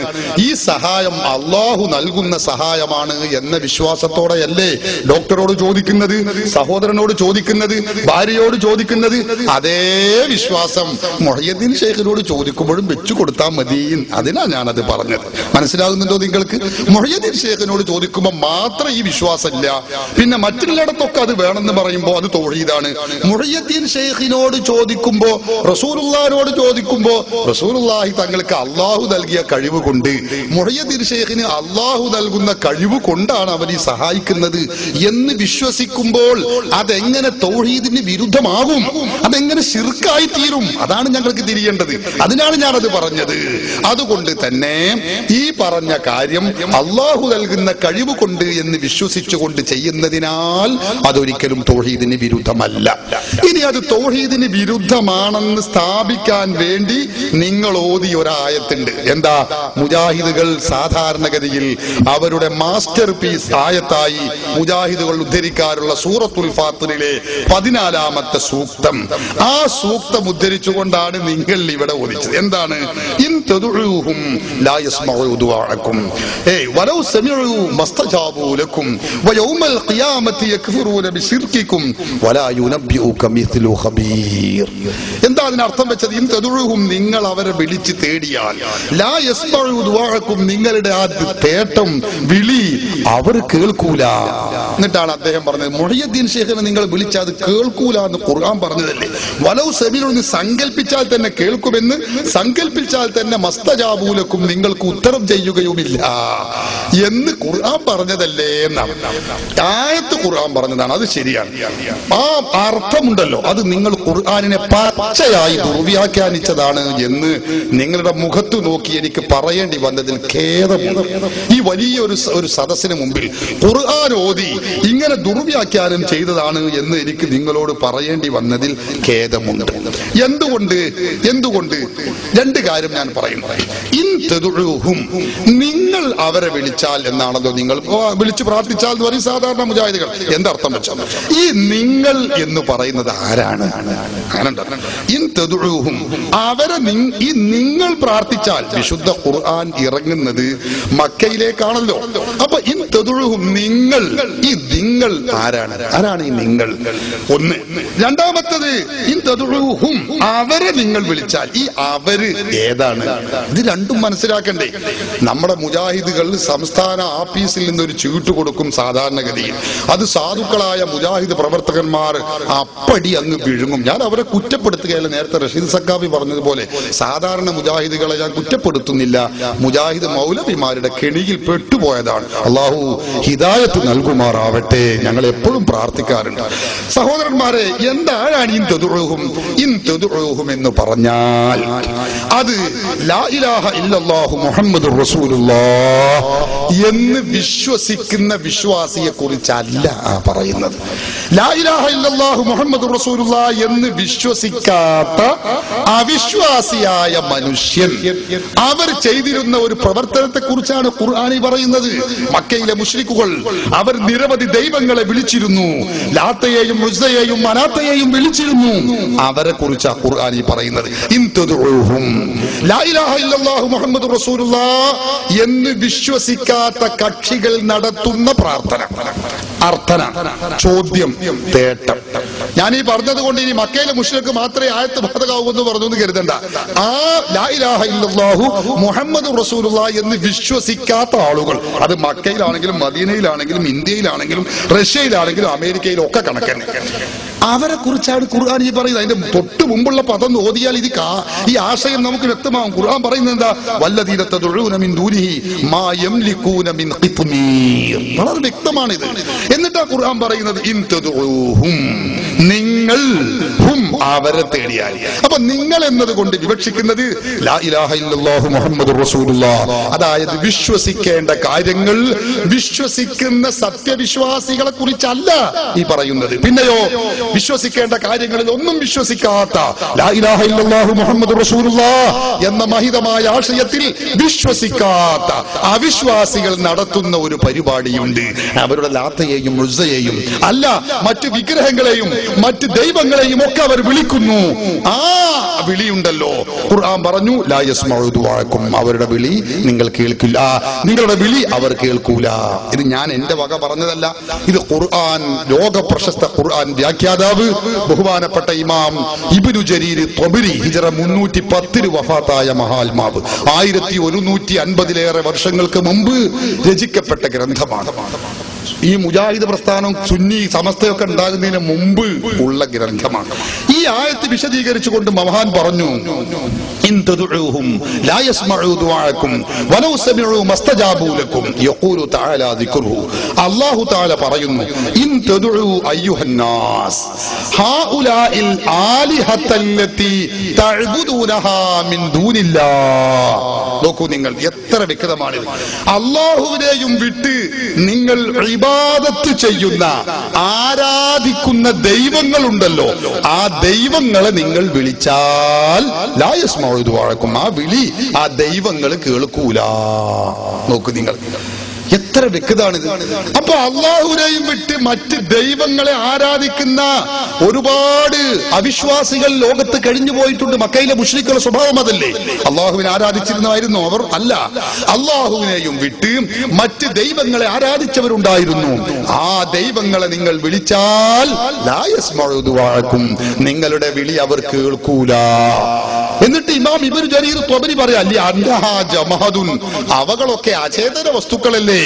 ഈ സഹായം അള്ളാഹു നൽകുന്ന സഹായമാണ് എന്ന വിശ്വാസത്തോടെയല്ലേ ഡോക്ടറോട് ചോദിക്കുന്നത്, സഹോദരനോട് ചോദിക്കുന്നത്, ഭാര്യയോട് ചോദിക്കുന്നത്? അതേ വിശ്വാസം മുഹയ്യദ്ദീൻ ശൈഖിനോട് ചോദിക്കുമ്പോഴും വെച്ചു കൊടുത്താൽ മതി. അതിനാ ഞാനത് പറഞ്ഞത്. മനസ്സിലാകുന്നുണ്ടോ നിങ്ങൾക്ക്? മുഹയ്യദ്ദീൻ ശൈഖിനോട് ചോദിക്കുമ്പോൾ മാത്രം ഈ വിശ്വാസമില്ല, പിന്നെ മറ്റുള്ളിടത്തൊക്കെ അത് വേണമെന്ന് പറയുമ്പോൾ അത് തൗഹീദാണ്. മുഹയ്യദ്ദീൻ ശൈഖിനോട് ചോദിക്കുമ്പോ, റസൂലുള്ളാഹിനോട് ചോദിക്കുമ്പോ, റസൂലുള്ളാഹി തങ്ങൾക്ക് അള്ളാഹു നൽകിയ കഴിവ് കൊണ്ട്, മുഹയ്യദ്ദീൻ ശൈഖിന് അള്ളാഹു നൽകുന്ന കഴിവ് കൊണ്ടാണ് അവരെ സഹായിക്കുന്നത് എന്ന് വിശ്വസിക്കുമ്പോൾ അതെങ്ങനെ തൗഹീദിന് വിരുദ്ധമാകും? അതെങ്ങനെ ശിർക്കായി തീരും? അതാണ് ഞങ്ങൾക്ക് തിരിയേണ്ടത്. അതിനാണ് ഞാനത് പറഞ്ഞത്. അതുകൊണ്ട് തന്നെ ഈ പറഞ്ഞ കാര്യം അള്ളാഹു നൽകുന്ന കഴിവ് കൊണ്ട് എന്ന് വിശ്വസിച്ചുകൊണ്ട് ചെയ്യുന്നതിനാൽ അതൊരിക്കലും തൗഹീദിന് വിരുദ്ധമല്ല. ഇനി അത് തൗഹീദിന് വിരുദ്ധമാണെന്ന് സ്ഥാപിക്കാൻ വേണ്ടി നിങ്ങൾ ഓതിയ ഒരായത്തുണ്ട്. എന്താ? മുജാഹിദുകൾ സാധാരണഗതിയിൽ അവരുടെ മാസ്റ്റർ പീസ് ആയത്തായി മുജാഹിദുകൾ ഉദ്ധരിക്കാറുള്ള സൂറത്തുൽ ഫാത്തിറിലെ 14ാമത്തെ സൂക്തം. ആ സൂക്തം ഉദ്ധരിച്ചുകൊണ്ടാണ് നിങ്ങൾ ഇവിടെ ഓദിച്ചത്. എന്താണ്? ഇൻ തദഉഹും ലാ യസ്മഉ ദുആഅക്കും വലൗ സമിഉ മസ്തജാബു ലക്കും വയൗമൽ ഖിയാമത്തി യക്ഫുറൂന ബിശിർകിക്കും വലാ യുനബ്ബിഉക മിസ്ലു ഖബീർ. എന്താ അതിനർത്ഥം വെച്ചത്? ഇൻ തദഉഹും, നിങ്ങൾ അവരെ വിളിച്ച് തേടിയാൽ, ലാ യസ്മഉ ദുആഅക്കും, നിങ്ങളുടെ ആ തേട്ടം വിളി അവർ കേൾക്കൂല. എന്നിട്ടാണ് അദ്ദേഹം പറഞ്ഞത്, മുഹയ്യദ്ദീൻ ശൈഖിനെ നിങ്ങൾ വിളിച്ചാൽ അത് കേൾക്കൂല എന്ന് ഖുർആൻ പറഞ്ഞതല്ലേ. വലൗ സമിഉ, സങ്കല്പിച്ചാൽ തന്നെ കേൾക്കുമെന്ന്, സങ്കല്പിച്ചാൽ തന്നെ മസ്തജാബൂലക്കും, നിങ്ങൾക്ക് ഉത്തരം ചെയ്യുകയുമില്ല എന്ന് ഖുർആൻ പറഞ്ഞതല്ലേ എന്നാണ്. ആയത്ത് ഖുർആൻ പറഞ്ഞതാണ്, അത് ശരിയാണ്. ആ അർത്ഥമുണ്ടല്ലോ, അത് നിങ്ങൾ ഖുർആനിനെ പച്ചയായി ദുർവ്യാഖ്യാനിച്ചതാണ് എന്ന് നിങ്ങളുടെ മുഖത്ത് നോക്കി എനിക്ക് പറയേണ്ടി വന്നതിൽ ഖേദമുണ്ട്. ഈ വലിയ ഒരു സദസ്സിന് മുമ്പിൽ ഖുർആൻ ഓതി ഇങ്ങനെ ദുർവ്യാഖ്യാനം ചെയ്തതാണ് എന്ന് എനിക്ക് നിങ്ങളോട് പറയേണ്ടി വന്നതിൽ ഖേദമുണ്ട്. എന്തുകൊണ്ട്? രണ്ട് കാര്യം ഞാൻ പറയും. ഇൻ തദഉഹും, നിങ്ങൾ അവരെ വിളിച്ചാൽ എന്നാണല്ലോ, നിങ്ങൾ വിളിച്ചു പ്രാർത്ഥിച്ചാൽ എന്ന് പറയും സാധാരണ മുജാഹിദുകൾ. എന്തർത്ഥം വെച്ചാൽ ഈ നിങ്ങൾ എന്ന് പറയുന്നത് ആരാണ്? ഇൻ തദഉഹും, അവരെ ഈ നിങ്ങൾ പ്രാർത്ഥിച്ചാൽ, വിശുദ്ധ ഖുർആൻ ഇറങ്ങുന്നത് മക്കയിലേക്കാണല്ലോ. അപ്പൊ ഇൻ തദഉഹും, നിങ്ങൾ, ഈ നിങ്ങൾ ആരാണ് ഈ നിങ്ങൾ? ഒന്ന്. രണ്ടാമത്തത്, ഇൻ തദഉഹും, അവരെ നിങ്ങൾ വിളിച്ചാൽ ഈ അവര് ഏതാണ്? ഇത് രണ്ടും മനസ്സിലാക്കണ്ടേ? നമ്മുടെ മുജാഹിദുകൾ സംസ്ഥാന ആഫീസിൽ നിന്നൊരു ചീട്ട് കൊടുക്കും സാധാരണഗതിയിൽ. അത് സാധുക്കളായ മുജാഹിദ് പ്രവർത്തകന്മാർ അപ്പടി അങ്ങ് വിഴുങ്ങും. ഞാൻ അവരെ കുറ്റപ്പെടുത്തുകയല്ല. നേരത്തെ റഷീദ് സക്കാഫി പറഞ്ഞതുപോലെ സാധാരണ മുജാഹിദുകളെ ഞാൻ കുറ്റപ്പെടുത്തുന്നില്ല. മുജാഹിദ് മൗലവിമാരുടെ കെണിയിൽ പെട്ടുപോയതാണ്. അള്ളാഹു ഹിദായത്ത് നൽകുമാറാകട്ടെ. ചെയ്യുമാറാവട്ടെ. ഞങ്ങൾ എപ്പോഴും പ്രാർത്ഥിക്കാറുണ്ട്. സഹോദരന്മാരെ, എന്താണ് ഇൻ തദ്ഉഹും എന്ന് പറഞ്ഞാൽ അത് ലാ ഇലാഹ ഇല്ലല്ലാഹു മുഹമ്മദുർ റസൂലുള്ളാഹ് എന്ന് വിശ്വസിക്കുന്ന വിശ്വാസിയെ കുറിച്ചല്ല പറയുന്നത്. ലാ ഇലാഹ ഇല്ലല്ലാഹു മുഹമ്മദുർ റസൂലുള്ളാഹ് എന്ന് വിശ്വസിക്കാത്ത അവിശ്വാസിയായ മനുഷ്യൻ അവർ ചെയ്തിരുന്ന ഒരു പ്രവർത്തനത്തെ കുറിച്ചാണ് ഖുർആനി പറയുന്നത്. മക്കയിലെ മുശ്രിക്കുകൾ അവർ നിരവധി ദൈവങ്ങളെ വിളിച്ചിരുന്നു. ലാത്തയെയും ഉസ്സയെയും മനാത്തയെയും വിളിച്ചിരുന്നു. അവരെ കുറിച്ചാണ് ഖുർആനി പറയുന്നത്. ഇൻ തദ്ഉഹും ലാ ഇലാഹ ഇല്ലല്ലാഹു മുഹമ്മദുർ റസൂലുള്ളാഹ് എന്ന് വിശ്വസിക്കാത്ത കക്ഷികൾ നടത്തുന്ന പ്രാർത്ഥന, അർത്ഥന, ചോദ്യം, തേട്ടം. ഞാൻ ഈ പറഞ്ഞത് കൊണ്ട് ഇനി മക്കയിലെ മുശ്രിക്ക് മാത്രമേ ആയത്ത് ബാധകമാവൂന്ന് പറഞ്ഞു എന്ന് കരുതണ്ട. ആ ലാ ഇലാഹ ഇല്ലല്ലാഹു മുഹമ്മദുർ റസൂലുള്ളാഹ് എന്ന് വിശ്വസിക്കാത്ത ആളുകൾ, അത് മക്കയിലാണെങ്കിലും മദീനയിലാണെങ്കിലും ഇന്ത്യയിലാണെങ്കിലും റഷ്യയിലാണെങ്കിലും അമേരിക്കയിലും ഒക്കെ കണക്കന്നെ, അവരെ കുറിച്ചാണ് ഖുർആൻ ഈ പറയുന്നത്. അതിന്റെ തൊട്ട് മുമ്പുള്ള പദം ഓതിയാൽ ഈ ആശയം നമുക്ക് വ്യക്തമാകും. ഖുർആൻ പറയുന്നത് എന്താ? വല്ലദീന തദ്ഉന മിൻ ദൂനിഹി മാ യംലികൂന മിൻ ഖിത്മീർ. വളരെ വ്യക്തമാണിത്. എന്നിട്ടാ ഖുർആൻ പറയുന്നത് ഇൻ തദ്ഉഹും, നിങ്ങൾ ഹും അവരെ തേടിയാൽ. അപ്പൊ നിങ്ങൾ എന്നതുകൊണ്ട് വിവക്ഷിക്കുന്നത് ലാ ഇലാഹ ഇല്ലല്ലാഹു മുഹമ്മദുർ റസൂലുള്ളാഹ്, അതായത് വിശ്വസിക്കേണ്ട കാര്യങ്ങൾ വിശ്വസിക്കുന്ന സത്യവിശ്വാസികളെ കുറിച്ചല്ല ഈ പറയുന്നത്. പിന്നെയോ വിശ്വസിക്കേണ്ട കാര്യങ്ങളിൽ ഒന്നും വിശ്വസിക്കാത്ത ലാ ഇലാഹ ഇല്ലല്ലാഹു മുഹമ്മദുർ റസൂലുള്ളാഹ് എന്ന മഹിതമായ ആശയത്തിൽ വിശ്വസിക്കാത്ത അവിശ്വാസികൾ നടത്തുന്ന ഒരു പരിപാടിയുണ്ട്. അവരുടെ ലാത്തയെയും ഉസ്സയെയും അല്ല മറ്റു വിഗ്രഹങ്ങളെയും മറ്റ് ദൈവങ്ങളെയും ഒക്കെ അവർ വിളിക്കുന്നു. ആ വിളിയുണ്ടല്ലോ, ഖുർആൻ പറഞ്ഞു ലാ യസ്മഉ ദുആക്കും, അവരുടെ വിളി നിങ്ങൾ കേൾക്കില്ല, നിങ്ങളുടെ വിളി അവർ കേൾക്കൂല. ഇത് ഞാൻ എന്റെ വക പറഞ്ഞതല്ല. ഇത് ഖുർആൻ, ലോക പ്രശസ്ത ഖുർആൻ വ്യാഖ്യാതാവ് ബഹുമാനപ്പെട്ട ഇമാം ഇബ്നു ജരീർ ത്വബരി ഹിജ്റ 310 വഫാത്തായ മഹാത്മാവ് 1150 വർഷങ്ങൾക്ക് മുമ്പ് രചിക്കപ്പെട്ട ഗ്രന്ഥമാണ്. ഈ മുജാഹിദ് പ്രസ്ഥാനം സുന്നി സമസ്തയൊക്കെ ഉണ്ടാകുന്നതിന് മുമ്പ് ഉള്ള ഗ്രന്ഥമാണ്. ഈ ആയത്ത് വിശദീകരിച്ചുകൊണ്ട് മഹാൻ പറഞ്ഞു ഇൻ തദ്ഉഹും ലാ യസ്മഉ ദുആഅക്കും വലൗ സമിഉ മസ്തജാബു ലക്കും യഖൂലു തആല ദിക്റുഹു. അല്ലാഹു തആല പറയുന്നു ഇൻ തദ്ഉ അയ്യുഹന്നാസ് ഹൗലാഇൽ ആലിഹത്തല്ലതി തഅബുദൂനഹാ മിൻ ദൂനില്ലാഹ്. നോക്കൂ നിങ്ങൾ, എത്ര വ്യക്തമാണിത്. അല്ലാഹുവിനെയും വിട്ട് നിങ്ങൾ ഇബാദത്ത് ചെയ്യുന്ന ആരാധിക്കുന്ന ദൈവങ്ങളുണ്ടല്ലോ, ആ ദൈവങ്ങളെ നിങ്ങൾ വിളിച്ചാൽ ലാ യസ്മഉ ദുആഅക്കും, ആ വിളി ആ ദൈവങ്ങൾ കേൾക്കൂല. നോക്കൂ നിങ്ങൾ, എത്ര വ്യക്തമാണിത്. അപ്പൊ അള്ളാഹുവിനെയും വിട്ട് മറ്റ് ദൈവങ്ങളെ ആരാധിക്കുന്ന ഒരുപാട് അവിശ്വാസികൾ ലോകത്ത് കഴിഞ്ഞു പോയിട്ടുണ്ട്. മക്കയിലെ മുശ്രിക്കുകളുടെ സ്വഭാവം അതല്ലേ? അള്ളാഹുവിനെ ആരാധിച്ചിരുന്നതായിരുന്നു അവർ? അല്ല, അള്ളാഹുവിനെയും വിട്ട് മറ്റ് ദൈവങ്ങളെ ആരാധിച്ചവരുണ്ടായിരുന്നു. ആ ദൈവങ്ങളെ നിങ്ങൾ വിളിച്ചാൽ ലാ യസ്മഉ ദുആഅക്കും, നിങ്ങളുടെ വിളി അവർ കേൾക്കൂല. എന്നിട്ട് ഇമാം ഇബ്നു ജരീർ ത്വബരി പറയാ അന്നഹാ ജമാഅതുൻ, അവകളൊക്കെ അചേതന വസ്തുക്കളല്ലേ,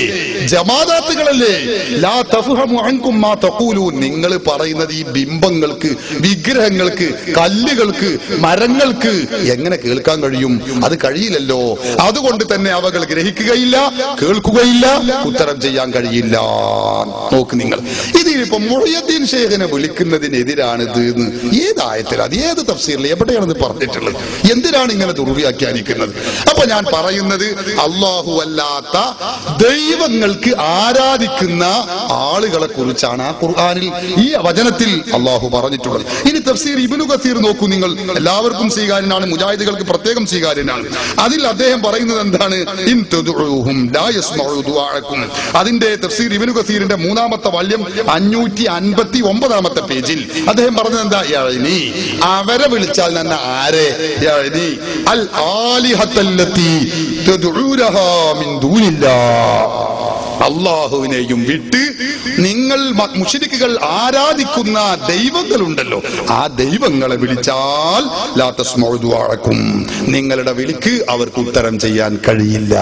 ജമാഅത്തുകളല്ലേ. ലാ തഫ്ഹമു അൻകും മാ തഖൂലൂൻ, നിങ്ങൾ പറയുന്നത് ഈ ബിംബങ്ങൾക്ക്, വിഗ്രഹങ്ങൾക്ക്, കല്ലുകൾക്ക്, മരങ്ങൾക്ക് എങ്ങനെ കേൾക്കാൻ കഴിയും? അത് കഴിയില്ലല്ലോ. അതുകൊണ്ട് തന്നെ അവകൾ ഗ്രഹിക്കുകയില്ല, കേൾക്കുകയില്ല, ഉത്തരം ചെയ്യാൻ കഴിയില്ല. നോക്ക് നിങ്ങൾ, ഇതിപ്പോ മുഹയ്യദ്ദീൻ ശൈഖിനെ വിളിക്കുന്നതിനെതിരാണിത് എന്ന് ഏതായത്തിൽ, അത് ഏത് തഫ്സീറിൽ എവിടെയാണെന്ന് പറഞ്ഞിട്ടുള്ളത്? എന്തിനാണ് ഇങ്ങനെ ദുർവ്യാഖ്യാനിക്കുന്നത്? അപ്പൊ ഞാൻ പറയുന്നത് അല്ലാഹു അല്ലാത്ത ദൈവങ്ങൾക്ക് ആരാധിക്കുന്ന ആളുകളെ കുറിച്ചാണ് ആ ഖുർആനിൽ ഈ വചനത്തിൽ അല്ലാഹു പറഞ്ഞിട്ടുള്ളത്. ഇനി തഫ്സീർ ഇബ്നു കസീർ നോക്കൂ നിങ്ങൾ, എല്ലാവർക്കും സ്വീകാര്യനാണ്, മുജാഹിദുകൾക്ക് പ്രത്യേകം സ്വീകാര്യനാണ്. അതിൽ അദ്ദേഹം പറയുന്നത് എന്താണ്? ഇൻ തദ്ഉഹും ലാ യസ്മഉ ദുആഅക്കും. അതിന്റെ തഫ്സീർ ഇബ്നു കസീറിന്റെ 3-ാമത്തെ വാല്യം 559-ാമത്തെ പേജിൽ അദ്ദേഹം പറഞ്ഞത് എന്താ? യഅനി, അവരെ വിളിച്ചാൽ തന്നെ ആരെ? യഅനി അൽ ആലിഹത്തല്ലതി തദ്ഉനഹാ മിൻ ദൂനില്ലാഹ്, അള്ളാഹുവിനെയും വിട്ട് നിങ്ങൾ മുശ്രിക്കുകൾ ആരാധിക്കുന്ന ദൈവങ്ങളുണ്ടല്ലോ, ആ ദൈവങ്ങളെ വിളിച്ചാൽ ലാ തസ്മഉ ദുആഅക്കും, നിങ്ങളുടെ വിളിക്ക് അവർക്ക് ഉത്തരം ചെയ്യാൻ കഴിയില്ല.